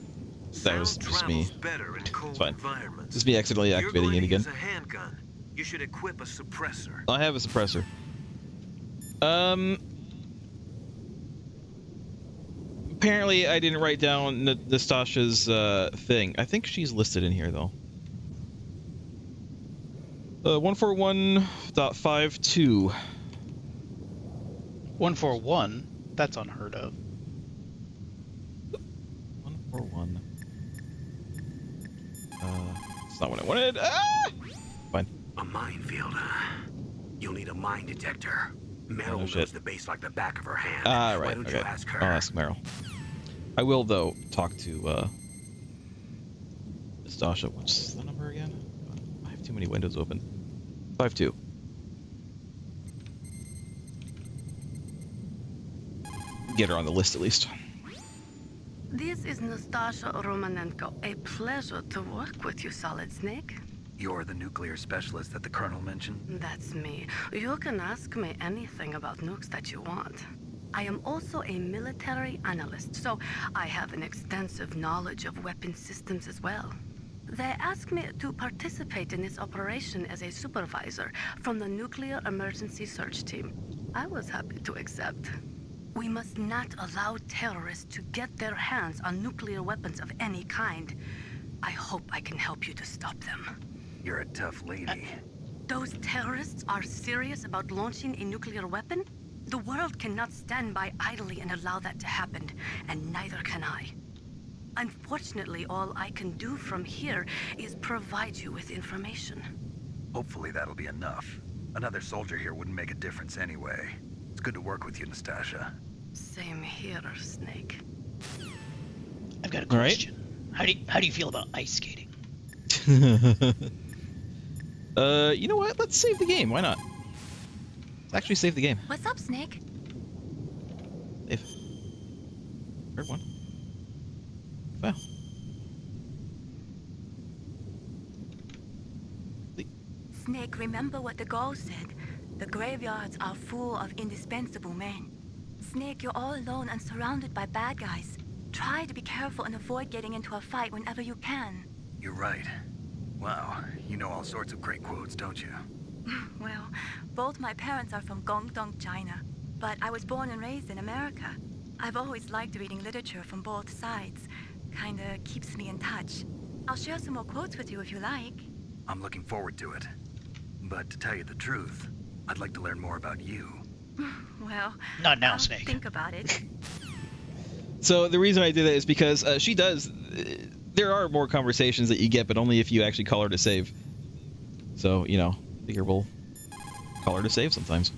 That was just me. Better in cold It's fine. environments. Just me accidentally activating it again. Use a handgun. You should equip a suppressor. I have a suppressor. Apparently I didn't write down Nastasha's thing. I think she's listed in here though. 141.52. 141? That's unheard of. 141. It's not what I wanted. Ah! Fine. A minefield, huh? You'll need a mine detector. Meryl knows shit. the base like the back of her hand. Ah, right. Why don't Okay. you ask her? I'll ask Meryl. I will, though, talk to Nastasha. What's the number again? I have too many windows open. 52. Get her on the list at least. This is Nastasha Romanenko. A pleasure to work with you, Solid Snake. You're the nuclear specialist that the Colonel mentioned? That's me. You can ask me anything about nukes that you want. I am also a military analyst, so I have an extensive knowledge of weapon systems as well. They asked me to participate in this operation as a supervisor from the Nuclear Emergency Search Team. I was happy to accept. We must not allow terrorists to get their hands on nuclear weapons of any kind. I hope I can help you to stop them. You're a tough lady. Those terrorists are serious about launching a nuclear weapon? The world cannot stand by idly and allow that to happen, and neither can I. Unfortunately, all I can do from here is provide you with information. Hopefully that'll be enough. Another soldier here wouldn't make a difference anyway. It's good to work with you, Nastasha. Same here, Snake. I've got a question. How do you feel about ice skating? You know what? Let's save the game. Why not? Let's actually save the game. What's up, Snake? Save. Third one. Wow. Snake, remember what the Gauls said. The graveyards are full of indispensable men. Snake, you're all alone and surrounded by bad guys. Try to be careful and avoid getting into a fight whenever you can. You're right. Wow, you know all sorts of great quotes, don't you? Well, both my parents are from Guangdong, China, but I was born and raised in America. I've always liked reading literature from both sides. Kinda keeps me in touch. I'll share some more quotes with you if you like. I'm looking forward to it. But to tell you the truth, I'd like to learn more about you. Well, not now, Snake. Think about it. So the reason I did that is because she does. There are more conversations that you get, but only if you actually call her to save. So, you know, figure we'll call her to save sometimes.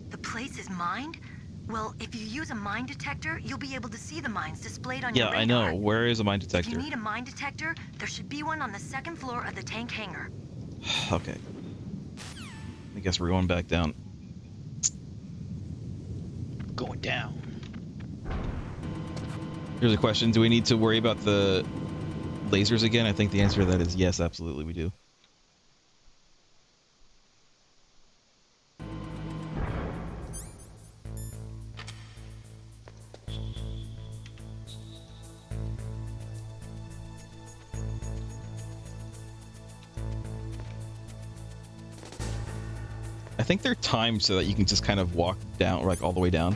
The place is mined? Well, if you use a mine detector, you'll be able to see the mines displayed on your radar. Yeah, I know. Where is a mine detector? If you need a mine detector, there should be one on the second floor of the tank hangar. Okay. I guess we're going back down. Going down. Here's a question. Do we need to worry about the lasers again? I think the answer to that is yes, absolutely we do. I think they're timed so that you can just kind of walk down, like all the way down.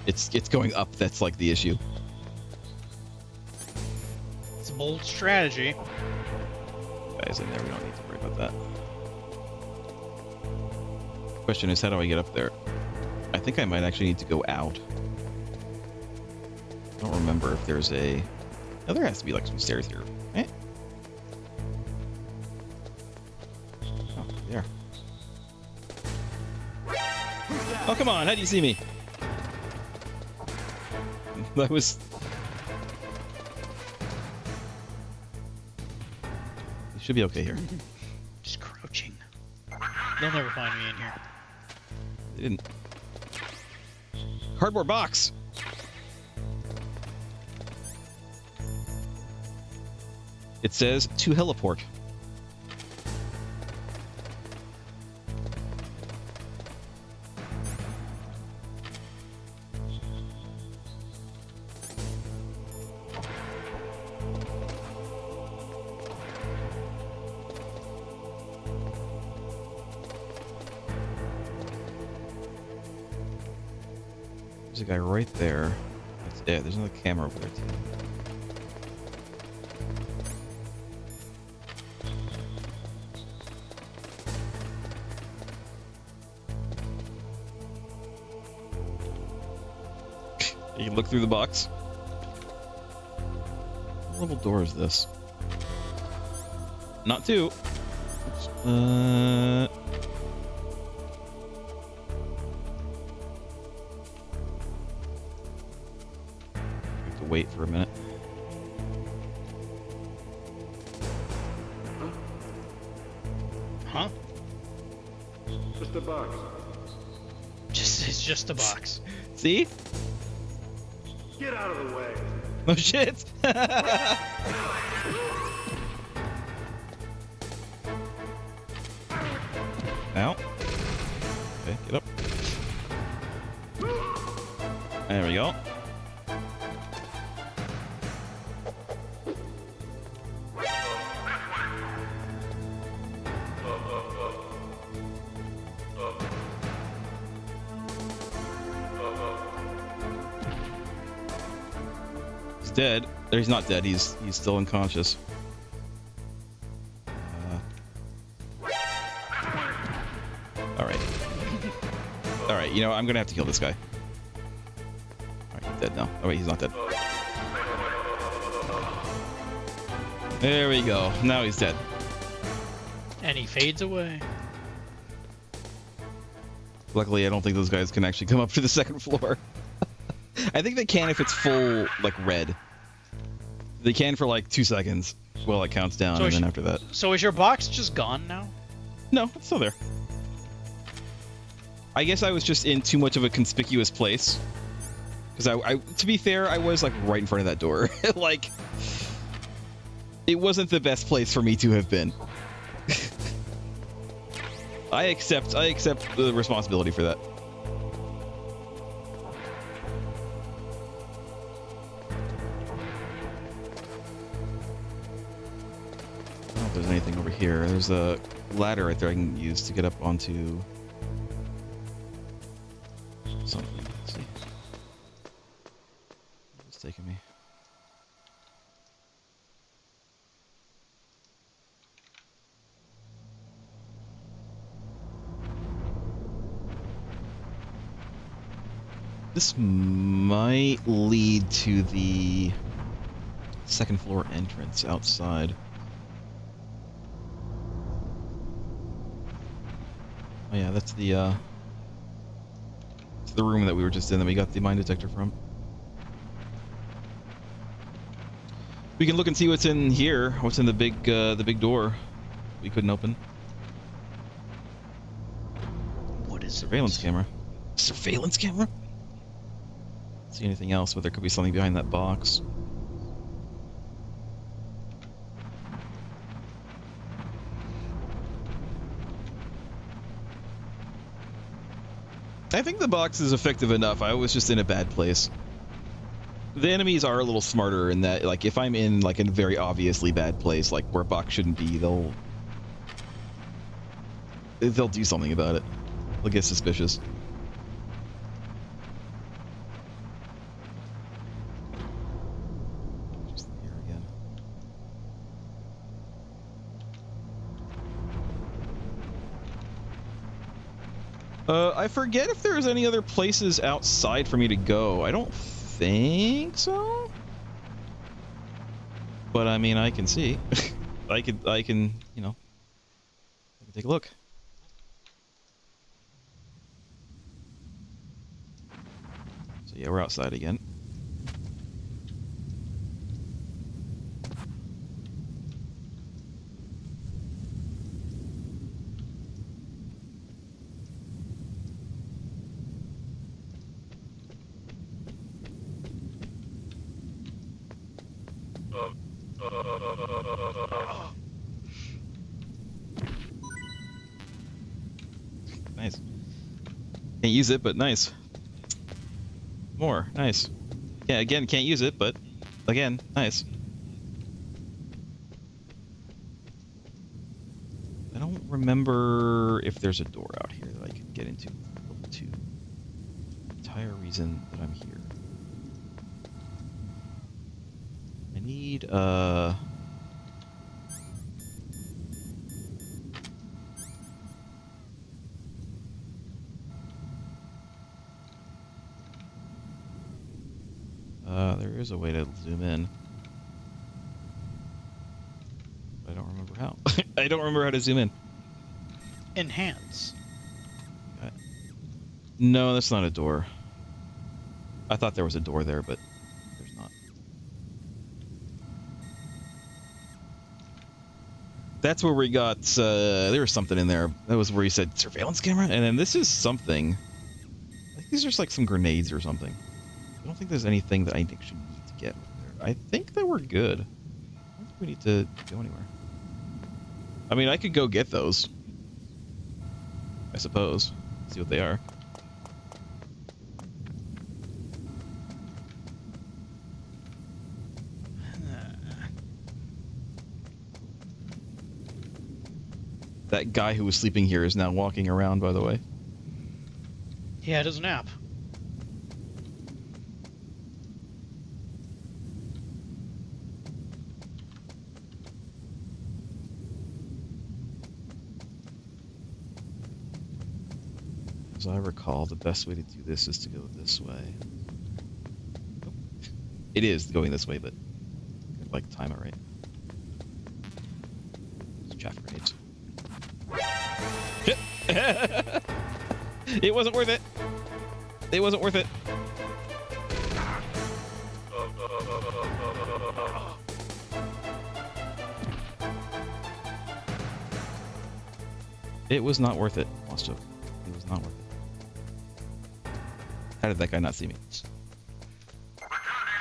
It's going up that's like the issue. It's a bold strategy. Guys in there, we don't need to worry about that. Question is, how do I get up there? I think I might actually need to go out. I don't remember if there's a... Oh, there has to be like some stairs here. Eh? Oh, there. Oh, come on, how do you see me? That was... You should be okay here. Just crouching. They'll never find me in here. They didn't. Cardboard box! It says to heliport. There's a guy right there. That's it. There's another camera over there too. You can look through the box. What level door is this? Not 2. Oops. Have to wait for a minute. Huh? Just a box. It's just a box. See? Get out of the way. Oh shit! Now. Okay, get up. There we go. He's dead. He's not dead. He's still unconscious. All right. You know, I'm gonna have to kill this guy. All right, he's dead now. Oh wait, he's not dead. There we go. Now he's dead. And he fades away. Luckily, I don't think those guys can actually come up to the second floor. I think they can if it's full, like, red. They can for, like, 2 seconds while it counts down, and then after that. So is your box just gone now? No, it's still there. I guess I was just in too much of a conspicuous place. Because I to be fair, I was, like, right in front of that door. Like, it wasn't the best place for me to have been. I accept the responsibility for that. I don't know if there's anything over here. There's a ladder right there I can use to get up onto something. Let's see. It's taking me. This might lead to the second floor entrance outside. Oh yeah, that's the room that we were just in that we got the mine detector from. We can look and see what's in here. What's in the big door we couldn't open. What is surveillance camera? Surveillance camera? See anything else, but there could be something behind that box. I think the box is effective enough. I was just in a bad place. The enemies are a little smarter in that, like, if I'm in, like, a very obviously bad place, like, where a box shouldn't be, they'll do something about it. They'll get suspicious. I forget if there's any other places outside for me to go. I don't think so. But I mean, I can see. I can, you know, I can take a look. So yeah, we're outside again. Nice. Can't use it, but nice. More. Nice. Yeah, again, can't use it, but again, nice. I don't remember if there's a door out here that I can get into. Level 2. The entire reason that I'm here. I need, there is a way to zoom in. I don't remember how. I don't remember how to zoom in. Enhance. Okay. No, that's not a door. I thought there was a door there, but there's not. That's where we got, there was something in there. That was where you said surveillance camera, and then this is something. I think these are just like some grenades or something. I don't think there's anything that I should need to get there. I think that we're good. I don't think we need to go anywhere. I mean, I could go get those. I suppose. See what they are. That guy who was sleeping here is now walking around, by the way. He had his nap. As I recall, the best way to do this is to go this way. It is going this way, but I'd like time it right. It's chaff grenades. It wasn't worth it. It wasn't worth it. It was not worth it, Lost Joke. It was not worth it. How did that guy not see me?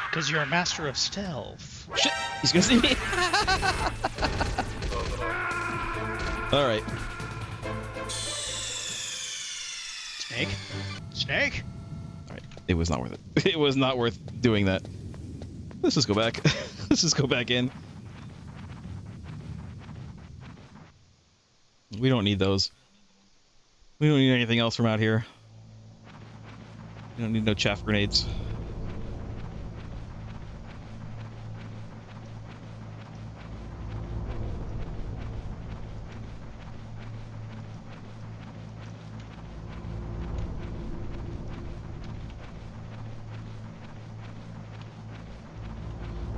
Because you're a master of stealth. Shit! He's gonna see me! Alright. Snake? Snake? Alright, it was not worth it. It was not worth doing that. Let's just go back. Let's just go back in. We don't need those. We don't need anything else from out here. We don't need no chaff grenades.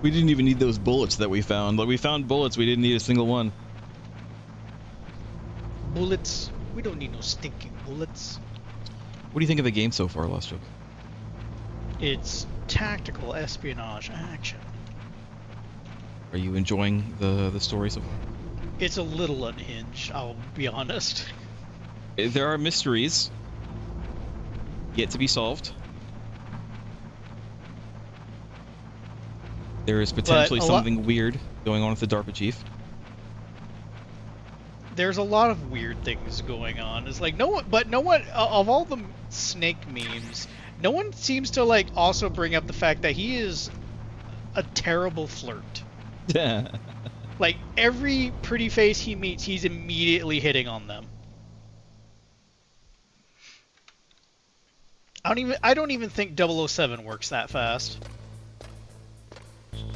We didn't even need those bullets that we found. Like, we found bullets, we didn't need a single one. Bullets? We don't need no stinking bullets. What do you think of the game so far, Lost Joke? It's tactical espionage action. Are you enjoying the story so far? It's a little unhinged, I'll be honest. There are mysteries yet to be solved. There is potentially something weird going on with the DARPA chief. There's a lot of weird things going on. It's like no one of all the Snake memes, no one seems to like also bring up the fact that he is a terrible flirt. Yeah. Like every pretty face he meets, he's immediately hitting on them. I don't even think 007 works that fast.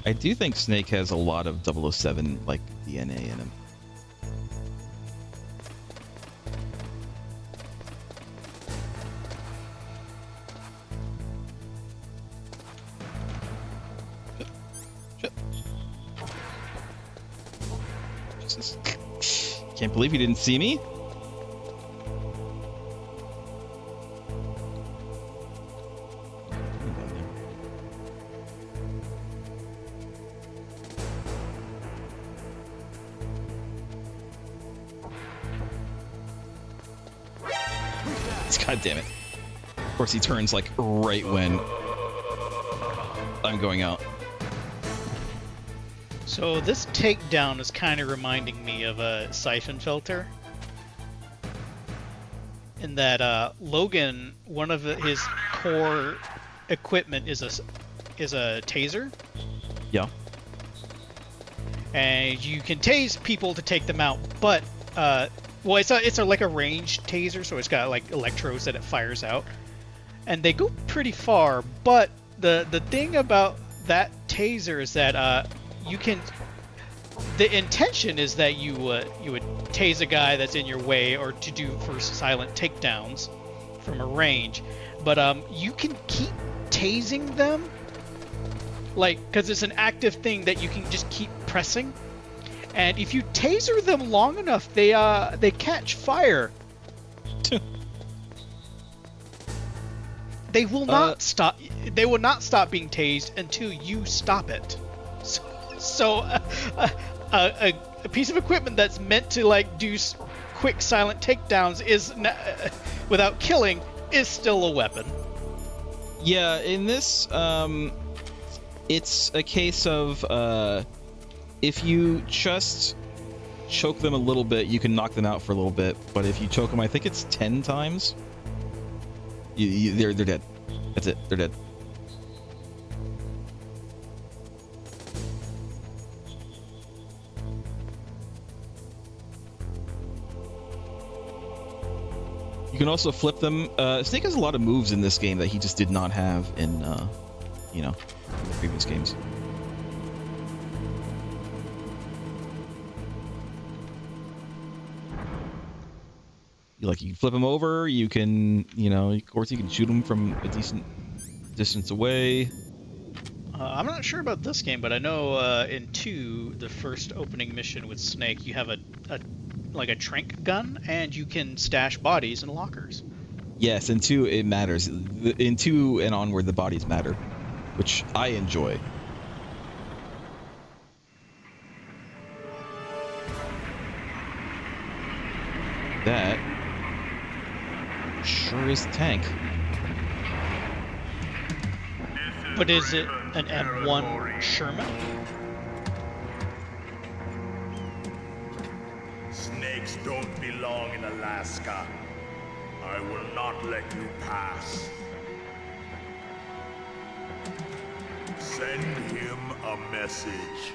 I do think Snake has a lot of 007 like DNA in him. Jesus. Can't believe he didn't see me. God damn it. Of course he turns like right when I'm going out. So this takedown is kind of reminding me of a siphon filter. In that Logan, one of his core equipment is a taser. Yeah. And you can tase people to take them out, but well, it's like a ranged taser, so it's got like electrodes that it fires out, and they go pretty far. But the thing about that taser is that you can. The intention is that you would tase a guy that's in your way, or to do for silent takedowns from a range, but you can keep tasing them, like because it's an active thing that you can just keep pressing. And if you taser them long enough, they catch fire. They will not stop. They will not stop being tased until you stop it. So a piece of equipment that's meant to like do quick silent takedowns is without killing is still a weapon. Yeah, in this, it's a case of if you just choke them a little bit, you can knock them out for a little bit. But if you choke them, I think it's 10 times, they're dead. That's it. They're dead. You can also flip them. Snake has a lot of moves in this game that he just did not have in, in the previous games. You can flip them over. You can, of course, you can shoot them from a decent distance away. I'm not sure about this game, but I know in 2, the first opening mission with Snake, you have a trank gun, and you can stash bodies in lockers. Yes, in 2 it matters. In 2 and onward, the bodies matter, which I enjoy. That sure is a tank. But is it an M1 Sherman? Snakes don't belong in Alaska. I will not let you pass. Send him a message.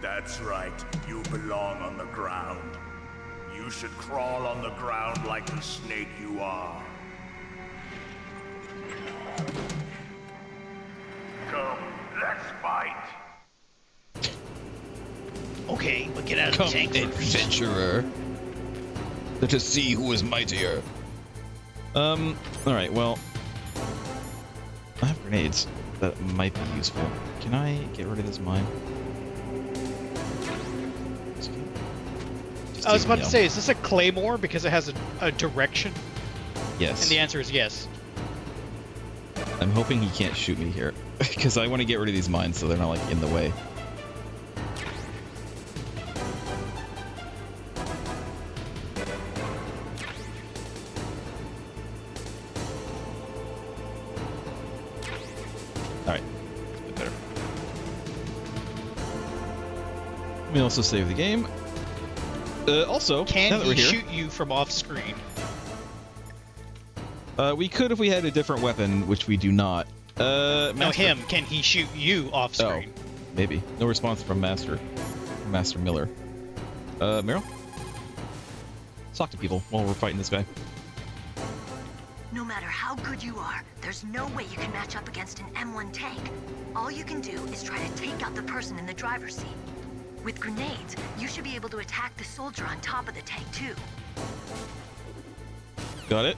That's right, you belong on the ground. You should crawl on the ground like the snake you are. Come, let's fight. Okay, but get out of the tank. Adventurer. Let us see who is mightier. Alright, well. I have grenades that might be useful. Can I get rid of this mine? I was about to say, is this a claymore because it has a direction? Yes. And the answer is yes. I'm hoping he can't shoot me here, because I want to get rid of these mines so they're not like in the way. Alright, a bit better. Let me also save the game. Also, can now that he we're here, shoot you from off screen? We could if we had a different weapon, which we do not. No, Master. him. Can he shoot you off screen? Oh, maybe. No response from Master Miller. Meryl? Let's talk to people while we're fighting this guy. No matter how good you are, there's no way you can match up against an M1 tank. All you can do is try to take out the person in the driver's seat. With grenades, you should be able to attack the soldier on top of the tank, too. Got it.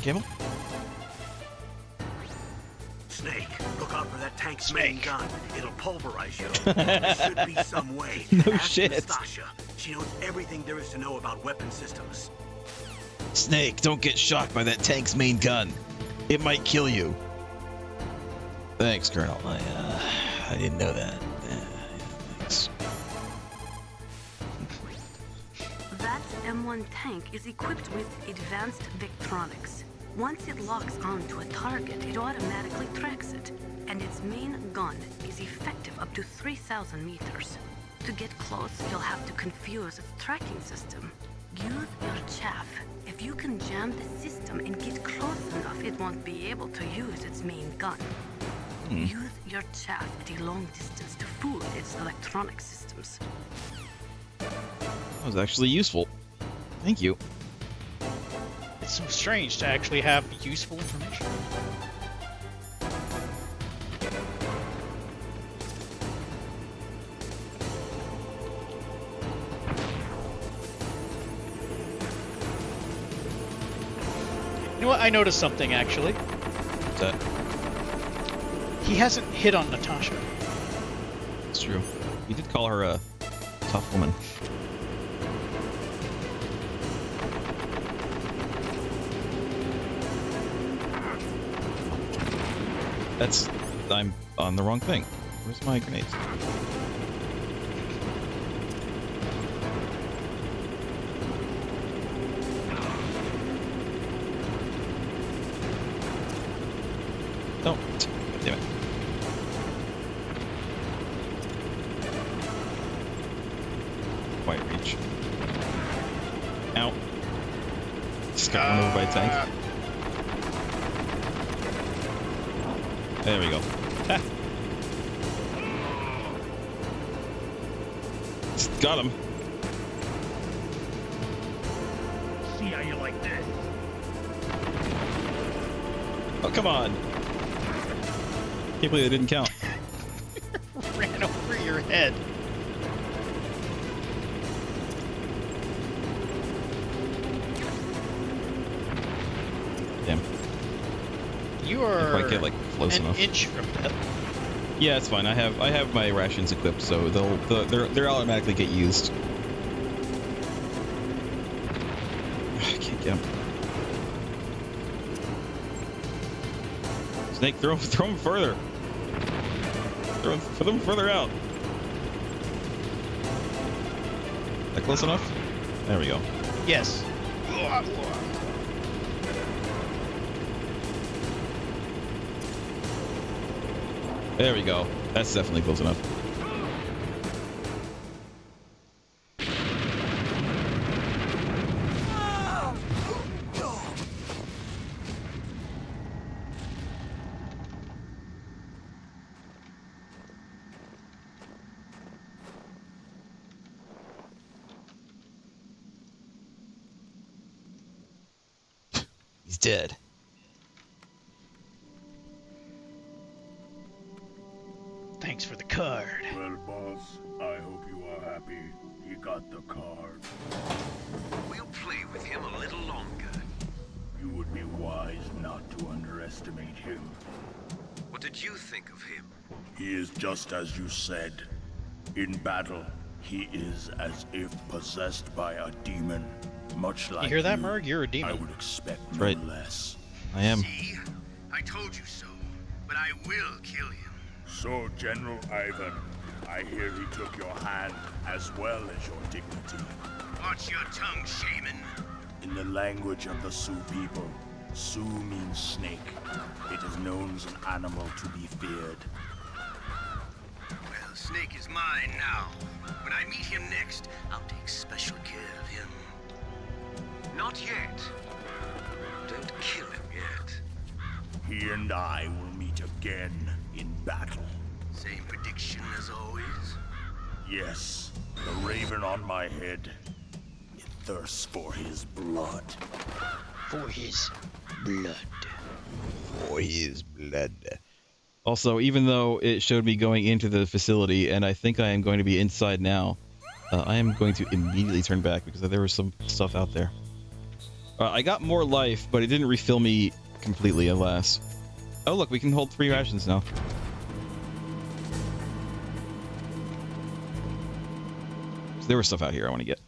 Camel? Snake, look out for that tank's main gun. It'll pulverize you. There should be some way. No Ask shit. Nastasha. She knows everything there is to know about weapon systems. Snake, don't get shocked by that tank's main gun. It might kill you. Thanks, Colonel. I didn't know that. Thanks. That M1 tank is equipped with advanced Victronics. Once it locks onto a target, it automatically tracks it, and its main gun is effective up to 3,000 meters. To get close, you'll have to confuse its tracking system. Use your chaff. If you can jam the system and get close enough, it won't be able to use its main gun. Use your chaff at a long distance to fool its electronic systems. That was actually useful. Thank you. It's so strange to actually have useful information. You know what? I noticed something actually. What's that? He hasn't hit on Natasha. It's true. You did call her a tough woman. I'm on the wrong thing. Where's my grenades? Oh, damn it. Quite reach. Ow. Just got run over by a tank. There we go. Just got him. See how you like this? Oh, come on. Can't believe it didn't count. Ran over your head. Damn. You are If I get like close an enough. inch from death. Yeah, it's fine. I have my rations equipped, so they'll automatically get used. can't get him. Snake, throw him further. Throw them further out. That close enough? There we go. Yes. There we go. That's definitely close enough. He's dead. Thanks for the card. Well, boss, I hope you are happy. You got the card. We'll play with him a little longer. You would be wise not to underestimate him. What did you think of him? He is just as you said. In battle, he is as if possessed by a demon. Much like You hear that, Merg? You're a demon. I would expect That's no right. less. I am. See? I told you so. But I will kill him. So, General Ivan, I hear he took your hand as well as your dignity. Watch your tongue, shaman. In the language of the Sioux people, Sioux means snake. It is known as an animal to be feared. Well, Snake is mine now. When I meet him next, I'll take special care of him. Not yet. Don't kill him yet. He and I will meet again in battle. Same prediction as always? Yes, the raven on my head. It thirsts for his blood. For his blood. For his blood. Also, even though it showed me going into the facility, and I think I am going to be inside now, I am going to immediately turn back because there was some stuff out there. I got more life, but it didn't refill me completely, alas. Oh, look, we can hold 3 rations now. So there was stuff out here I want to get.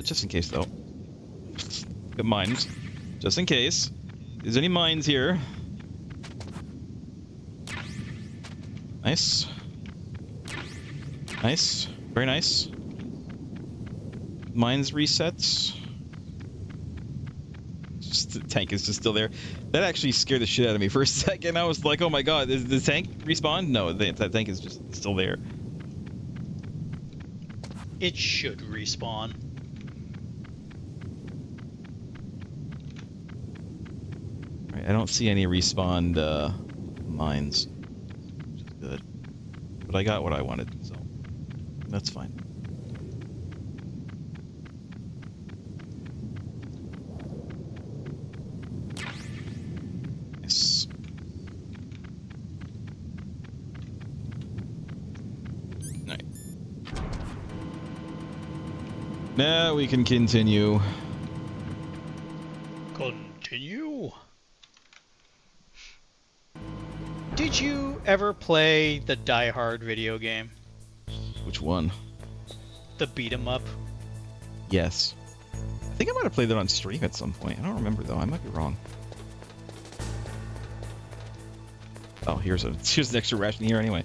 Just in case, though. Good mines. Just in case. If there's any mines here. Nice. Nice. Very nice. Mines resets. Just the tank is just still there. That actually scared the shit out of me for a second. I was like, oh my god, is the tank respawned? No, that tank is just still there. It should respawn. Right, I don't see any respawned mines, which is good. But I got what I wanted, so that's fine. Yes. Alright. Now we can continue. Continue. Did you ever play the Die Hard video game? Which one? The beat 'em up? Yes. I think I might have played that on stream at some point. I don't remember though. I might be wrong. Oh, here's an extra ration here anyway.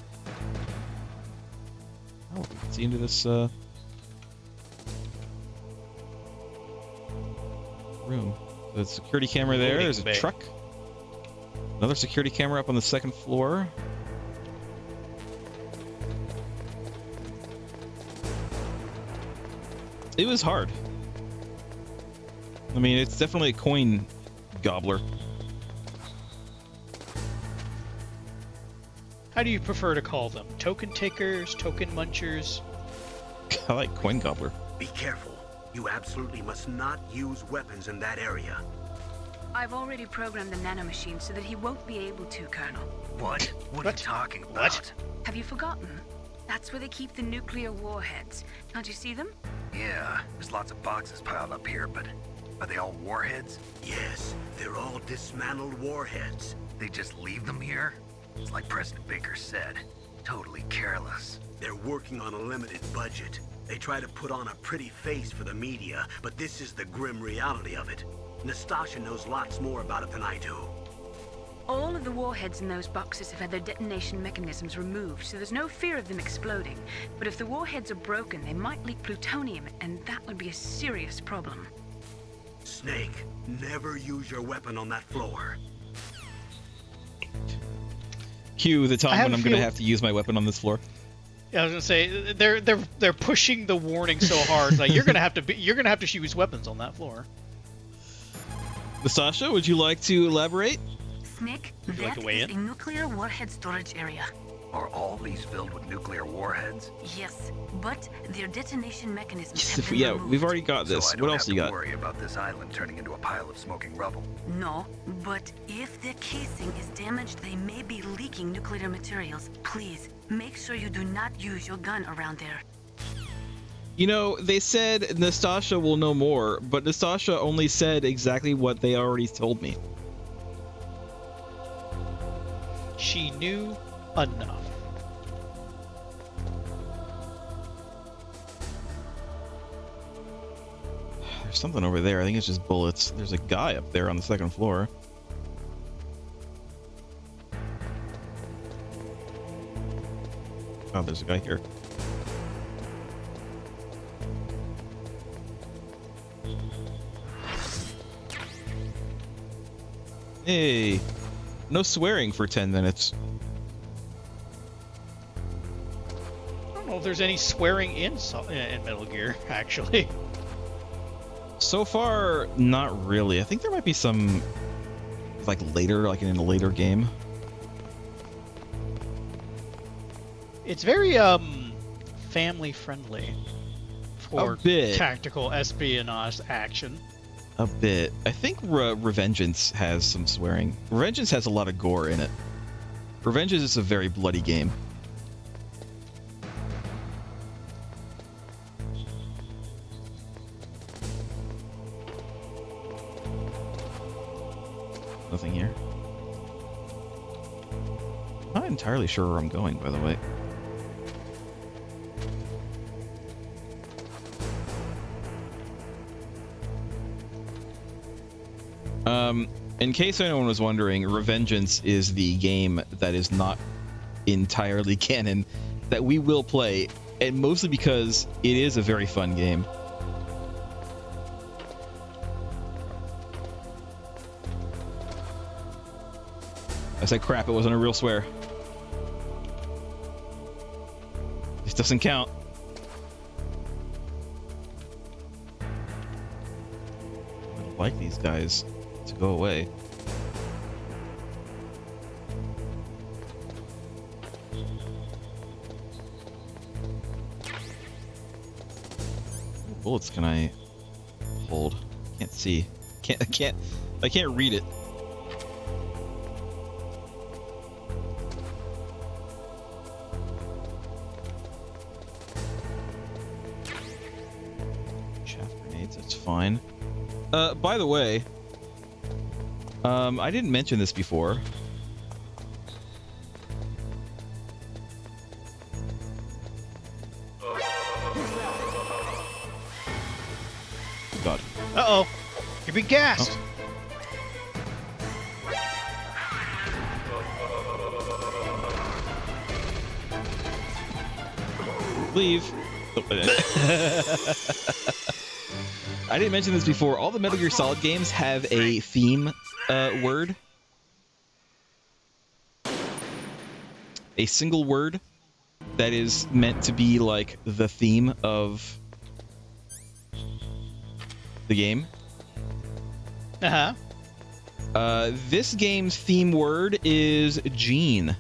Oh, we can see into this room. There's a security camera there. There's a truck. Another security camera up on the 2nd floor. It was hard. I mean, it's definitely a coin gobbler. How do you prefer to call them? Token takers, token munchers? I like coin gobbler. Be careful. You absolutely must not use weapons in that area. I've already programmed the nanomachine so that he won't be able to, Colonel. What? What are you talking about? What? Have you forgotten? That's where they keep the nuclear warheads. Can't you see them? Yeah, there's lots of boxes piled up here, but are they all warheads? Yes, they're all dismantled warheads. They just leave them here? It's like President Baker said, totally careless. They're working on a limited budget. They try to put on a pretty face for the media, but this is the grim reality of it. Nastasha knows lots more about it than I do. All of the warheads in those boxes have had their detonation mechanisms removed, so there's no fear of them exploding. But if the warheads are broken, they might leak plutonium, and that would be a serious problem. Snake, never use your weapon on that floor. Cue the time when I'm going to have to use my weapon on this floor. Yeah, I was gonna say they're pushing the warning so hard. Like you're gonna have to use weapons on that floor. Nastasha, would you like to elaborate? Snake, Would you like that to weigh is in? a nuclear warhead storage area. Are all these filled with nuclear warheads? Yes, but their detonation mechanisms have been Yeah, removed. we've already got this. So I What don't else have you to got? worry about this island turning into a pile of smoking rubble. No, but if the casing is damaged, they may be leaking nuclear materials. Please, make sure you do not use your gun around there. You know, they said Nastasha will know more, but Nastasha only said exactly what they already told me. She knew enough. There's something over there. I think it's just bullets. There's a guy up there on the second floor. Oh, there's a guy here. Hey, no swearing for 10 minutes. I don't know if there's any swearing in Metal Gear, actually. So far, not really. I think there might be some, like later, like in a later game. It's very family friendly for A bit. tactical espionage action. A bit. I think Revengeance has some swearing. Revengeance has a lot of gore in it. Revengeance is a very bloody game. Nothing here. I'm not entirely sure where I'm going, by the way. In case anyone was wondering, Revengeance is the game that is not entirely canon that we will play, and mostly because it is a very fun game. I said crap, it wasn't a real swear. This doesn't count. I don't like these guys to go away. What bullets can I hold? Can't see. I can't read it. Chaff grenades, that's fine. By the way, I didn't mention this before. God. Uh-oh. You're being gassed. Oh. Leave. I didn't mention this before. All the Metal Gear Solid games have a theme word. A single word that is meant to be like the theme of the game. Uh-huh. This game's theme word is Gene.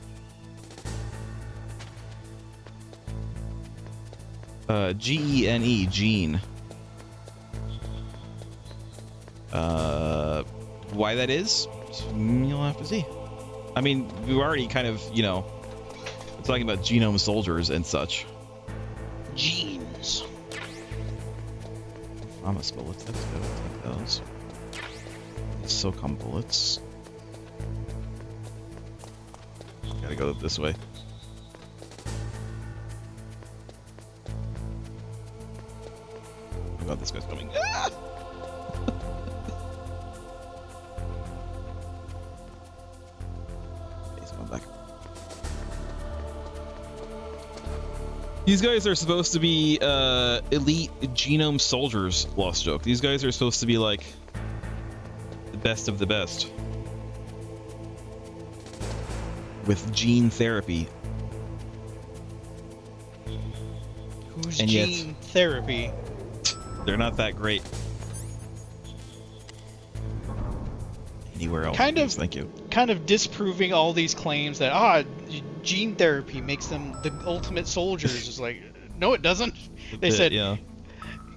Gene, Gene. Why that is, you'll have to see. I mean, we already kind of, you know, talking about genome soldiers and such. Genes. Promise bullets, that's good. I'll take those. SOCOM bullets. Gotta go this way. Oh god, this guy's coming. Ah! He's going back. These guys are supposed to be elite genome soldiers, Lost Joke. These guys are supposed to be like the best of the best. With gene therapy. Who's and gene yet, therapy? They're not that great. Anywhere else? Kind of. Thank you. Kind of disproving all these claims that gene therapy makes them the ultimate soldiers. Is like, no, it doesn't. They said, yeah.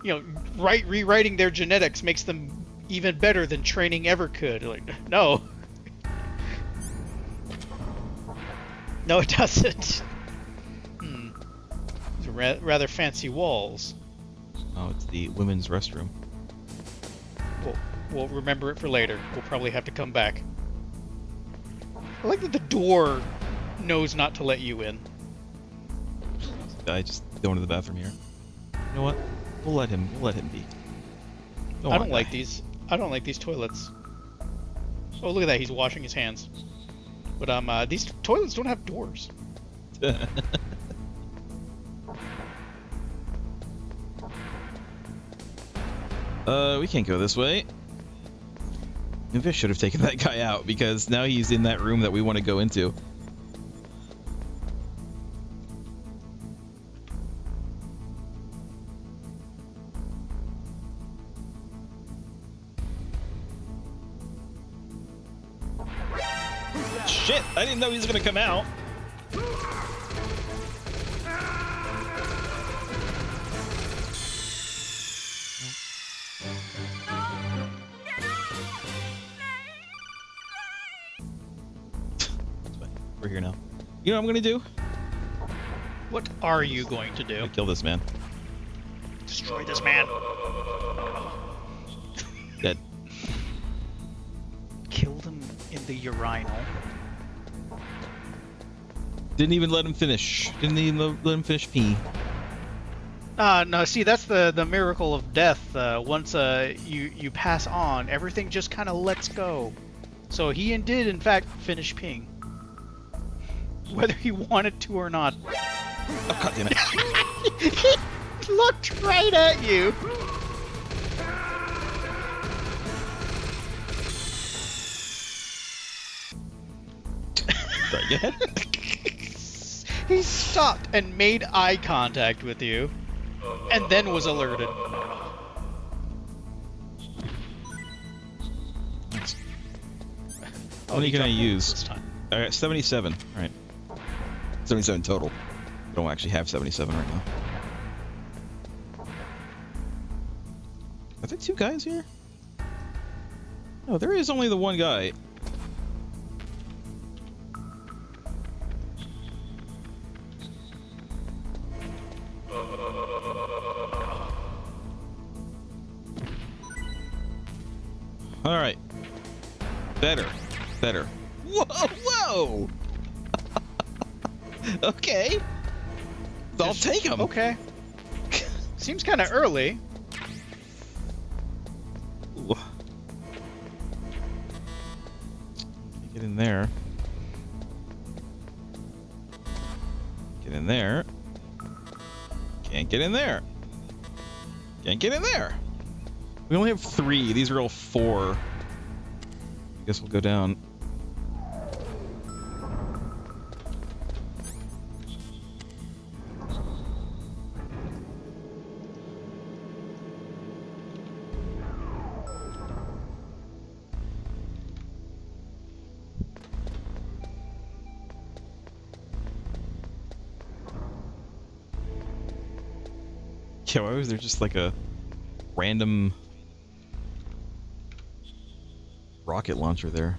You know, rewriting their genetics makes them even better than training ever could. Like, no. No, it doesn't. These are rather fancy walls. Oh, it's the women's restroom. We'll remember it for later. We'll probably have to come back. I like that the door knows not to let you in. I just go into the bathroom here. You know what? We'll let him be. I don't like these. I don't like these toilets. Oh, look at that. He's washing his hands. But these toilets don't have doors. We can't go this way. Maybe I should have taken that guy out because now he's in that room that we want to go into. Shit! I didn't know he was gonna come out. We're here now. You know what I'm gonna do? What are you going to do? Kill this man. Destroy this man. Dead. Killed him in the urinal. Didn't even let him finish. Didn't even let him finish pee. No, see, that's the miracle of death. Once you pass on, everything just kind of lets go. So he did, in fact, finish peeing. Whether he wanted to or not. Oh, God damn it. He looked right at you. Sorry, go ahead. He stopped and made eye contact with you, and then was alerted. Nice. How many can I use? This time. All right, 77. All right, 77 total. I don't actually have 77 right now. Are there two guys here? No, there is only the one guy. All right. Better. Whoa! Okay. I'll take him. Okay. Seems kind of early. Ooh. Get in there. Get in there. Can't get in there. Can't get in there. We only have 3. These are all 4. I guess we'll go down. Yeah, why was there just like a random rocket launcher there?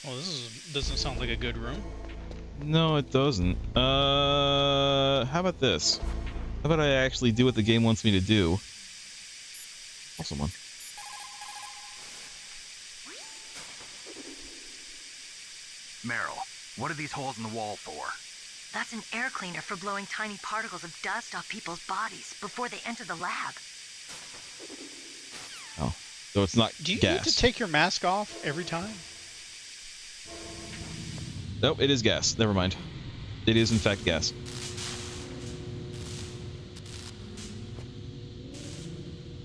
Well, doesn't sound like a good room. No, it doesn't. How about this? How about I actually do what the game wants me to do? Awesome one. Meryl, what are these holes in the wall for? That's an air cleaner for blowing tiny particles of dust off people's bodies before they enter the lab. Oh, so it's not Do you gas. need to take your mask off every time? Nope, it is gas. Never mind. It is in fact gas.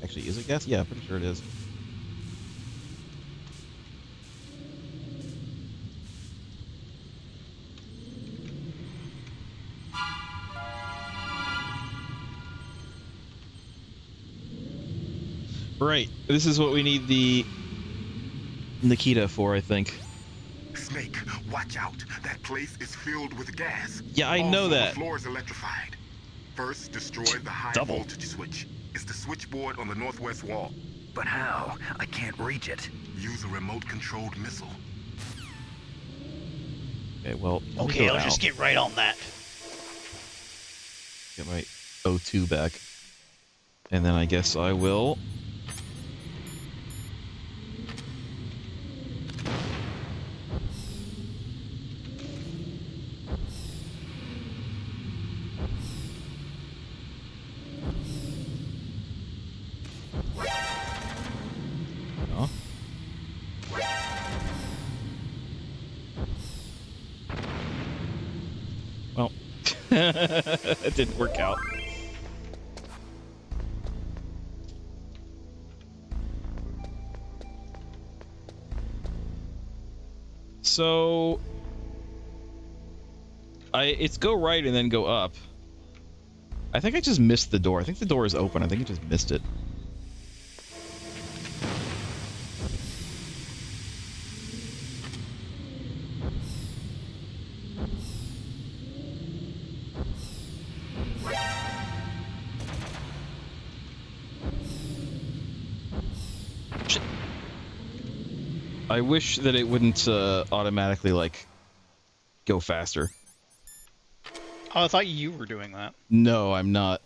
Actually, is it gas? Yeah, pretty sure it is. Right. This is what we need the Nikita for, I think. Snake, watch out. That place is filled with gas. Yeah, I know that. The floor is electrified. First, destroy the high voltage switch. It's the switchboard on the northwest wall. But how? I can't reach it. Use a remote-controlled missile. Okay, well... Okay, I'll just get right on that. Get my O2 back. And then I guess I will... Oh. Well, it didn't work out. So, it's go right and then go up. I think I just missed the door. I think the door is open. I think I just missed it. I wish that it wouldn't automatically, like, go faster. Oh, I thought you were doing that. No, I'm not.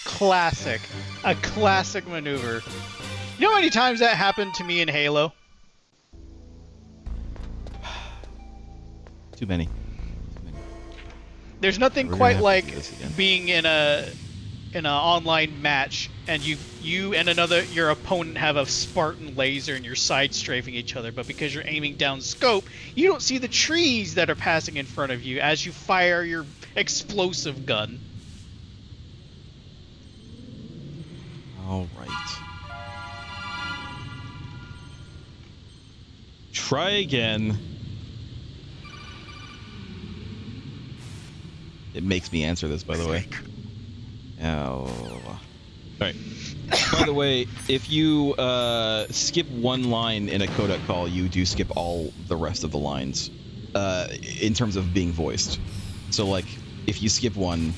Classic. A classic maneuver. You know how many times that happened to me in Halo? Too many. There's nothing quite like being in an online match and you and your opponent have a Spartan laser and you're side strafing each other, but because you're aiming down scope, you don't see the trees that are passing in front of you as you fire your explosive gun. All right. Try again. It makes me answer this, by the way. Oh. Alright. By the way, if you skip one line in a codec call, you do skip all the rest of the lines in terms of being voiced. So, like, if you skip one,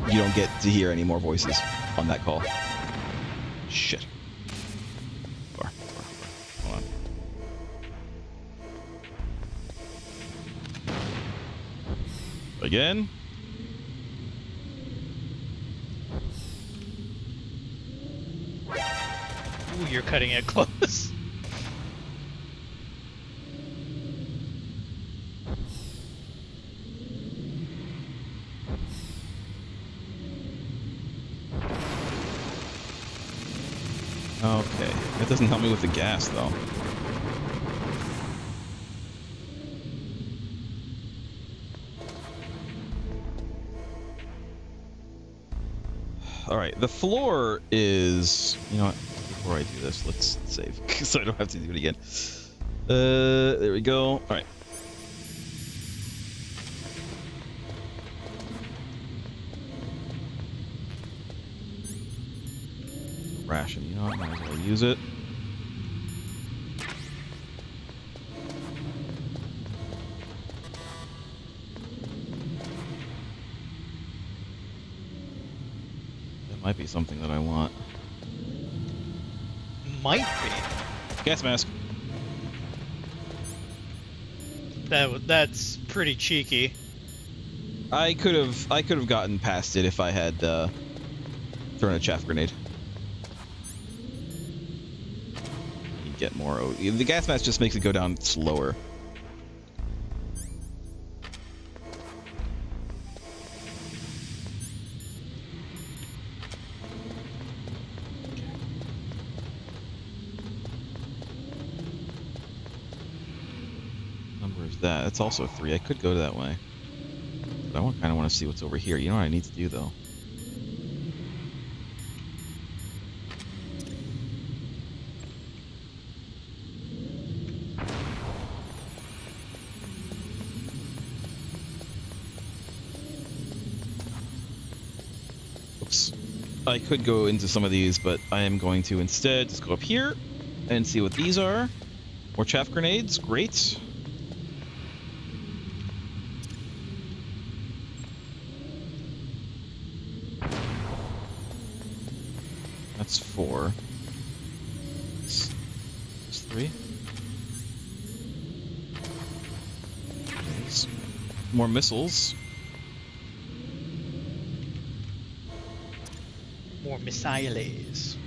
you don't get to hear any more voices on that call. Shit. Hold on. Again. Ooh, you're cutting it close. Okay. That doesn't help me with the gas, though. Alright, the floor is... You know what? Before I do this, let's save, so I don't have to do it again. There we go. Alright. Ration, you know what? Might as well use it. Might be something that I want. Might be. Gas mask. That's pretty cheeky. I could have gotten past it if I had thrown a chaff grenade. get more. The gas mask just makes it go down slower. Number is that? It's also 3. I could go that way. But I kind of want to see what's over here. You know what I need to do, though? Oops. I could go into some of these, but I am going to instead just go up here and see what these are. More chaff grenades. Great. That's 4. It's 3. There's more missiles. More missiles.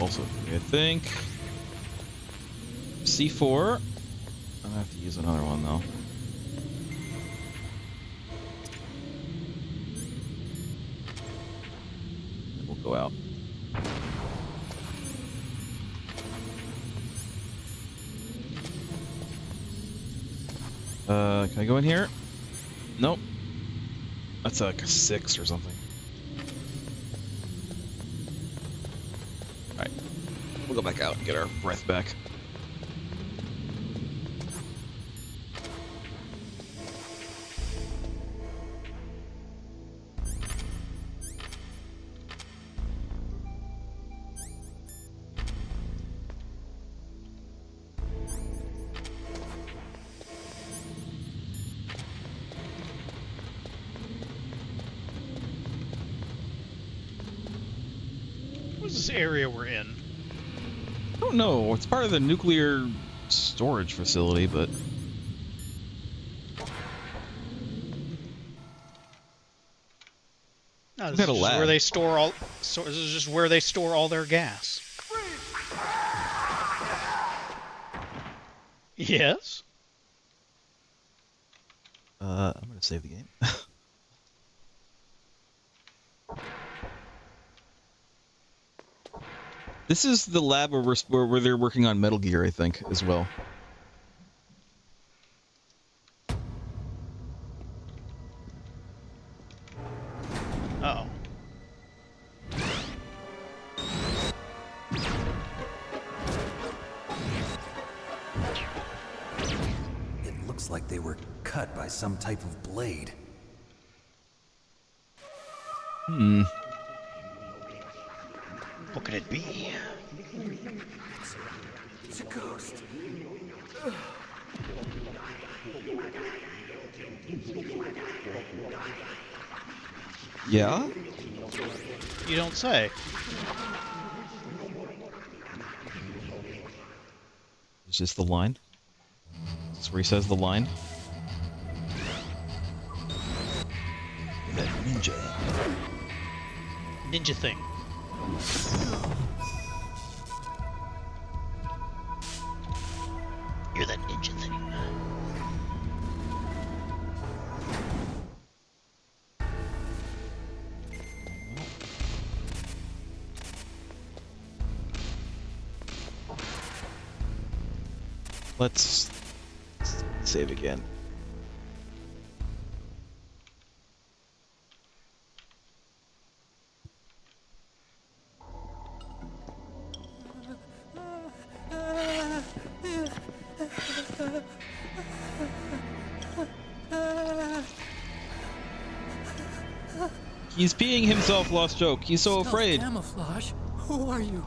Also 3, I think. C4. I'm gonna have to use another one though. We'll go out. Can I go in here? Nope. That's like a 6 or something. Alright. We'll go back out and get our breath back. Area we're in. I don't know. It's part of the nuclear storage facility, but No, this is just where they store all. So this is just where they store all their gas. Yes. I'm gonna save the game. This is the lab where they're working on Metal Gear, I think, as well. Uh-oh. It looks like they were cut by some type of blade. Hmm. What could it be? It's a ghost. Yeah? You don't say. Is this the line? Is this where he says the line? That ninja. Ninja thing. You're that ninja thing. Let's save again. He's peeing himself, Lost Joke. He's so afraid. Camouflage? Who are you?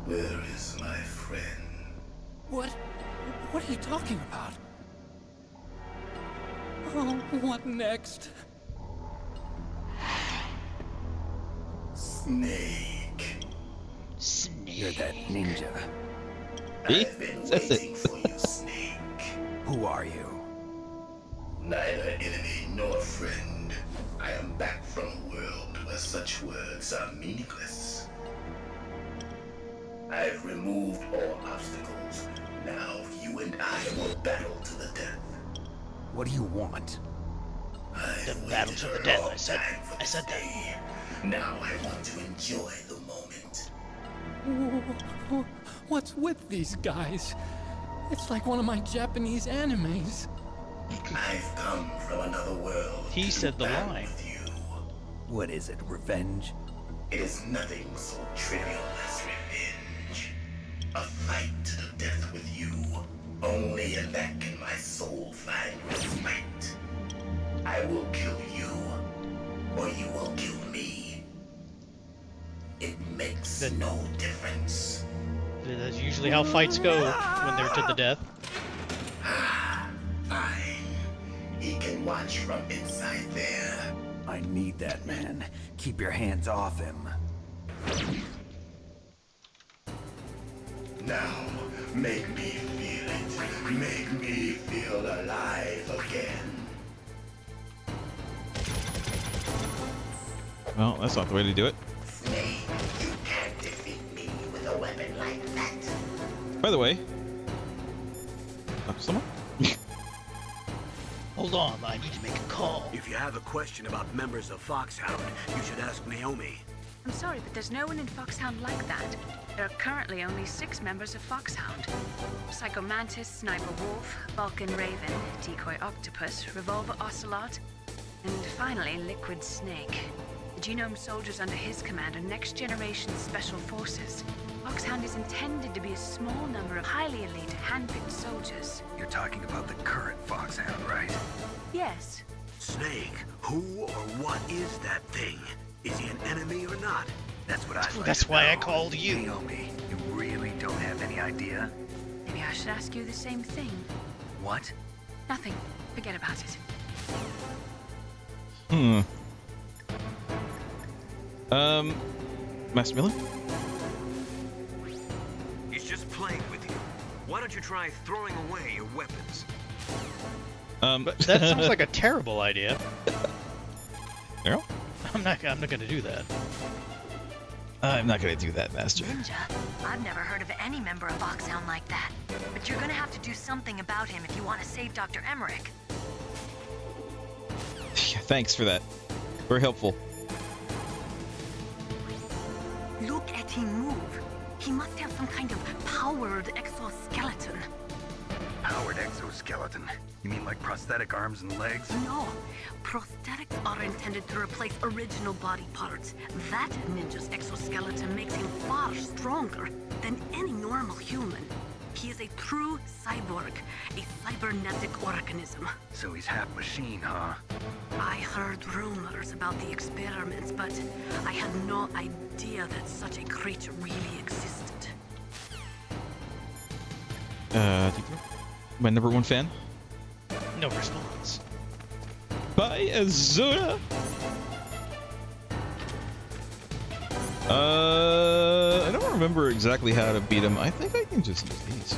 Where is my friend? What are you talking about? Oh, what next? Snake. You're that ninja. I've been waiting for you, Snake. Who are you? Neither enemy nor friend. I am back from a world where such words are meaningless. I've removed all obstacles. Now you and I will battle to the death. What do you want? The battle to the death. I said that. Now I want to enjoy the moment. What's with these guys? It's like one of my Japanese animes. I've come from another world. He said the line. With you. What is it, revenge? It is nothing so trivial as revenge. A fight to the death with you. Only in that can my soul find respite. I will kill you, or you will kill me. It makes no difference. That's usually how fights go when they're to the death. Fine. He can watch from inside there. I need that man. Keep your hands off him. Now, make me feel it. Make me feel alive again. Well, that's not the way to do it. Snake, you can't defeat me with a weapon like that. By the way, someone? Hold on, I need to make a call. If you have a question about members of Fox-Hound, you should ask Naomi. I'm sorry, but there's no one in Fox-Hound like that. There are currently only 6 members of Fox-Hound. Psycho Mantis, Sniper Wolf, Vulcan Raven, Decoy Octopus, Revolver Ocelot, and finally Liquid Snake. The genome soldiers under his command are next-generation special forces. Fox-Hound is intended to be a small number of highly elite, hand-picked soldiers. You're talking about the current Fox-Hound, right? Yes. Snake, who or what is that thing? Is he an enemy or not? That's what I'd like That's to why know. I called you. Naomi, you really don't have any idea? Maybe I should ask you the same thing. What? Nothing. Forget about it. Master Miller? He's just playing with you. Why don't you try throwing away your weapons? But that sounds like a terrible idea. Errol? I'm not gonna do that. I'm not gonna do that, Master. Ninja, I've never heard of any member of Fox-Hound like that. But you're gonna have to do something about him if you want to save Dr. Emmerich. Thanks for that. Very helpful. Look at him move. He must have some kind of powered exoskeleton. Powered exoskeleton? You mean like prosthetic arms and legs? No, prosthetics are intended to replace original body parts. That ninja's exoskeleton makes him far stronger than any normal human. He is a true cyborg, a cybernetic organism. So he's half machine, huh? I heard rumors about the experiments, but I had no idea that such a creature really existed. My number 1 fan? No response. By Azura. I don't remember exactly how to beat him. I think I can just use these.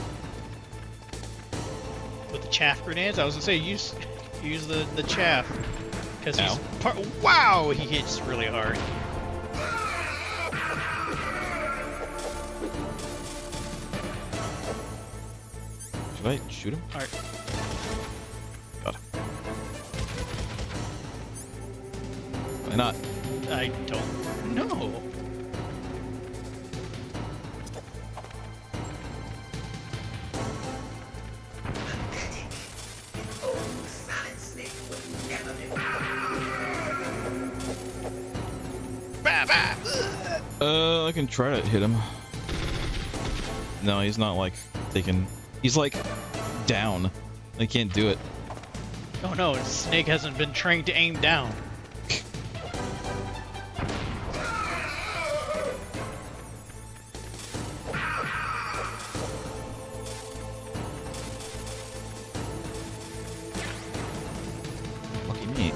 With the chaff grenades, I was gonna say use the chaff because he's wow, he hits really hard. Should I shoot him? All right. Got him. Why not? I don't know. I can try to hit him. No, he's not like taking. He's like down. I can't do it. Oh no, Snake hasn't been trained to aim down. Lucky me.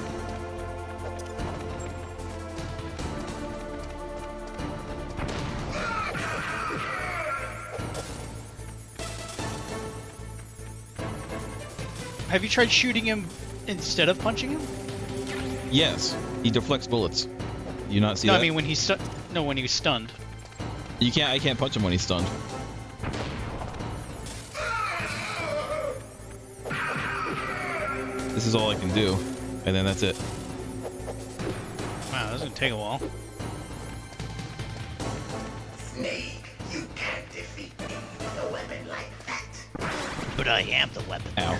Have you tried shooting him instead of punching him? Yes. He deflects bullets. You not see No, that? I mean when he's when he was stunned. You can't. I can't punch him when he's stunned. This is all I can do, and then that's it. Wow, this is gonna take a while. Snake, you can't defeat me with a weapon like that. But I am the weapon. Ow.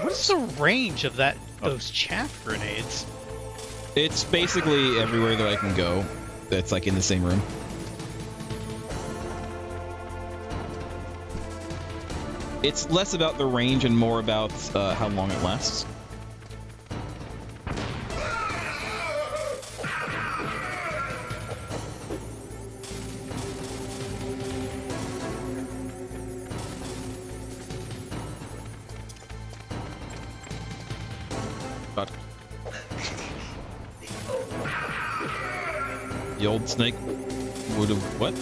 What is the range of those chaff grenades? It's basically everywhere that I can go. That's like in the same room. It's less about the range and more about how long it lasts. God. The old snake would have what?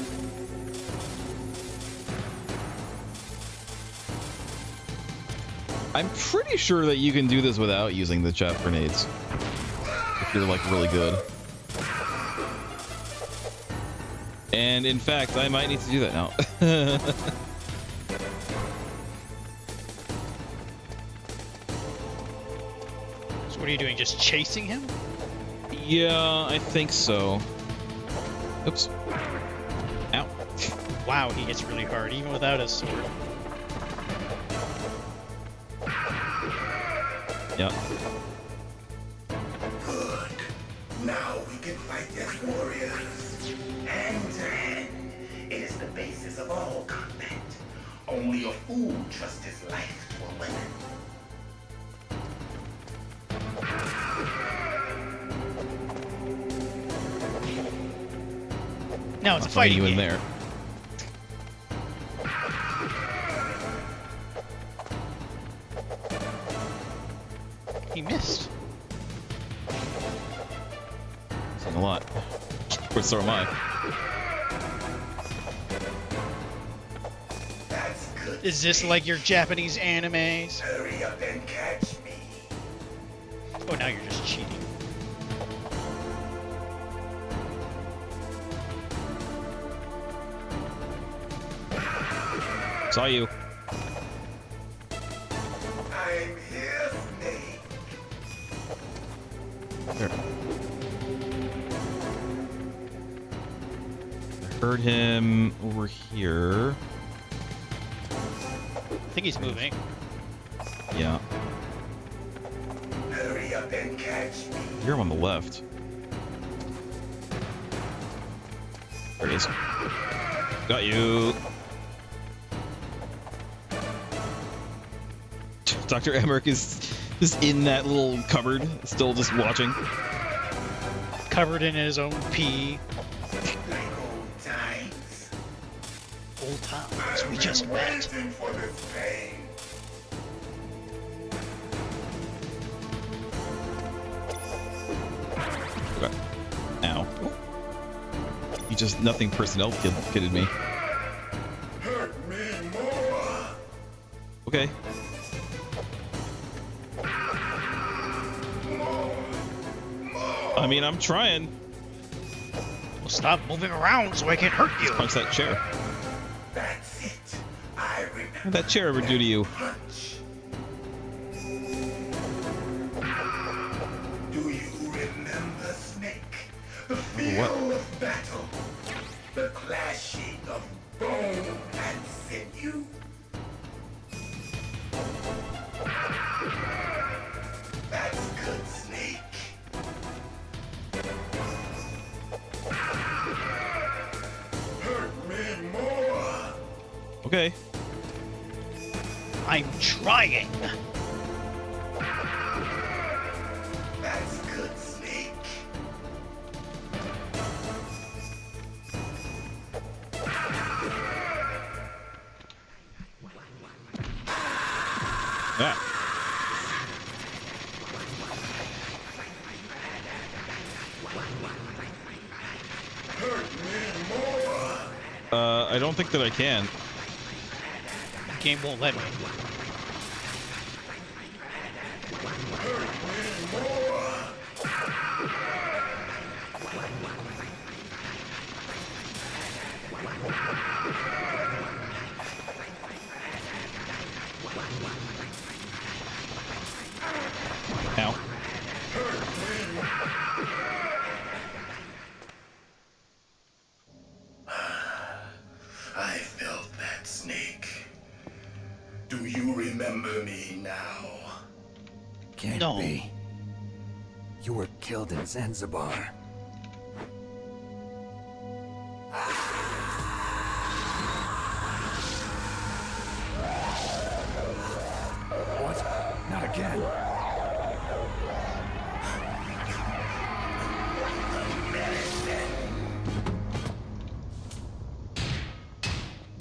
I'm pretty sure that you can do this without using the chaff grenades. If you're like really good. And in fact, I might need to do that now. So what are you doing? Just chasing him? Yeah, I think so. Oops. Ow. Wow, he hits really hard, even without his sword. Yep. Good. Now we can fight as warriors. Hand to hand. It is the basis of all combat. Only a fool trusts his life to a weapon. No, it's a fighting you game. in there. He missed. Missing a lot. Of course, so am I. Is this like your Japanese animes? Hurry up and catch me. Oh, now you're just cheating. Saw you. I'm here, Snake. There. I heard him over here. I think he's moving. Yeah. Hurry up and catch me. You're on the left. There he is. Got you. Dr. Emmerich is just in that little cupboard, still just watching. Covered in his own pee. Like old times. Old times. We just met. Waiting for this pain. Okay. Ow. You just nothing personnel kidded me. Hurt me more. Okay. I mean, I'm trying. Well, stop moving around so I can hurt you. Just punch that chair. That's it. I remember. What did that chair ever do to you? Punch. Do you remember, Snake? The feel of battle. The clashing of bone and sinew. That's good, Snake. Hurt me more. Okay. I'm trying. That's good, Snake. Ah. Hurt me more. I don't think that I can. game won't let me. Ow. I felt that snake. Do you remember me now? Can't be. You were killed in Zanzibar. What? Not again.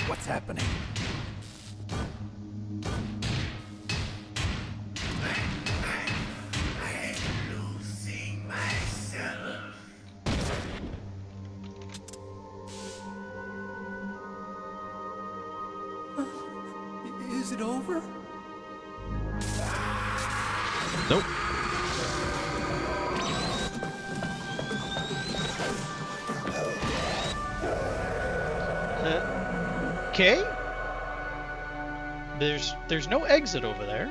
What's happening? Losing myself. Is it over? Nope. Okay. There's no exit over there.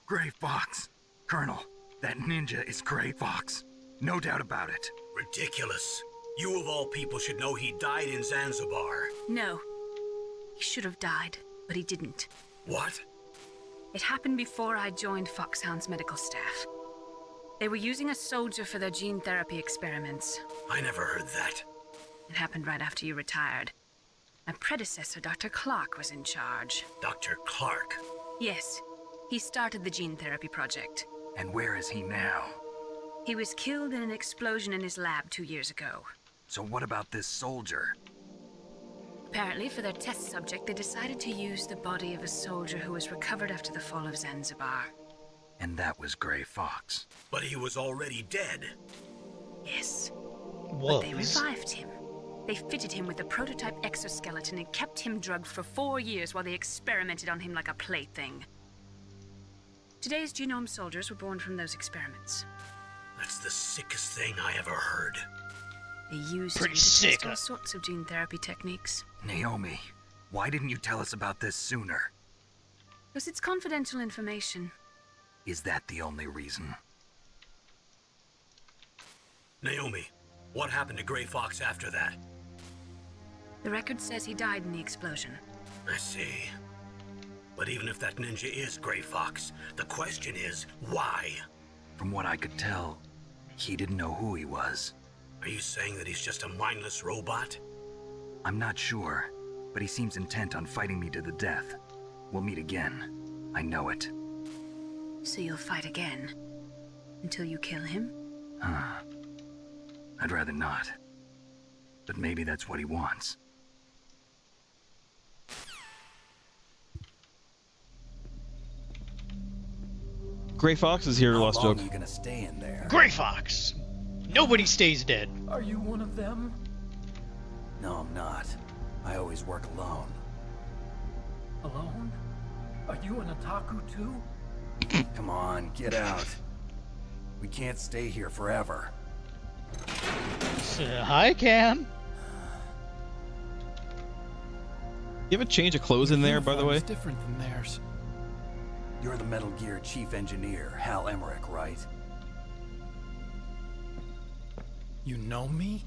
Gray Fox. Colonel, that ninja is Gray Fox. No doubt about it. Ridiculous. You of all people should know he died in Zanzibar. No. He should have died, but he didn't. What? It happened before I joined Fox-Hound's medical staff. They were using a soldier for their gene therapy experiments. I never heard that. It happened right after you retired. My predecessor, Dr. Clark, was in charge. Dr. Clark? Yes. He started the gene therapy project. And where is he now? He was killed in an explosion in his lab 2 years ago. So what about this soldier? Apparently, for their test subject, they decided to use the body of a soldier who was recovered after the fall of Zanzibar. And that was Gray Fox. But he was already dead. Yes. But they revived him. They fitted him with a prototype exoskeleton and kept him drugged for 4 years while they experimented on him like a plaything. Today's genome soldiers were born from those experiments. That's the sickest thing I ever heard. They used him Pretty to sick, test all huh? sorts of gene therapy techniques. Naomi, why didn't you tell us about this sooner? Because it's confidential information. Is that the only reason? Naomi, what happened to Gray Fox after that? The record says he died in the explosion. I see. But even if that ninja is Gray Fox, the question is, why? From what I could tell, he didn't know who he was. Are you saying that he's just a mindless robot? I'm not sure, but he seems intent on fighting me to the death. We'll meet again. I know it. So you'll fight again? Until you kill him? I'd rather not. But maybe that's what he wants. Gray Fox is here, Lost Joke. How long are you gonna stay in there? Gray Fox. Nobody stays dead. Are you one of them? No, I'm not. I always work alone. Alone? Are you an otaku too? Come on, get out. We can't stay here forever. Hi, Cam. You have a change of clothes in there, by the way? It's different than theirs. You're the Metal Gear Chief Engineer, Hal Emmerich, right? You know me?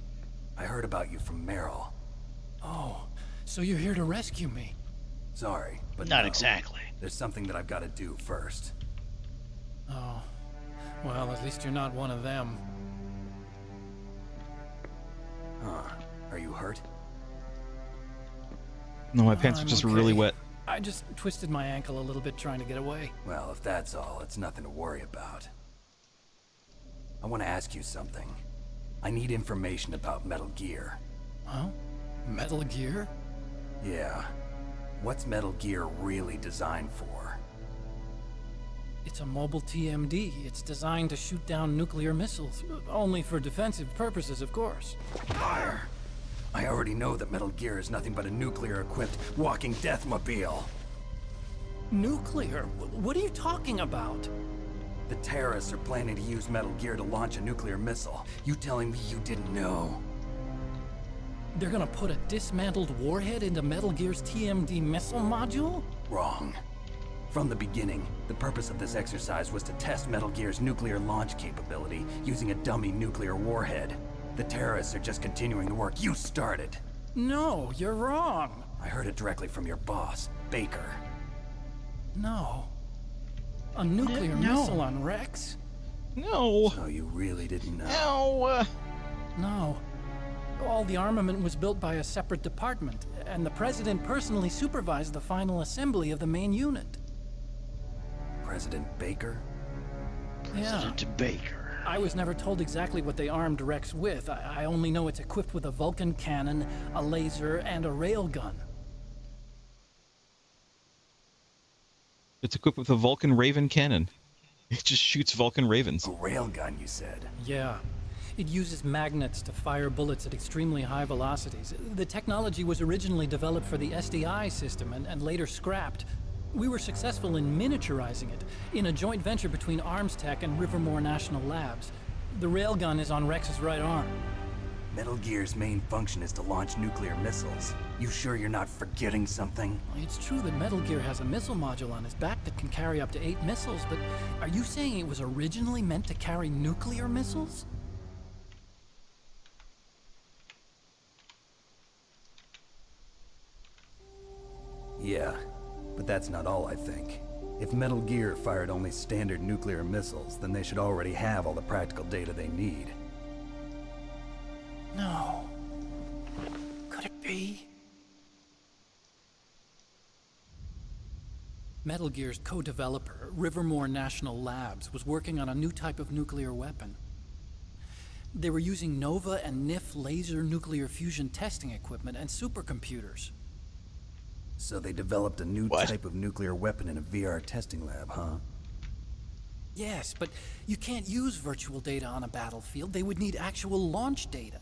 I heard about you from Meryl. Oh, so you're here to rescue me? Sorry, but Not no. exactly. There's something that I've got to do first. Oh, well, at least you're not one of them. Huh. Are you hurt? No, my pants are I'm just okay. really wet. I just twisted my ankle a little bit trying to get away. Well, if that's all, it's nothing to worry about. I want to ask you something. I need information about Metal Gear. Huh? Metal Gear? Yeah. What's Metal Gear really designed for? It's a mobile TMD. It's designed to shoot down nuclear missiles. Only for defensive purposes, of course. Fire! I already know that Metal Gear is nothing but a nuclear-equipped walking deathmobile. Nuclear? What are you talking about? The terrorists are planning to use Metal Gear to launch a nuclear missile. You telling me you didn't know? They're gonna put a dismantled warhead into Metal Gear's TMD missile module? Wrong. From the beginning, the purpose of this exercise was to test Metal Gear's nuclear launch capability using a dummy nuclear warhead. The terrorists are just continuing the work you started. No, you're wrong. I heard it directly from your boss, Baker. No. A nuclear missile on Rex? No. So you really didn't know? No. No. All the armament was built by a separate department, and the president personally supervised the final assembly of the main unit. President Baker? President Baker. I was never told exactly what they armed Rex with. I only know it's equipped with a Vulcan cannon, a laser, and a railgun. It's equipped with a Vulcan Raven cannon. It just shoots Vulcan Ravens. A railgun, you said? Yeah. It uses magnets to fire bullets at extremely high velocities. The technology was originally developed for the SDI system and later scrapped. We were successful in miniaturizing it in a joint venture between Arms Tech and Rivermore National Labs. The railgun is on Rex's right arm. Metal Gear's main function is to launch nuclear missiles. You sure you're not forgetting something? It's true that Metal Gear has a missile module on his back that can carry up to 8 missiles, but are you saying it was originally meant to carry nuclear missiles? Yeah, but that's not all I think. If Metal Gear fired only standard nuclear missiles, then they should already have all the practical data they need. No. Could it be? Metal Gear's co-developer, Rivermore National Labs, was working on a new type of nuclear weapon. They were using Nova and NIF laser nuclear fusion testing equipment and supercomputers. So they developed a new type of nuclear weapon in a VR testing lab, huh? Yes, but you can't use virtual data on a battlefield. They would need actual launch data.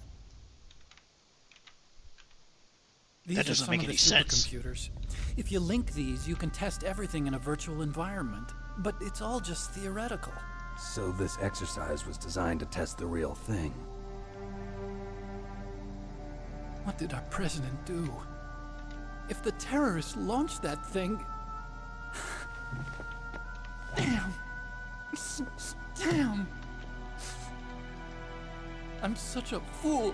That doesn't make any sense. Supercomputers. If you link these, you can test everything in a virtual environment, but it's all just theoretical. So this exercise was designed to test the real thing. What did our president do? If the terrorists launched that thing... Damn. Damn. I'm such a fool.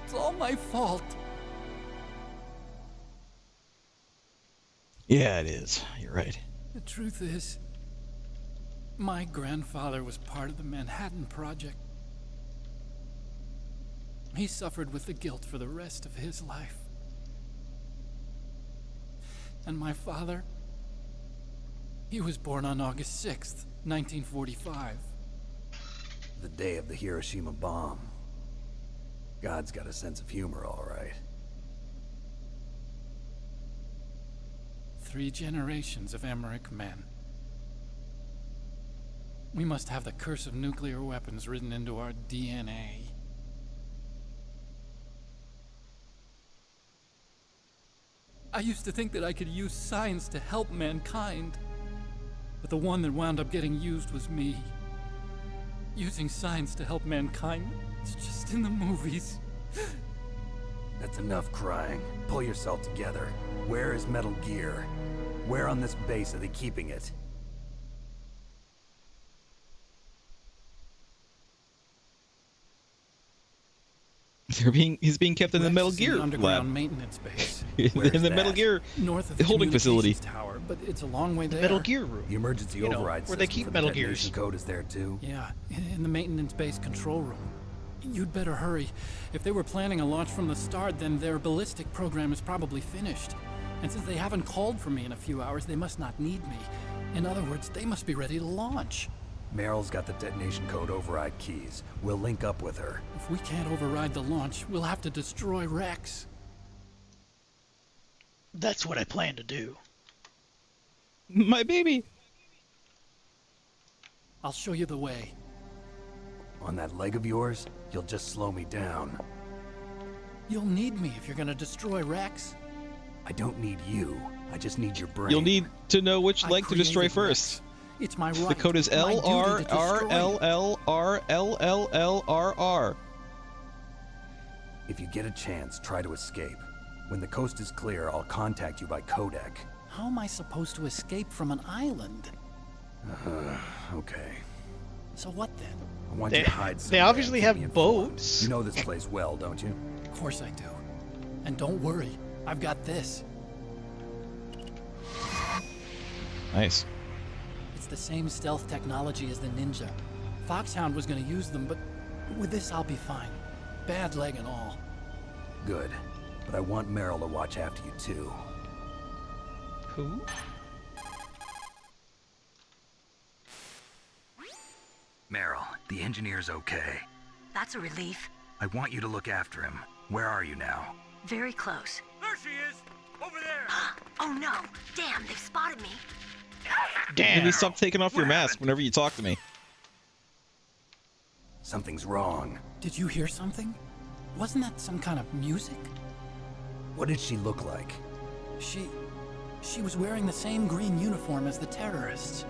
It's all my fault. Yeah, it is. You're right. The truth is, my grandfather was part of the Manhattan Project. He suffered with the guilt for the rest of his life. And my father, he was born on August 6th, 1945. The day of the Hiroshima bomb. God's got a sense of humor, all right. 3 generations of Emmerich men. We must have the curse of nuclear weapons written into our DNA. I used to think that I could use science to help mankind, but the one that wound up getting used was me. Using science to help mankind, it's just in the movies. That's enough crying. Pull yourself together. Where is Metal Gear? Where on this base are they keeping it? He's being kept in the Metal Gear underground lab. maintenance base. In the Metal Gear North of the holding facility. Tower, but it's a long way there. Metal Gear room. The emergency override where they system keep for Metal the detonation Gears. code is there too. Yeah, in the maintenance base control room. You'd better hurry. If they were planning a launch from the start, then their ballistic program is probably finished. And since they haven't called for me in a few hours, they must not need me. In other words, they must be ready to launch. Meryl's got the detonation code override keys. We'll link up with her. If we can't override the launch, we'll have to destroy Rex. That's what I plan to do. My baby. I'll show you the way. On that leg of yours, you'll just slow me down. You'll need me if you're gonna destroy Rex. I don't need you. I just need your brain. You'll need to know which leg to destroy first. It's my right. The code is my L duty R to R destroy L you. L R L L L R R. If you get a chance, try to escape. When the coast is clear, I'll contact you by codec. How am I supposed to escape from an island? Okay. So what then? I want you to hide They somewhere obviously and keep me have informed. boats. You know this place well, don't you? Of course I do. And don't worry, I've got this. Nice. It's the same stealth technology as the Ninja. Fox-Hound was gonna use them, but with this I'll be fine. Bad leg and all. Good. But I want Meryl to watch after you too. Who? Meryl, the engineer's okay. That's a relief. I want you to look after him. Where are you now? Very close. There she is! Over there! Oh no! Damn, they've spotted me. Can you stop taking off your mask whenever you talk to me? Something's wrong. Did you hear something? Wasn't that some kind of music? What did she look like? She was wearing the same green uniform as the terrorists.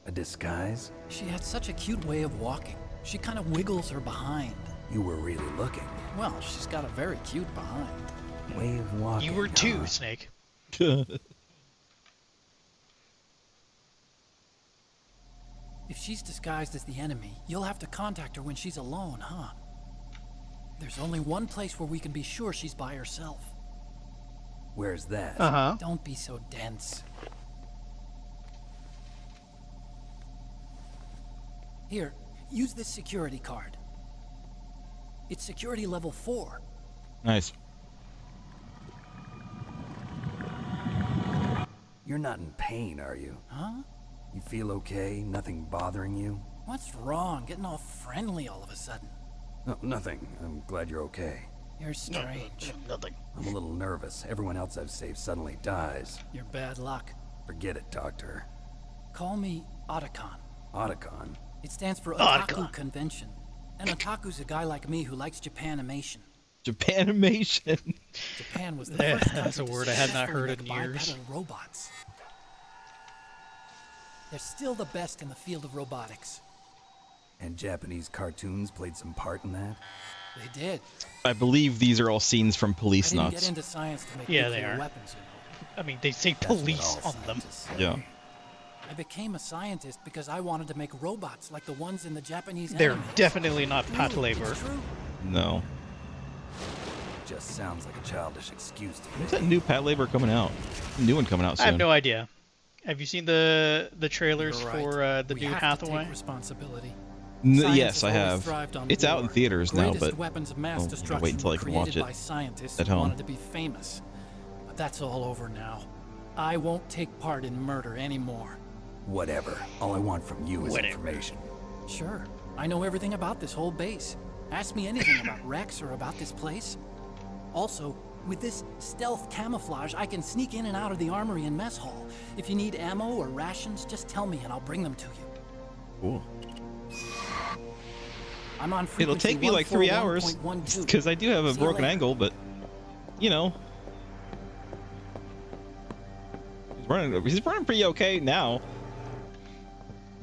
A disguise? She had such a cute way of walking. She kind of wiggles her behind. You were really looking. Well, she's got a very cute behind. Way of walking. You were too, Snake. If she's disguised as the enemy, you'll have to contact her when she's alone, huh? There's only one place where we can be sure she's by herself. Where's that? Uh-huh. Don't be so dense. Here, use this security card. It's security level 4. Nice. You're not in pain, are you? Huh? You feel okay? Nothing bothering you? What's wrong? Getting all friendly all of a sudden. No, nothing. I'm glad you're okay. You're strange. Nothing. I'm a little nervous. Everyone else I've saved suddenly dies. You're bad luck. Forget it, Doctor. Call me Otacon. Otacon? It stands for Otacon. Otaku Convention. An otaku's a guy like me who likes Japanimation. Japanimation. Japan was the Yeah, first that's country a to word I had not successfully heard make in years. bipedal robots. They're still the best in the field of robotics. And Japanese cartoons played some part in that? They did. I believe these are all scenes from I Police didn't Nuts. get into science to make Yeah, they nuclear are. weapons, you know. I mean, they say That's what police all on them. scientists say. Yeah. I became a scientist because I wanted to make robots like the ones in the Japanese They're anime. definitely not Pat True, labor. it's true. No. Just sounds like a childish excuse to me. When's that new Pat Labor coming out? New one coming out soon. I have no idea. Have you seen the trailers You're right. for the We new have to Hathaway? take responsibility. Yes, Science I has always have. thrived on It's out in war. theaters now, Greatest but weapons of mass I'll destruction wait until I were can watch created it by scientists at who home. wanted to be famous. But that's all over now. I won't take part in murder anymore. Whatever. All I want from you is Whatever. information. Sure, I know everything about this whole base. Ask me anything about Rex or about this place. Also, with this stealth camouflage, I can sneak in and out of the armory and mess hall. If you need ammo or rations, just tell me and I'll bring them to you. Cool. I'm on It'll frequency take me like 3 hours 141.12. because I do have a See you broken later. ankle, but you know, he's running pretty okay now.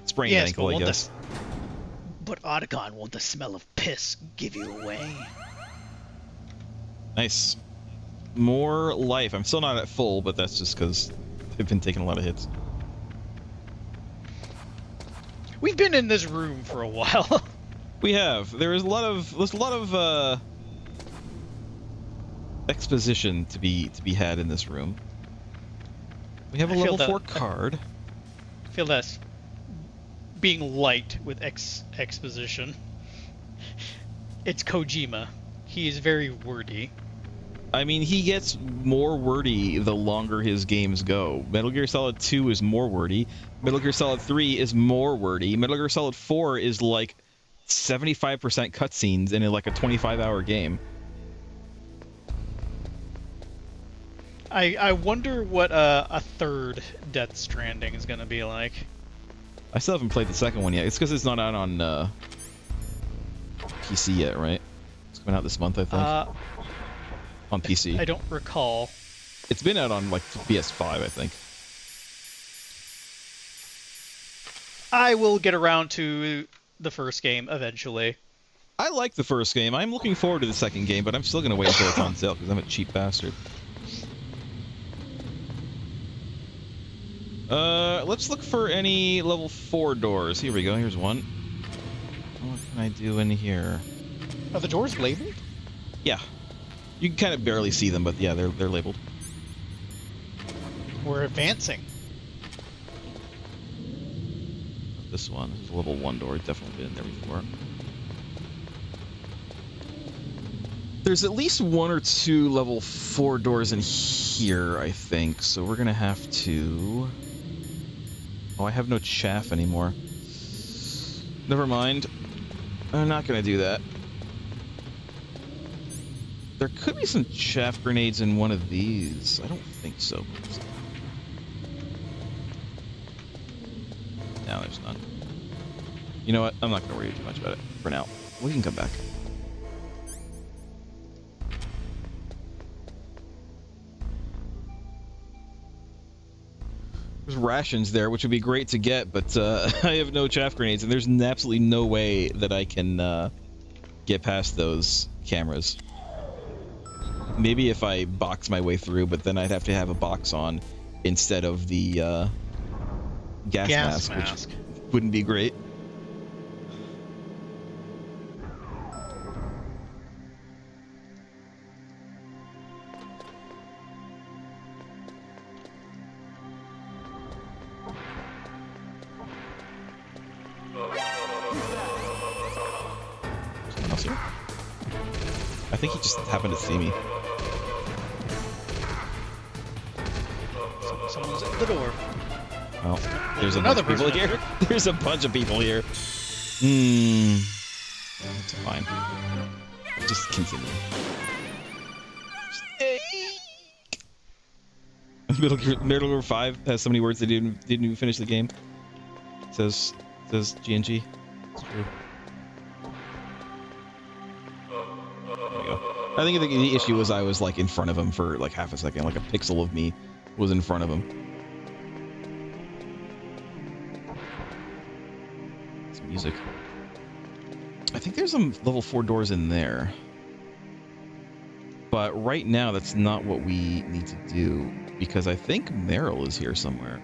Sprained Yes, ankle, but I won't guess. But Otacon, won't the smell of piss give you away? Nice. More life. I'm still not at full, but that's just because I've been taking a lot of hits. We've been in this room for a while. We have. There's a lot of exposition to be had in this room. We have a I feel level 4 that- card. I feel that's being light with exposition. It's Kojima. He is very wordy. I mean, he gets more wordy the longer his games go. Metal Gear Solid 2 is more wordy. Metal Gear Solid 3 is more wordy. Metal Gear Solid 4 is like 75% cutscenes in like a 25-hour game. I wonder what a third Death Stranding is going to be like. I still haven't played the second one yet. It's because it's not out on PC yet, right? It's coming out this month, I think. On PC. I don't recall. It's been out on like PS5, I think. I will get around to the first game eventually. I like the first game. I'm looking forward to the second game, but I'm still going to wait until it's on sale because I'm a cheap bastard. Let's look for any level 4 doors. Here we go. Here's one. What can I do in here? Are the doors labeled? Yeah. You can kind of barely see them, but yeah, they're labeled. We're advancing. This one is a level 1 door. Definitely been in there before. There's at least 1 or 2 level 4 doors in here, I think. So we're gonna have to... Oh, I have no chaff anymore. Never mind. I'm not gonna do that. There could be some chaff grenades in one of these. I don't think so. No, there's none. You know what? I'm not gonna worry too much about it for now. We can come back. There's rations there, which would be great to get, but I have no chaff grenades, and there's absolutely no way that I can get past those cameras. Maybe if I box my way through, but then I'd have to have a box on instead of the gas mask, which wouldn't be great. Someone else here? I think he just happened to see me. Someone's at the door. Well, there's another people here. There's a bunch of people here. It's fine. Just continue. Metal Gear 5 has so many words they didn't even finish the game. Says GNG. It's true. There we go. I think the issue was I was like in front of him for like half a second, like a pixel of me was in front of him. Some music. I think there's some level 4 doors in there. But right now, that's not what we need to do, because I think Meryl is here somewhere.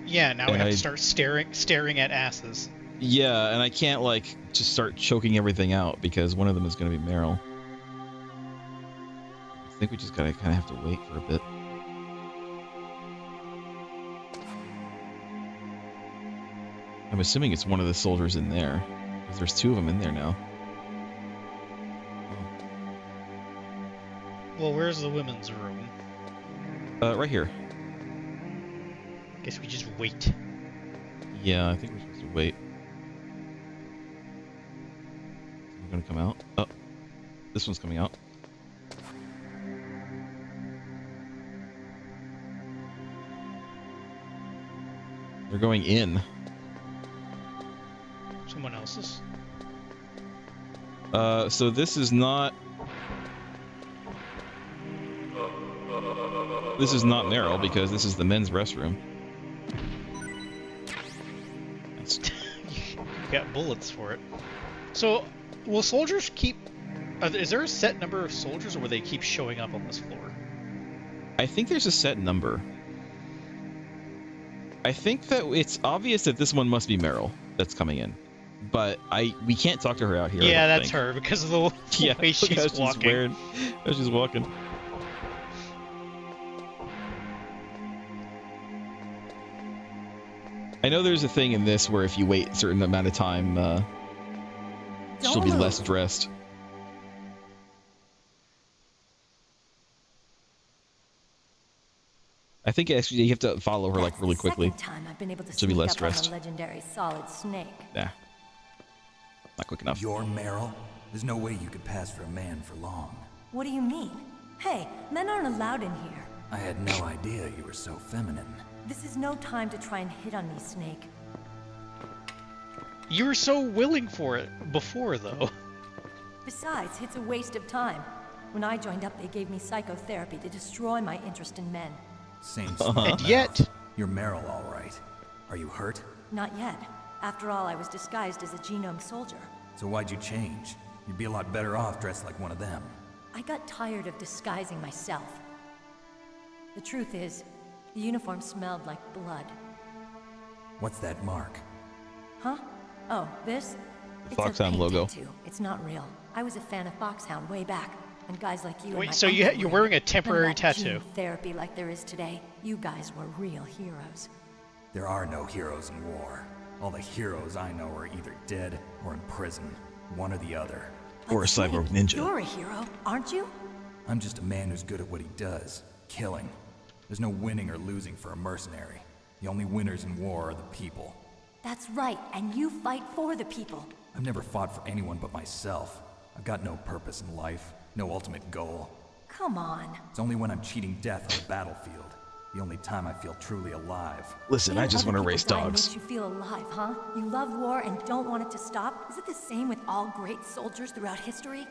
Yeah, now we have to start staring at asses. Yeah, and I can't, like, just start choking everything out, because one of them is going to be Meryl. I think we just gotta kind of have to wait for a bit. I'm assuming it's one of the soldiers in there, because there's 2 of them in there now. Well, where's the women's room? Right here. Guess we just wait. Yeah, I think we're supposed to wait. We're gonna come out. Oh, this one's coming out. They're going in. Someone else's? So this is not... This is not Meryl, because this is the men's restroom. You got bullets for it. So, will soldiers keep... is there a set number of soldiers, or will they keep showing up on this floor? I think there's a set number. I think that it's obvious that this one must be Meryl that's coming in. But we can't talk to her out here. Yeah, that's her, because of the way she's walking. How she's walking. I know there's a thing in this where if you wait a certain amount of time, she'll be less dressed. I think actually you have to follow her like really quickly. She'll be less dressed. Legendary solid snake. Nah, not quick enough. You're Meryl? There's no way you could pass for a man for long. What do you mean? Hey, men aren't allowed in here. I had no idea you were so feminine. This is no time to try and hit on me, Snake. You were so willing for it before, though. Besides, it's a waste of time. When I joined up, they gave me psychotherapy to destroy my interest in men. Same And smart yet... mouth. You're Meryl, all right. Are you hurt? Not yet. After all, I was disguised as a genome soldier. So why'd you change? You'd be a lot better off dressed like one of them. I got tired of disguising myself. The truth is, the uniform smelled like blood. What's that mark? Huh? Oh, this? It's Fox-Hound a paint logo. tattoo. It's not real. I was a fan of Fox-Hound way back, and guys like you. Wait, and my so uncle you're were. wearing a None of temporary that tattoo? gene therapy like there is today. You guys were real heroes. There are no heroes in war. All the heroes I know are either dead or in prison. One or the other. Or a cyborg ninja. You're a hero, aren't you? I'm just a man who's good at what he does. Killing. There's no winning or losing for a mercenary. The only winners in war are the people. That's right, and you fight for the people. I've never fought for anyone but myself. I've got no purpose in life, no ultimate goal. Come on. It's only when I'm cheating death on the battlefield. The only time I feel truly alive. Listen, I just want to race dogs. Makes you feel alive, huh? You love war and don't want it to stop? Is it the same with all great soldiers throughout history?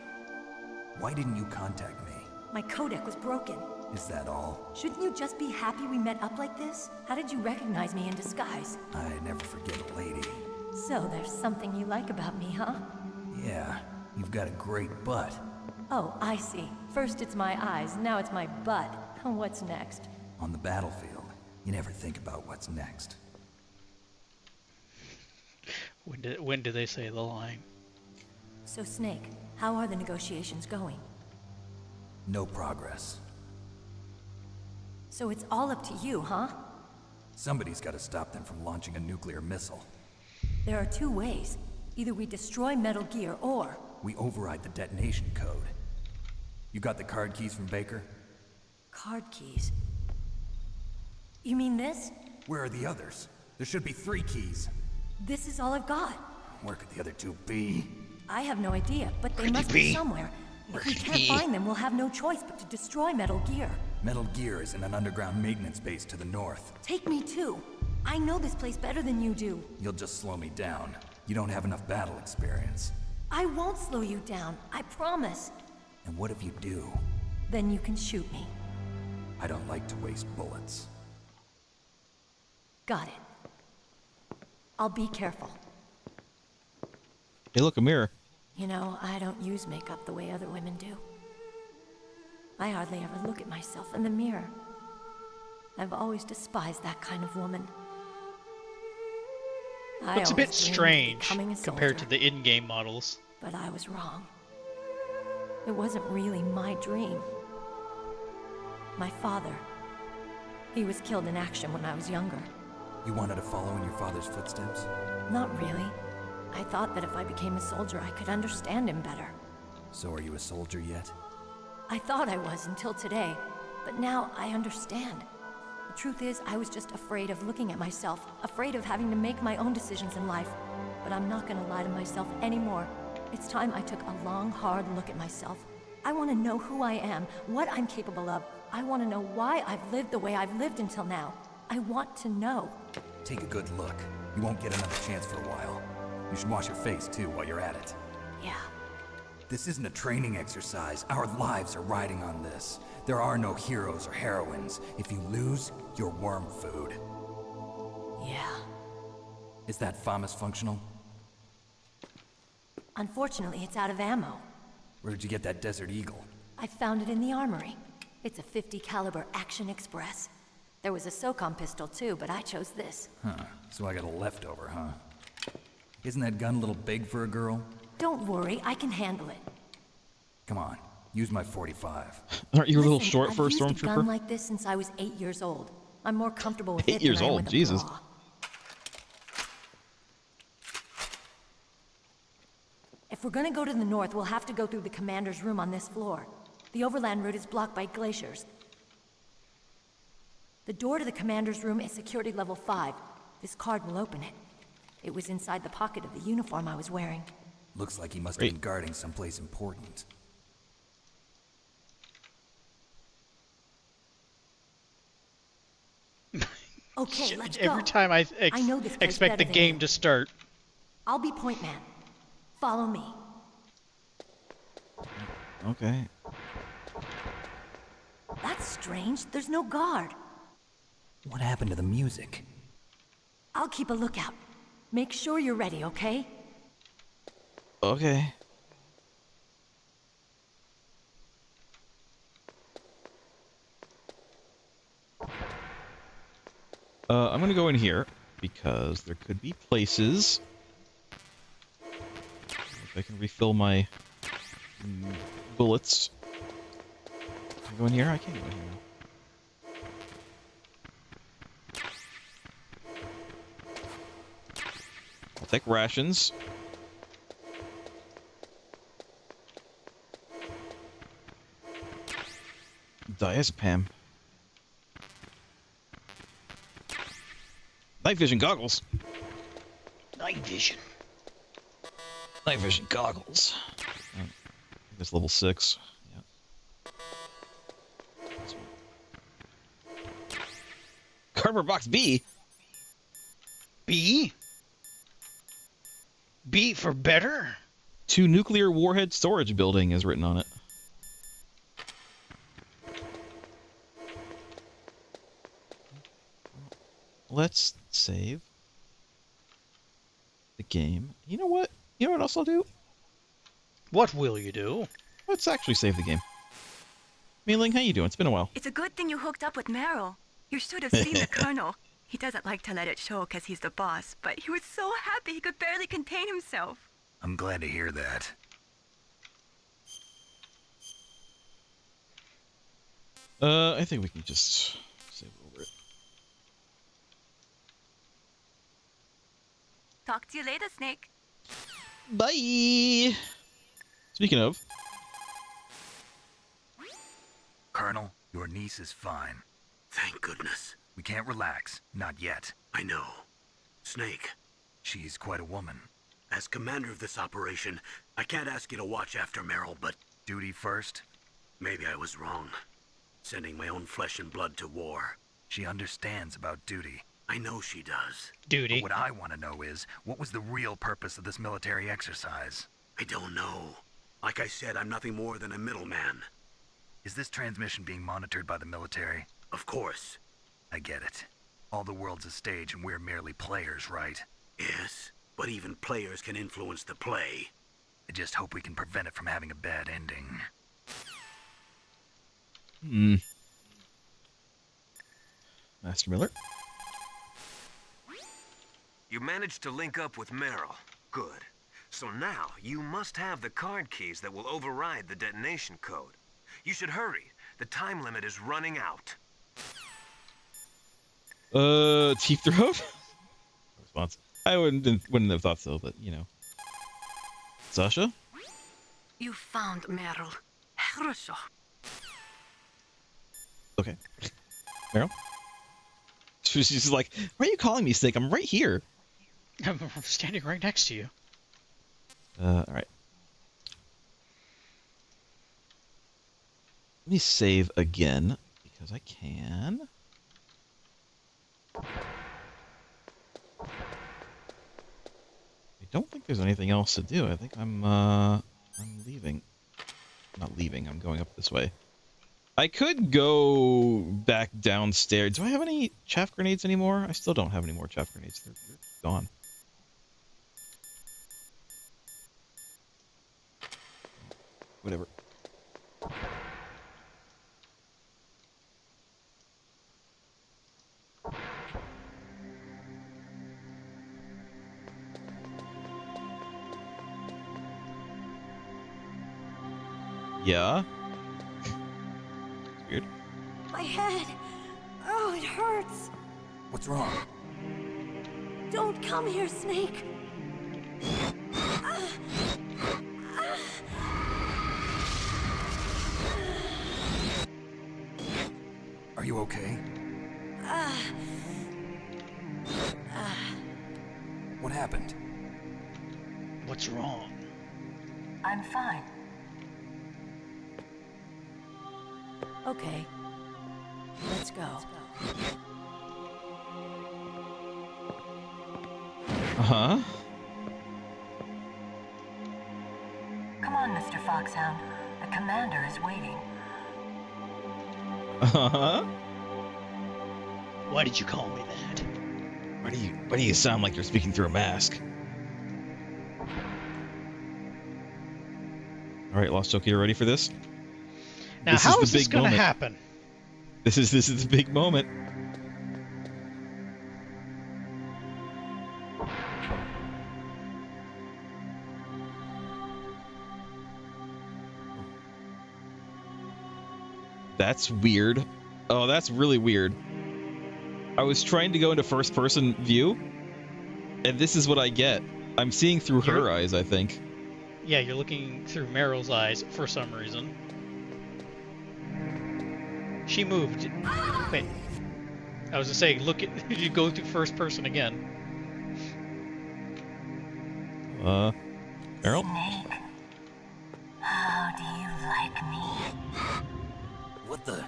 Why didn't you contact me? My codec was broken. Is that all? Shouldn't you just be happy we met up like this? How did you recognize me in disguise? I never forget a lady. So there's something you like about me, huh? Yeah, you've got a great butt. Oh, I see. First it's my eyes, now it's my butt. What's next? On the battlefield, you never think about what's next. When do they say the line? So Snake, how are the negotiations going? No progress. So it's all up to you, huh? Somebody's got to stop them from launching a nuclear missile. There are two ways. Either we destroy Metal Gear, or... we override the detonation code. You got the card keys from Baker? Card keys? You mean this? Where are the others? There should be 3 keys. This is all I've got. Where could the other 2 be? I have no idea, but they must be somewhere. If we can't find them, we'll have no choice but to destroy Metal Gear. Metal Gear is in an underground maintenance base to the north. Take me too. I know this place better than you do. You'll just slow me down. You don't have enough battle experience. I won't slow you down, I promise. And what if you do? Then you can shoot me. I don't like to waste bullets. Got it. I'll be careful. Hey, look, a mirror. You know, I don't use makeup the way other women do. I hardly ever look at myself in the mirror. I've always despised that kind of woman. It's a bit strange compared to the in-game models. But I was wrong. It wasn't really my dream. My father, he was killed in action when I was younger. You wanted to follow in your father's footsteps? Not really. I thought that if I became a soldier, I could understand him better. So are you a soldier yet? I thought I was until today, but now I understand. The truth is, I was just afraid of looking at myself, afraid of having to make my own decisions in life. But I'm not gonna lie to myself anymore. It's time I took a long, hard look at myself. I want to know who I am, what I'm capable of. I want to know why I've lived the way I've lived until now. I want to know. Take a good look. You won't get another chance for a while. You should wash your face, too, while you're at it. Yeah. This isn't a training exercise. Our lives are riding on this. There are no heroes or heroines. If you lose, you're worm food. Yeah. Is that FAMAS functional? Unfortunately, it's out of ammo. Where'd you get that Desert Eagle? I found it in the armory. It's a .50 caliber Action Express. There was a SOCOM pistol too, but I chose this. Huh. So I got a leftover, huh? Isn't that gun a little big for a girl? Don't worry, I can handle it. Come on, use my 45. Aren't you a little short for a I've used a gun stormtrooper? like this since I was 8 years old. I'm more comfortable with 8 it years than I am old, with a Jesus. bra. If we're gonna go to the north, we'll have to go through the commander's room on this floor. The overland route is blocked by glaciers. The door to the commander's room is security level 5. This card will open it. It was inside the pocket of the uniform I was wearing. Looks like he must have been guarding someplace important. Okay, let's go. Every time I know this place expect better the than game you. to start, I'll be point man. Follow me. Okay. That's strange. There's no guard. What happened to the music? I'll keep a lookout. Make sure you're ready, okay? Okay. I'm gonna go in here because there could be places. If I can refill my bullets. Can I go in here? I can't go in here now. I'll take rations. Diazepam. Night vision goggles. Night vision. Night vision goggles. Oh, that's level 6. Yeah. This one. Cardboard box B. B? B for better? 2 nuclear warhead storage building is written on it. Let's save the game. You know what? You know what else I'll do? What will you do? Let's actually save the game. Mei-Ling, how you doing? It's been a while. It's a good thing you hooked up with Meryl. You should have seen the Colonel. He doesn't like to let it show because he's the boss, but he was so happy he could barely contain himself. I'm glad to hear that. I think we can just save over it. Talk to you later, Snake. Bye! Speaking of... Colonel, your niece is fine. Thank goodness. We can't relax. Not yet. I know. Snake. She's quite a woman. As commander of this operation, I can't ask you to watch after Meryl, but... Duty first? Maybe I was wrong. Sending my own flesh and blood to war. She understands about duty. I know she does. Duty. But what I want to know is, what was the real purpose of this military exercise? I don't know. Like I said, I'm nothing more than a middleman. Is this transmission being monitored by the military? Of course. I get it. All the world's a stage and we're merely players, right? Yes, but even players can influence the play. I just hope we can prevent it from having a bad ending. Master Miller? You managed to link up with Meryl. Good. So now, you must have the card keys that will override the detonation code. You should hurry. The time limit is running out. Teeth throat? Response. I wouldn't have thought so, but, you know. Sasha? You found Meryl. Хорошо. Okay. Meryl? She's just like, why are you calling me Snake? I'm right here. I'm standing right next to you. Alright. Let me save again, because I can. I don't think there's anything else to do. I think I'm leaving. Not leaving, I'm going up this way. I could go back downstairs. Do I have any chaff grenades anymore? I still don't have any more chaff grenades. They're gone. Whatever. Yeah? It's weird. My head. Oh, it hurts. What's wrong? Don't come here, Snake. Are you okay? What happened? What's wrong? I'm fine. Okay. Let's go. Uh-huh. Fox-Hound. The commander is waiting. Uh-huh. Why did you call me that? Why do you sound like you're speaking through a mask? All right, Lost Joker, you ready for this? Now, how is this going to happen? This is the big moment. That's weird. Oh, that's really weird. I was trying to go into first-person view, and this is what I get. I'm seeing through her eyes, I think. Yeah, you're looking through Meryl's eyes for some reason. She moved. Wait. I was gonna say, look at you go through first person again. Meryl? Snake, how do you like me? What the?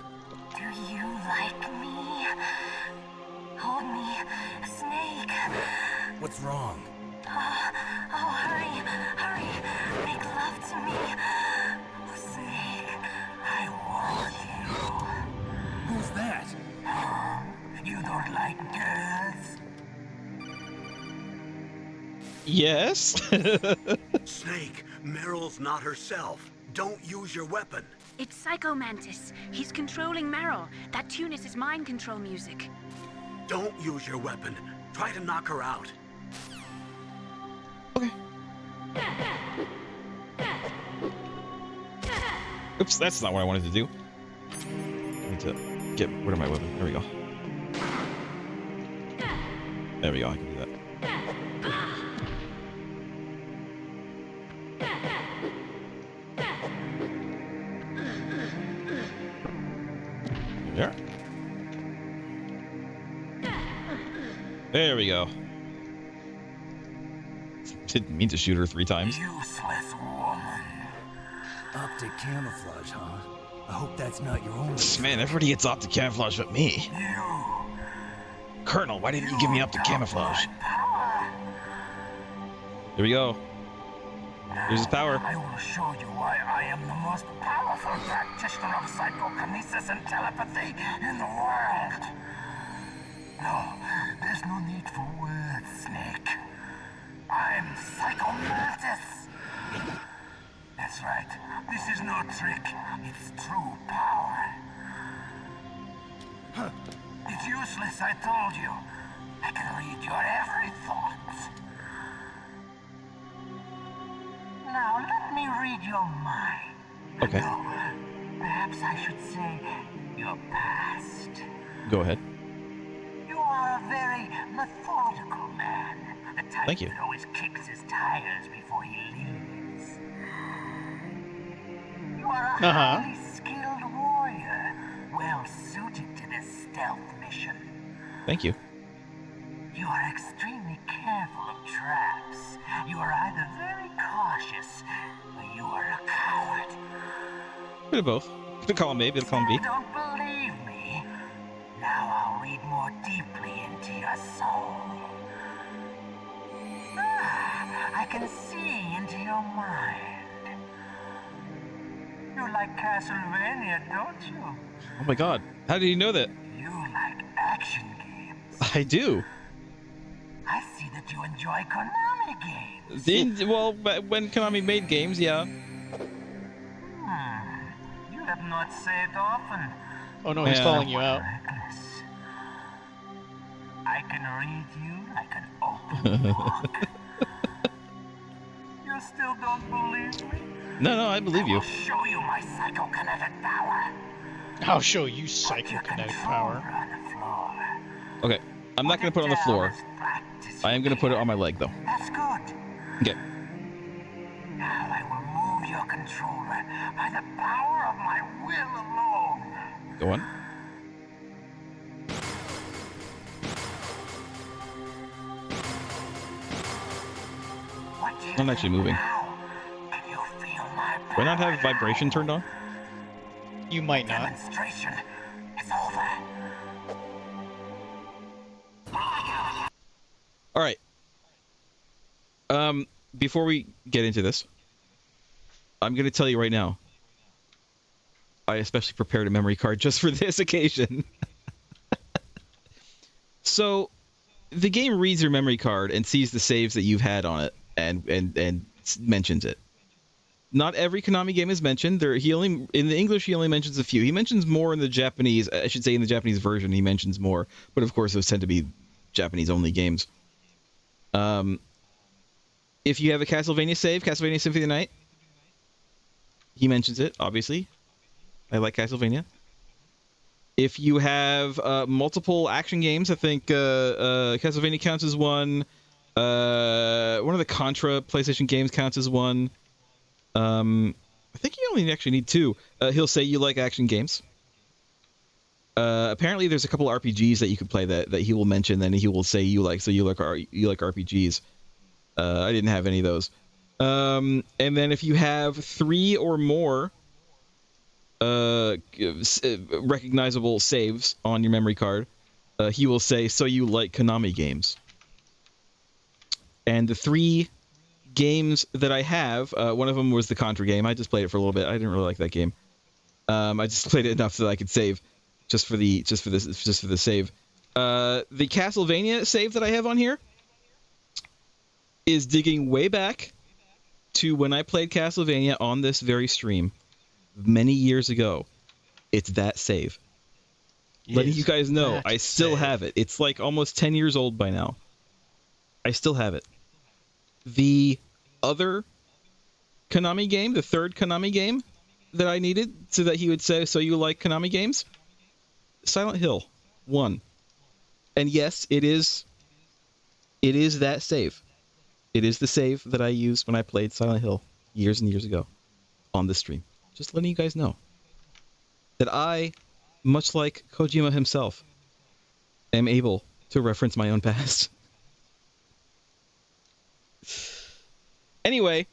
Do you like me? Hold me, Snake. What's wrong? Oh, hurry, hurry. Make love to me. Snake, I want you. Who's that? You don't like girls? Yes? Snake, Meryl's not herself. Don't use your weapon. It's Psycho Mantis. He's controlling Meryl. That tune is his mind control music. Don't use your weapon. Try to knock her out. Okay. Oops, that's not what I wanted to do. I need to get rid of my weapon. There we go. There we go, I can do that. There. There we go. Didn't mean to shoot her 3 times. Useless woman. Optic camouflage, huh? I hope that's not your only. Man, everybody gets optic camouflage but me. Colonel, why didn't you give me optic camouflage? Here we go. Here's his power. I will show you why I am the most powerful practitioner of psychokinesis and telepathy in the world. No, there's no need for words, Snake. I'm Psycho Mantis. That's right. This is no trick. It's true power. Huh. It's useless, I told you. I can read your every thought. Now, let me read your mind. Okay. No, perhaps I should say your past. Go ahead. You are a very methodical man. The type Thank you. that always kicks his tires before he leaves. You are a highly skilled warrior, well suited to this stealth mission. Thank you. You are extremely careful of traps. You are either very cautious, or you are a coward. Bit of both. Bit of column A, bit of column B. You don't believe me? Now I'll read more deeply into your soul. I can see into your mind. You like Castlevania, don't you? Oh my god. How did you know that? You like action games. I do. I see that you enjoy Konami games. Well, when Konami made games, yeah. You have not said often. Oh no, he's calling you out. I can read you like an open book. You still don't believe me? No, I believe you. I'll show you my psychokinetic power. I'll show you psychokinetic power. Okay, I'm not going to put it on the floor. I am going to put it on my leg, though. That's good. Okay. Now I will move your controller by the power of my will alone. Go on. I'm actually moving. Do I not have vibration turned on? You might not. Demonstration is over. All right. Before we get into this, I'm going to tell you right now. I especially prepared a memory card just for this occasion. So, the game reads your memory card and sees the saves that you've had on it and mentions it. Not every Konami game is mentioned. In the English, he only mentions a few. He mentions more in the Japanese. I should say in the Japanese version, he mentions more. But of course, those tend to be Japanese-only games. If you have a Castlevania Symphony of the Night, he mentions it, obviously. I like Castlevania. If you have multiple action games, I think Castlevania counts as one. One of the Contra PlayStation games counts as one. I think you only actually need two. He'll say you like action games. Apparently, there's a couple RPGs that you could play that he will mention. Then he will say you like RPGs. I didn't have any of those. And then if you have 3 or more recognizable saves on your memory card, he will say, so you like Konami games. And the 3 games that I have, one of them was the Contra game. I just played it for a little bit. I didn't really like that game. I just played it enough that I could save just for the save. The Castlevania save that I have on here is digging way back to when I played Castlevania on this very stream many years ago. It's that save. Letting you guys know, I still have it. It's like almost 10 years old by now. I still have it. The other Konami game, the third Konami game that I needed so that he would say, so you like Konami games? Silent Hill 1. And yes, it is that save. It is the save that I used when I played Silent Hill years and years ago on this stream. Just letting you guys know that I, much like Kojima himself, am able to reference my own past. Anyway,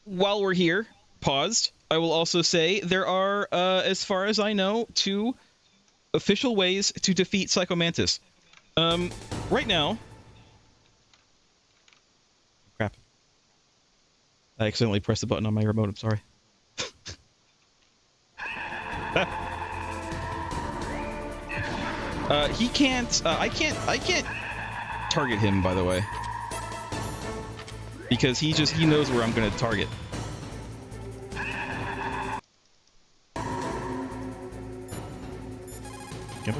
while we're here, paused, I will also say there are, as far as I know, 2 official ways to defeat Psycho Mantis. Right now... Crap. I accidentally pressed the button on my remote, I'm sorry. He can't... I can't target him, by the way. Because he knows where I'm going to target. Do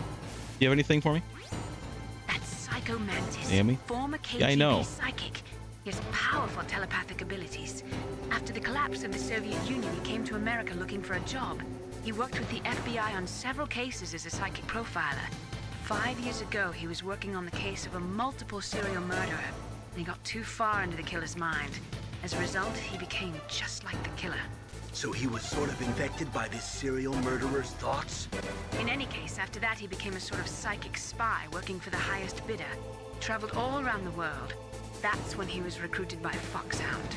you have anything for me? That's Psycho Mantis, Amy? former KGB Yeah, I know. psychic. He has powerful telepathic abilities. After the collapse of the Soviet Union, he came to America looking for a job. He worked with the FBI on several cases as a psychic profiler. 5 years ago, he was working on the case of a multiple serial murderer, and he got too far into the killer's mind. As a result, he became just like the killer. So he was sort of infected by this serial murderer's thoughts? In any case, after that, he became a sort of psychic spy working for the highest bidder. Traveled all around the world. That's when he was recruited by Fox-Hound.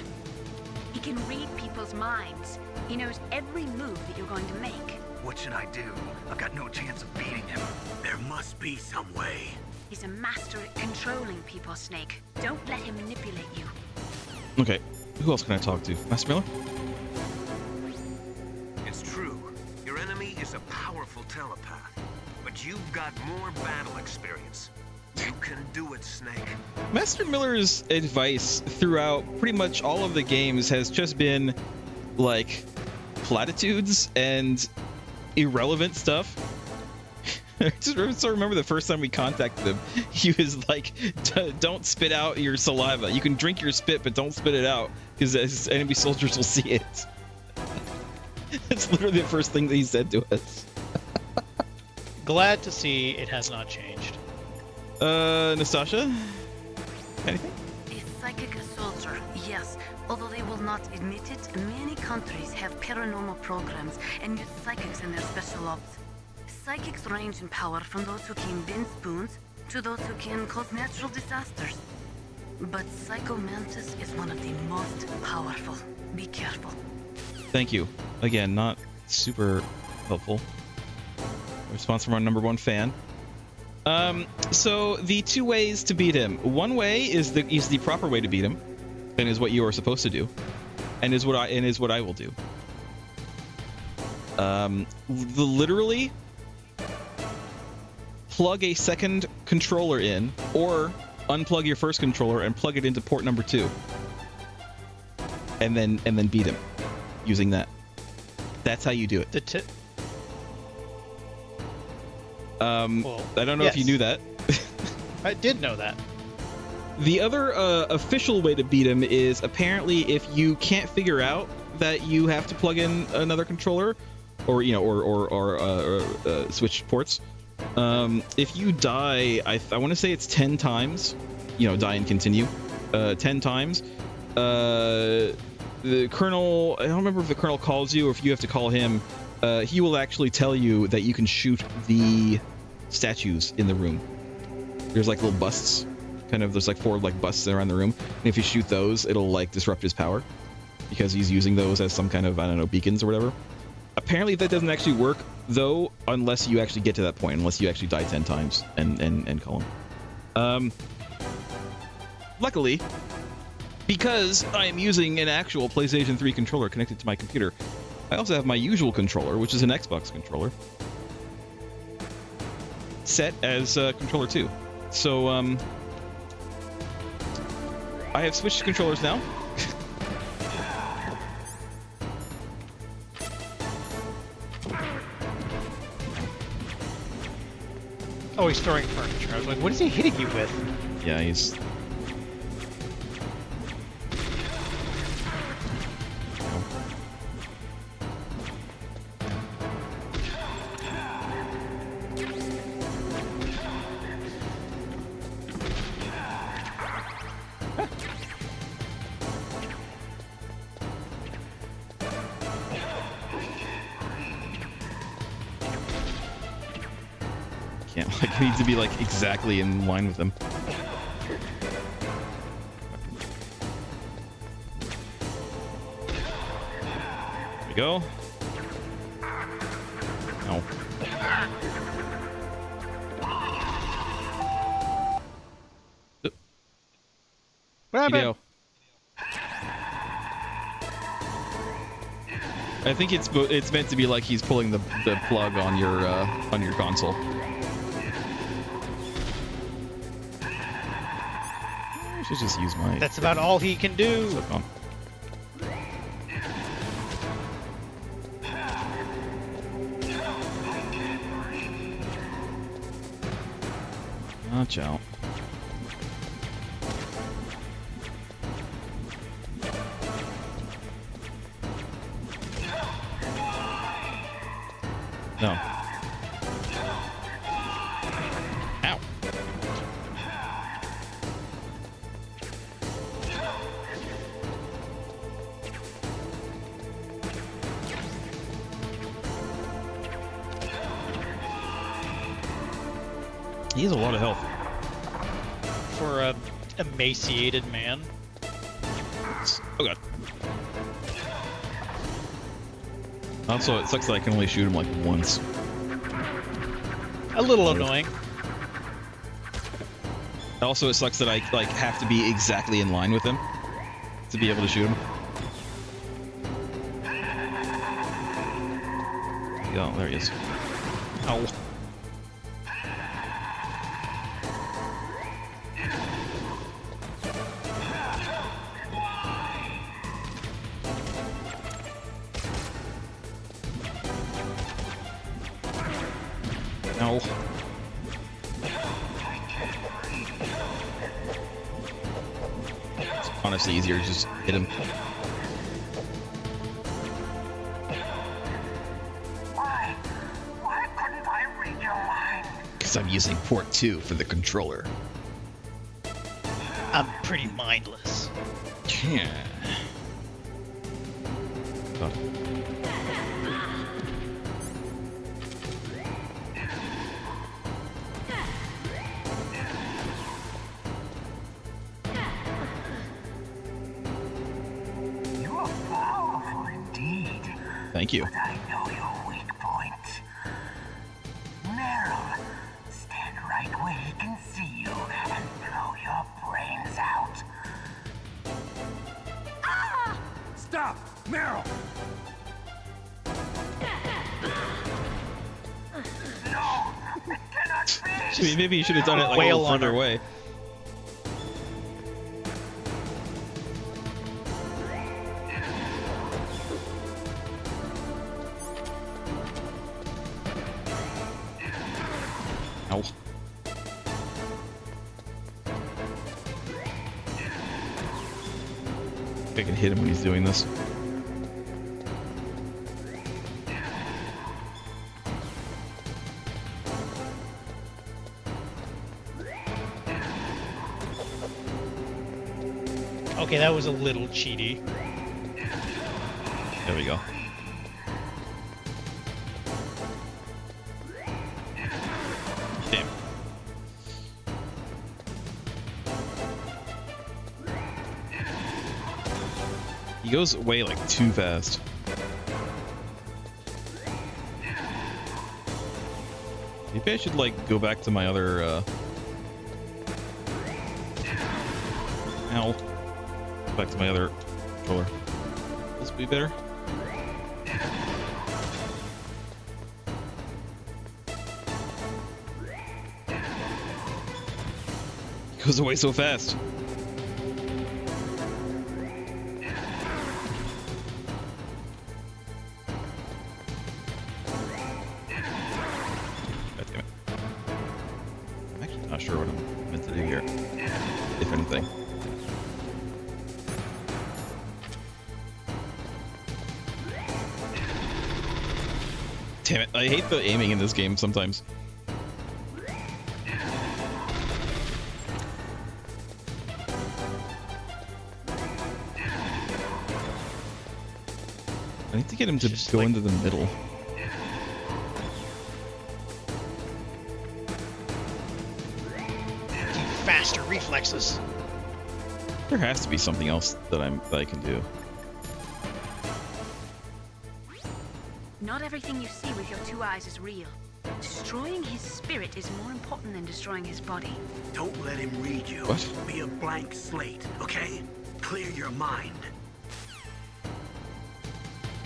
He can read people's minds. He knows every move that you're going to make. What should I do? I've got no chance of beating him. There must be some way. He's a master at controlling people, Snake. Don't let him manipulate you. Okay, who else can I talk to? Master Miller? It's true. Your enemy is a powerful telepath. But you've got more battle experience. You can do it, Snake. Master Miller's advice throughout pretty much all of the games has just been, like, platitudes and irrelevant stuff. I just remember the first time we contacted him, he was like, don't spit out your saliva. You can drink your spit, but don't spit it out, because enemy soldiers will see it. That's literally the first thing that he said to us. Glad to see it has not changed. Nastasha? Anything? A psychic soldier, yes. Although they will not admit it, many countries have paranormal programs and use psychics in their special ops. Psychics range in power from those who can bend spoons to those who can cause natural disasters. But Psycho Mantis is one of the most powerful. Be careful. Thank you. Again, not super helpful. Response from our #1 fan. So the 2 ways to beat him. One way is the proper way to beat him. and is what you are supposed to do, and is what I will do. Literally plug a second controller in, or unplug your first controller and plug it into port number 2, and then beat him using that. That's how you do it. Well, I don't know if you knew that. I did know that. The other official way to beat him is apparently if you can't figure out that you have to plug in another controller, or switch ports. If you die, I want to say it's 10 times. Die and continue. 10 times. The colonel, I don't remember if the colonel calls you or if you have to call him. He will actually tell you that you can shoot the statues in the room. There's like little busts, there's like 4 like busts around the room, and if you shoot those, it'll like disrupt his power because he's using those as some kind of, I don't know, beacons or whatever. Apparently that doesn't actually work though, unless you actually get to that point, unless you actually die 10 times and call him. Luckily, because I am using an actual PlayStation 3 controller connected to my computer, I also have my usual controller, which is an Xbox controller, set as controller 2. So I have switched controllers now. Oh, he's throwing furniture. I was like, what is he hitting you with? Yeah, he's... I need to be like exactly in line with them. There we go. No. What happened? I think it's meant to be like he's pulling the plug on your console. I should just use my... That's about all he can do. Watch out. No. Ow. He has a lot of health. For a emaciated man. Oh god. Also, it sucks that I can only shoot him like once. A little annoying. Also, it sucks that I like have to be exactly in line with him to be able to shoot him. Oh, there he is. Ow. No. It's honestly easier to just hit him. Why couldn't I read your mind? Because I'm using port 2 for the controller. I'm pretty mindless. Yeah. God. Thank you. But I know your weak point. Meryl, stand right where he can see you and blow your brains out. Maybe you should have done it like a little further away. Ow. I can hit him when he's doing this. Okay, that was a little cheaty. There we go. Damn. He goes away like too fast. Maybe I should like go back to my other ow. Back to my other controller. This would be better. He goes away so fast. God damn it. I'm actually not sure what I'm meant to do here, if anything. Damn it, I hate the aiming in this game sometimes. I need to get him to go into the middle. Faster reflexes. There has to be something else that I can do. Not everything you see with your 2 eyes is real. Destroying his spirit is more important than destroying his body. Don't let him read you. What? Be a blank slate, okay? Clear your mind.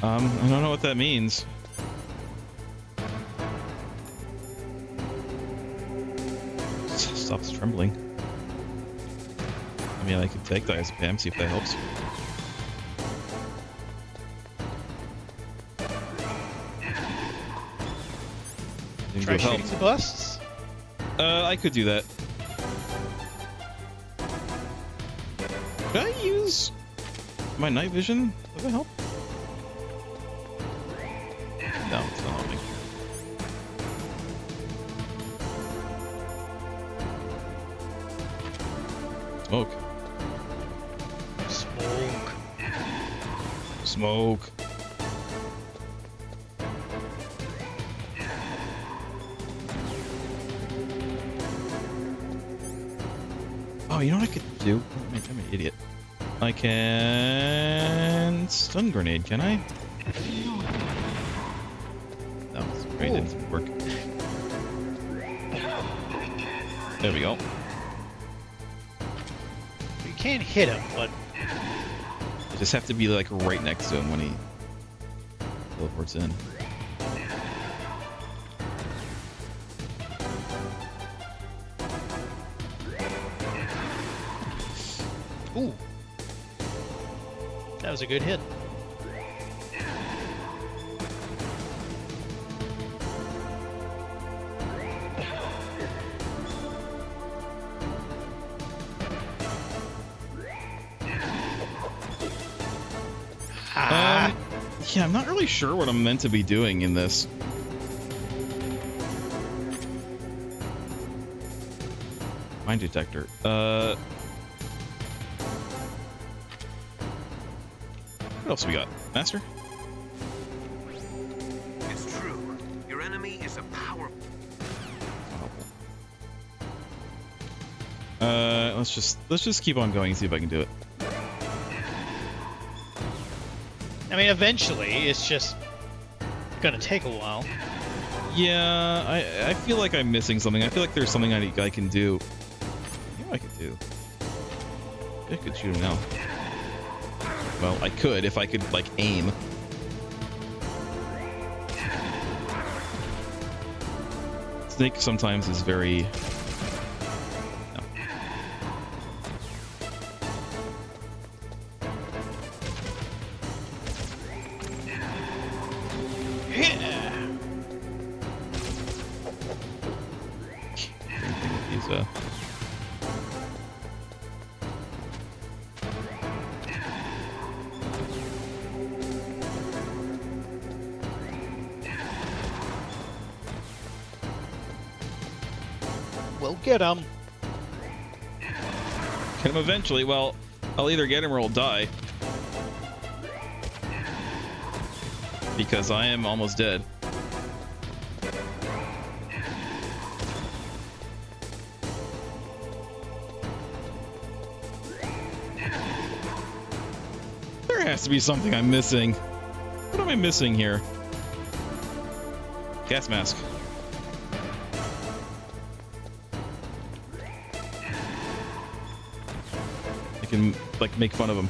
I don't know what that means. Stops trembling. I mean, I could take diazepam, see if that helps. Try shooting the busts? I could do that. Could I use my night vision? Does that help? No, it's not helping. Smoke. Smoke. Smoke. Oh, you know what I could do? I'm an idiot. I can stun grenade, can I? No, this grenade didn't work. There we go. You can't hit him, but You just have to be like right next to him when he teleports in. ooh, that was a good hit. Yeah, I'm not really sure what I'm meant to be doing in this. Mine detector. What else we got? Master? It's true. Your enemy is a powerful. Let's just keep on going and see if I can do it. I mean, eventually, it's just gonna take a while. Yeah, I feel like I'm missing something. I feel like there's something I can do. You know what I could do? I could shoot him now. Well, I could if I could, like, aim. Snake sometimes is very... No. He's We'll get him. Get him eventually. Well, I'll either get him or I'll die. Because I am almost dead. There has to be something I'm missing. What am I missing here? Gas mask. I can, like, make fun of him.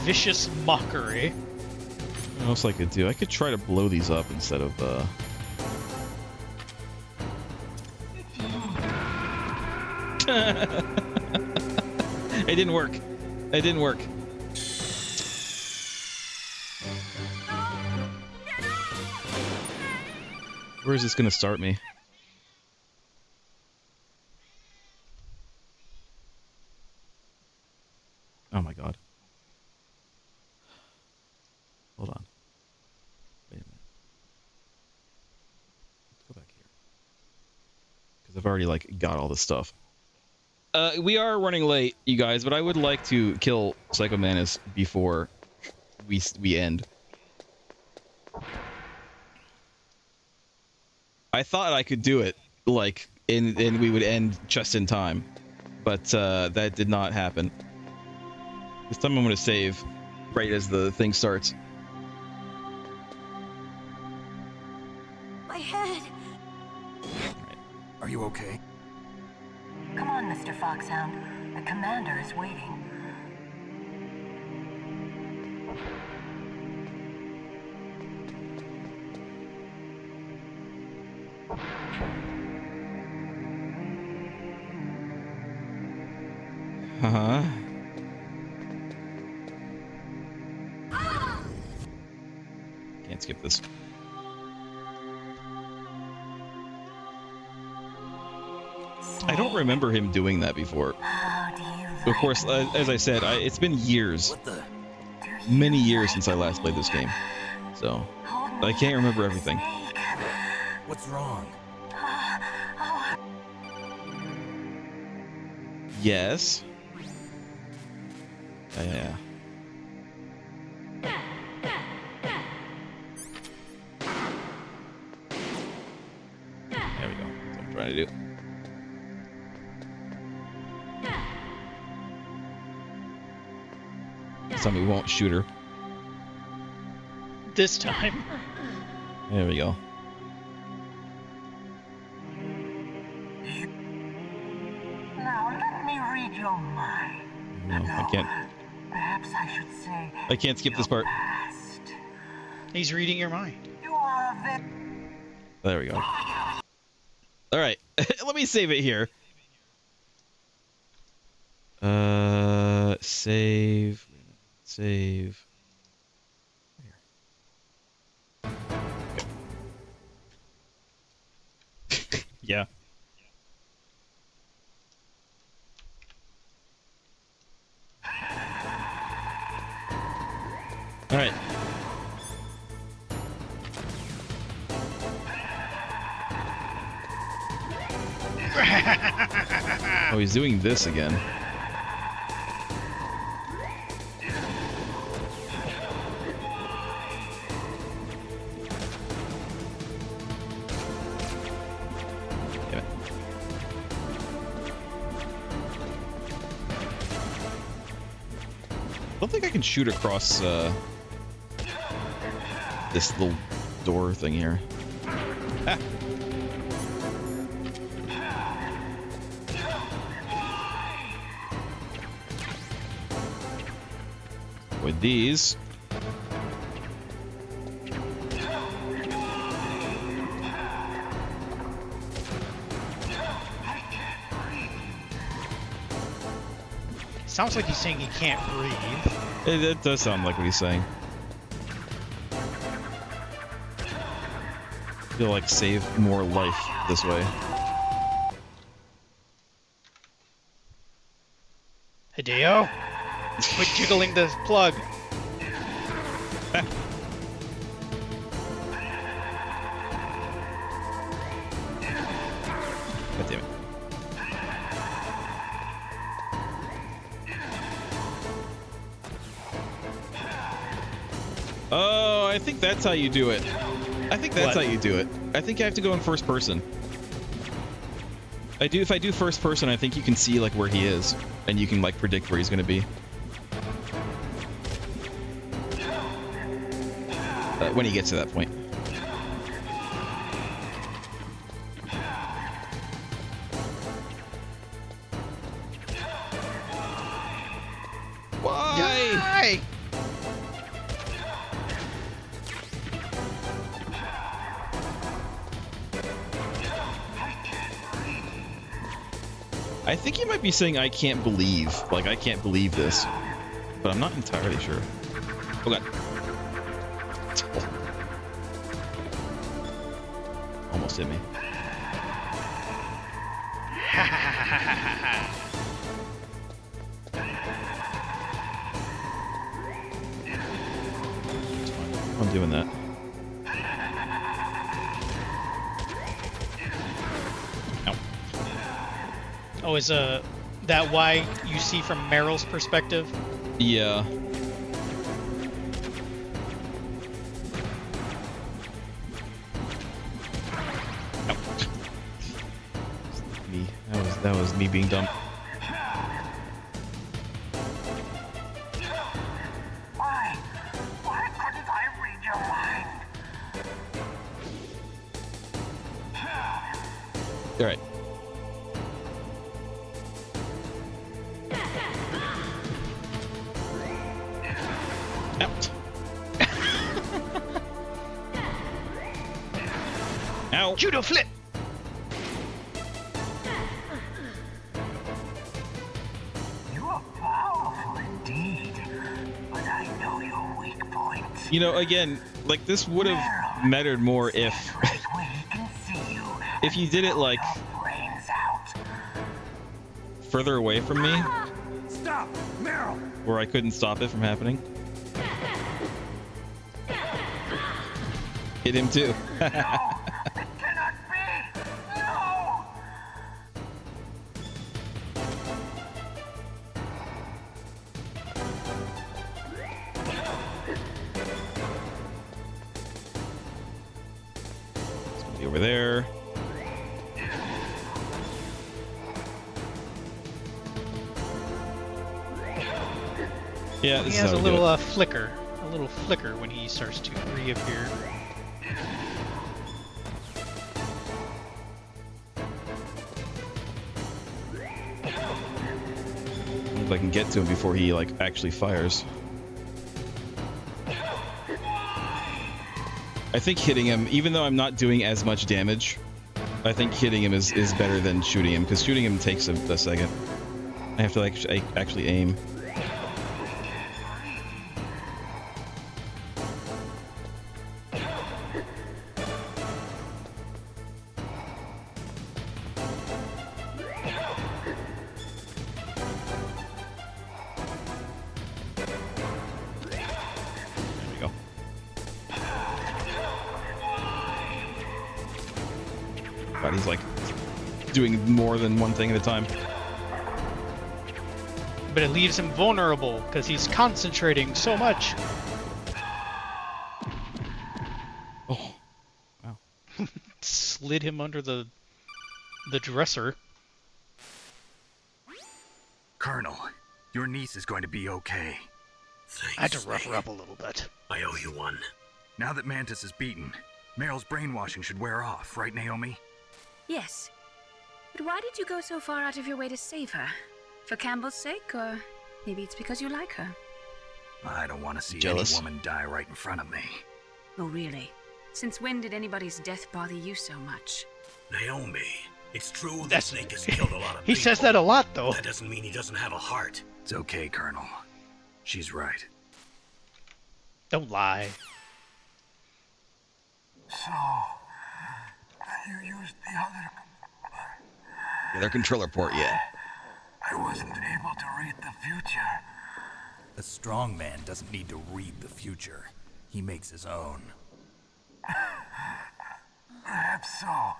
Vicious mockery. What else I could do? I could try to blow these up instead of, It didn't work. It didn't work. Where is this gonna start me? Oh my god. Hold on. Wait a minute. Let's go back here. Because I've already, like, got all this stuff. We are running late, you guys, but I would like to kill Psycho Mantis before we end. I thought I could do it, like, and we would end just in time. But that did not happen. This time I'm going to save right as the thing starts. My head. Are you okay? Come on, Mr. Fox-Hound. The commander is waiting. Uh-huh. Can't skip this. I don't remember him doing that before. Of course, as I said, it's been years. Many years since I last played this game. So, I can't remember everything. What's wrong? Yes. Yeah. There we go. That's what I'm trying to do. This time we won't shoot her. This time. There we go. Now let me read your mind. No, I can't. Perhaps I should say. I can't skip this part. He's reading your mind. You are a There we go. All right, let me save it here. Save. Okay. Yeah. All right. Oh, he's doing this again. Damn it. I don't think I can shoot across this little door thing here. Ah. With these. Sounds like he's saying he can't breathe. It does sound like what he's saying. You'll like save more life this way. Hideo, quit jiggling the plug. God damn it. Oh, I think that's how you do it. I think that's how you do it. I think I have to go in first person. If I do first person, I think you can see like where he is, and you can like predict where he's gonna be. When he gets to that point. Why? I think he might be saying I can't believe. Like, I can't believe this. But I'm not entirely sure. Oh god. Almost hit me. I'm doing that. Ow. Oh, is that why you see from Meryl's perspective? Yeah. Ow. Me. That was me being dumb. Why couldn't I read your mind? All right. Ow. Judo flip! You are powerful indeed, but I know your weak point. You know, again, like this would have mattered more if you did it like further away from me, Stop, Meryl! where I couldn't stop it from happening. Hit him too. It's gonna be over there. Yeah, this He is has how a we do little it. a little flicker when he starts to reappear. If I can get to him before he like actually fires. I think hitting him, even though I'm not doing as much damage, I think hitting him is better than shooting him, because shooting him takes a second. I have to like actually aim. God, he's like doing more than one thing at a time. But it leaves him vulnerable because he's concentrating so much. Oh, wow. Slid him under the dresser. Colonel, your niece is going to be okay. Thanks, I had to rough her up a little bit. I owe you one. Now that Mantis is beaten, Meryl's brainwashing should wear off, right, Naomi? Yes. But why did you go so far out of your way to save her? For Campbell's sake, or maybe it's because you like her? I don't want to see Jealous. any woman die right in front of me. Oh, really? Since when did anybody's death bother you so much? Naomi, it's true that Snake has killed a lot of people. He says that a lot, though. That doesn't mean he doesn't have a heart. It's okay, Colonel. She's right. Don't lie. So, you used the Their controller port, yeah. I wasn't able to read the future. A strong man doesn't need to read the future. He makes his own. Perhaps so,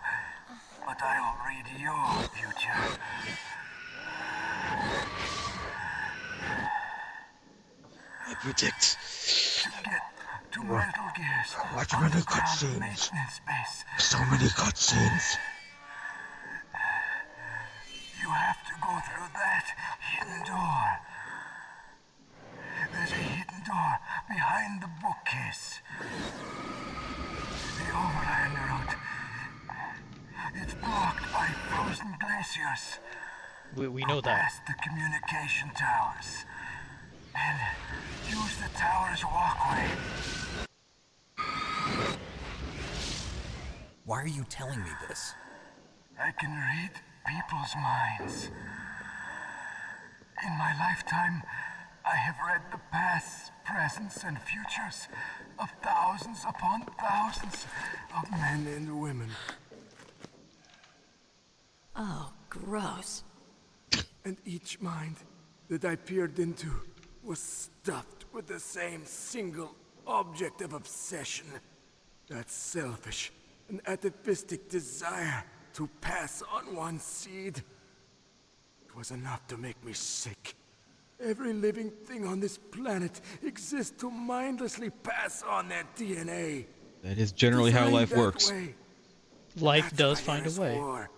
but I'll read your future. I predict. To get to Metal Gear's Watch many cutscenes. maintenance base. So many cutscenes. You have to go through that hidden door. There's a hidden door behind the bookcase. The overland route. It's blocked by frozen glaciers. We know that. Past the communication towers. And use the tower's walkway. Why are you telling me this? I can read people's minds. In my lifetime, I have read the pasts, presents, and futures of thousands upon thousands of men and women. Oh, gross. And each mind that I peered into was stuffed with the same single object of obsession. That selfish and atavistic desire to pass on one seed. It was enough to make me sick. Every living thing on this planet exists to mindlessly pass on their DNA. That is generally how Designed life that works. way. Life That's does why find there's a way. war.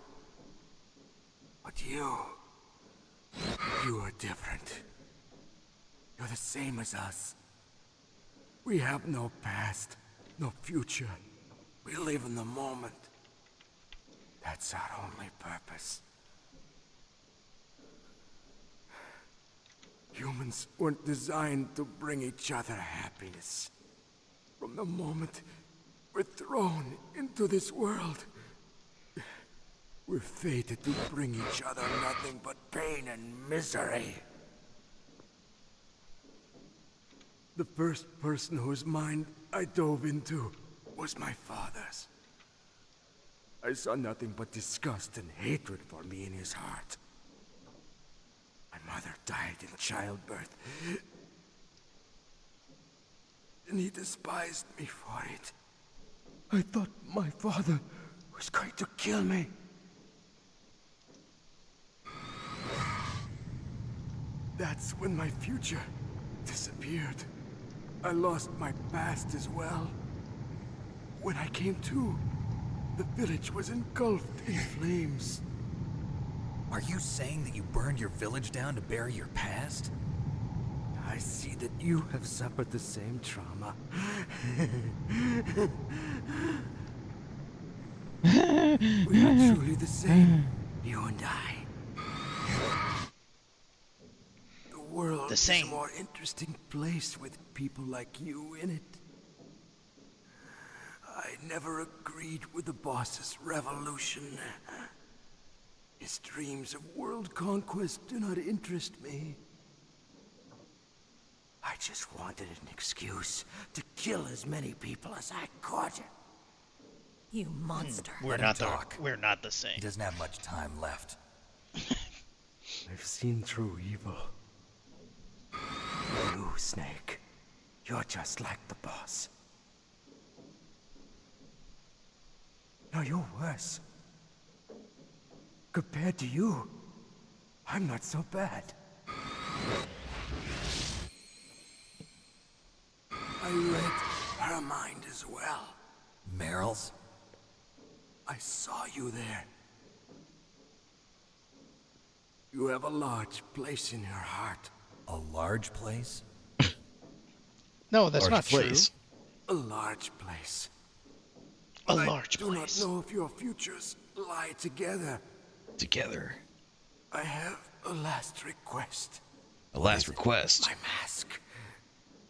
But you are different. You're the same as us. We have no past, no future. We live in the moment. That's our only purpose. Humans weren't designed to bring each other happiness. From the moment we're thrown into this world, we're fated to bring each other nothing but pain and misery. The first person whose mind I dove into was my father's. I saw nothing but disgust and hatred for me in his heart. My mother died in childbirth, and he despised me for it. I thought my father was going to kill me. That's when my future disappeared. I lost my past as well. When I came to, the village was engulfed in flames. Are you saying that you burned your village down to bury your past? I see that you have suffered the same trauma. We are truly the same, you and I. The world is a more interesting place with people like you in it. I never agreed with the boss's revolution. His dreams of world conquest do not interest me. I just wanted an excuse to kill as many people as I could. You monster. We're not the same. He doesn't have much time left. I've seen through evil. You, Snake, you're just like the boss. No, you're worse. Compared to you, I'm not so bad. I read her mind as well. Meryl's? I saw you there. You have a large place in your heart. A large place? No, that's not true. A large place. A But large I do place. not know if your futures lie together. Together. I have a last request. A last request. My mask.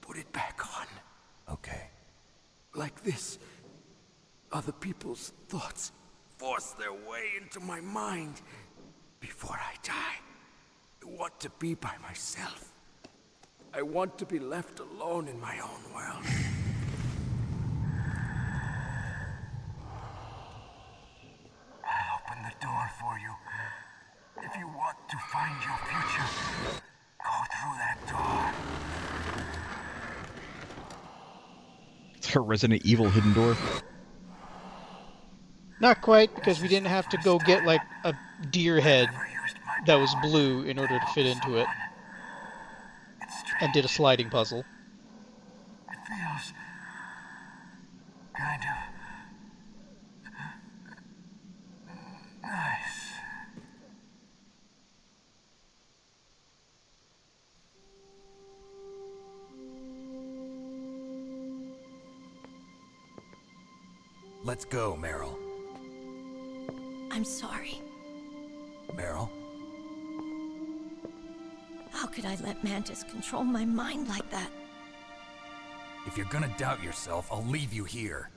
Put it back on. Okay. Like this, other people's thoughts force their way into my mind before I die. want to be by myself. I want to be left alone in my own world. I'll open the door for you. If you want to find your future, go through that door. It's her Resident Evil hidden door. Not quite, because we didn't have to go get like a deer head that was blue in order to fit into it. And did a sliding puzzle. It feels kind of nice. Let's go, Meryl. I'm sorry. Meryl? How could I let Mantis control my mind like that? If you're gonna doubt yourself, I'll leave you here.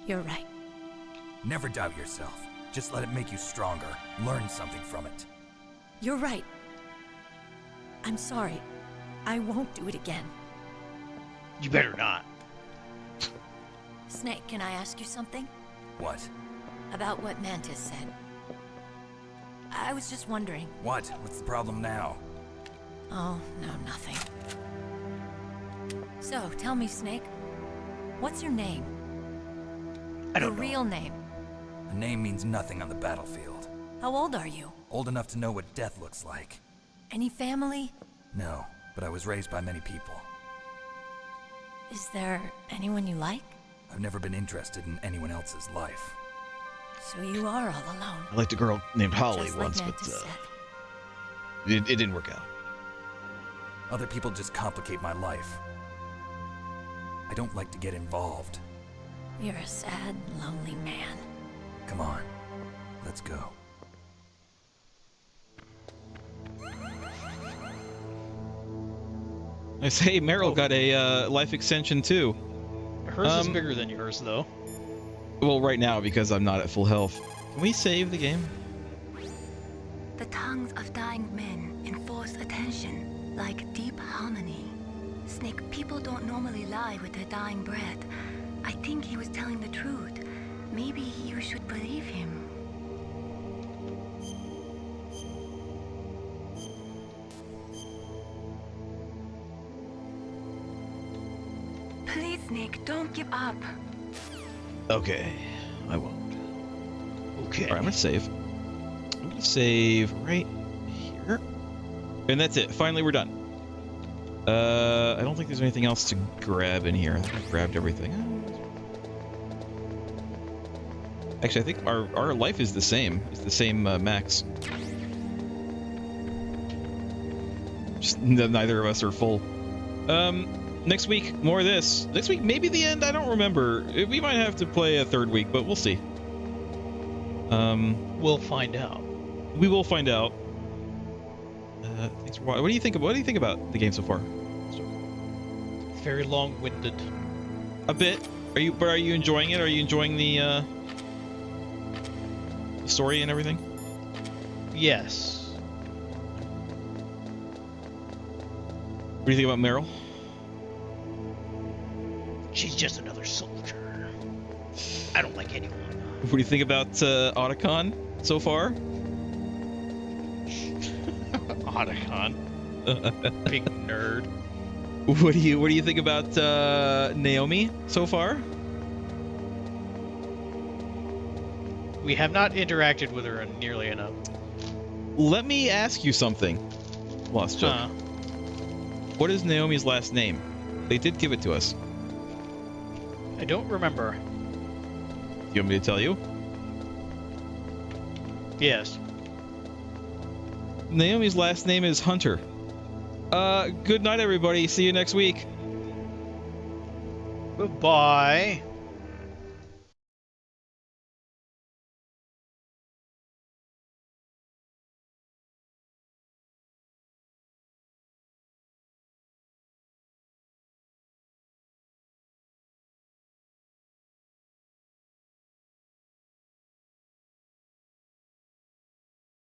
You're right. Never doubt yourself. Just let it make you stronger. Learn something from it. You're right. I'm sorry. I won't do it again. You better not. Snake, can I ask you something? What? About what Mantis said. I was just wondering. What? What's the problem now? Oh, no, nothing. So, tell me, Snake. What's your name? I don't Your know. real name. A name means nothing on the battlefield. How old are you? Old enough to know what death looks like. Any family? No, but I was raised by many people. Is there anyone you like? I've never been interested in anyone else's life. So you are all alone. I liked a girl named Holly Just like once, but Mantis said. it didn't work out. Other people just complicate my life. I don't like to get involved. You're a sad, lonely man. Come on, let's go. I say Meryl got a life extension too. Hers is bigger than yours, though. Well, right now, because I'm not at full health. Can we save the game? The tongues of dying men enforce attention, like deep harmony. Snake, people don't normally lie with their dying breath. I think he was telling the truth. Maybe you should believe him. Please, Snake, don't give up. Okay, I won't. Okay. All right, I'm gonna save. I'm gonna save right here, and that's it. Finally, we're done. I don't think there's anything else to grab in here. I think I grabbed everything. Actually, I think our life is the same. It's the same max. Just neither of us are full. Next week, more of this. Next week, maybe the end. I don't remember. We might have to play a third week, but we'll see. We'll find out. We will find out. Thanks for watching. What do you think about the game so far? It's very long-winded. A bit. Are you enjoying it? Are you enjoying the story and everything? Yes. What do you think about Meryl? She's just another soldier. I don't like anyone. What do you think about Otacon so far? Otacon. Big nerd. What do you think about Naomi so far? We have not interacted with her nearly enough. Let me ask you something. Lost joke. What is Naomi's last name? They did give it to us. I don't remember. Do you want me to tell you? Yes. Naomi's last name is Hunter. Good night, everybody. See you next week. Goodbye.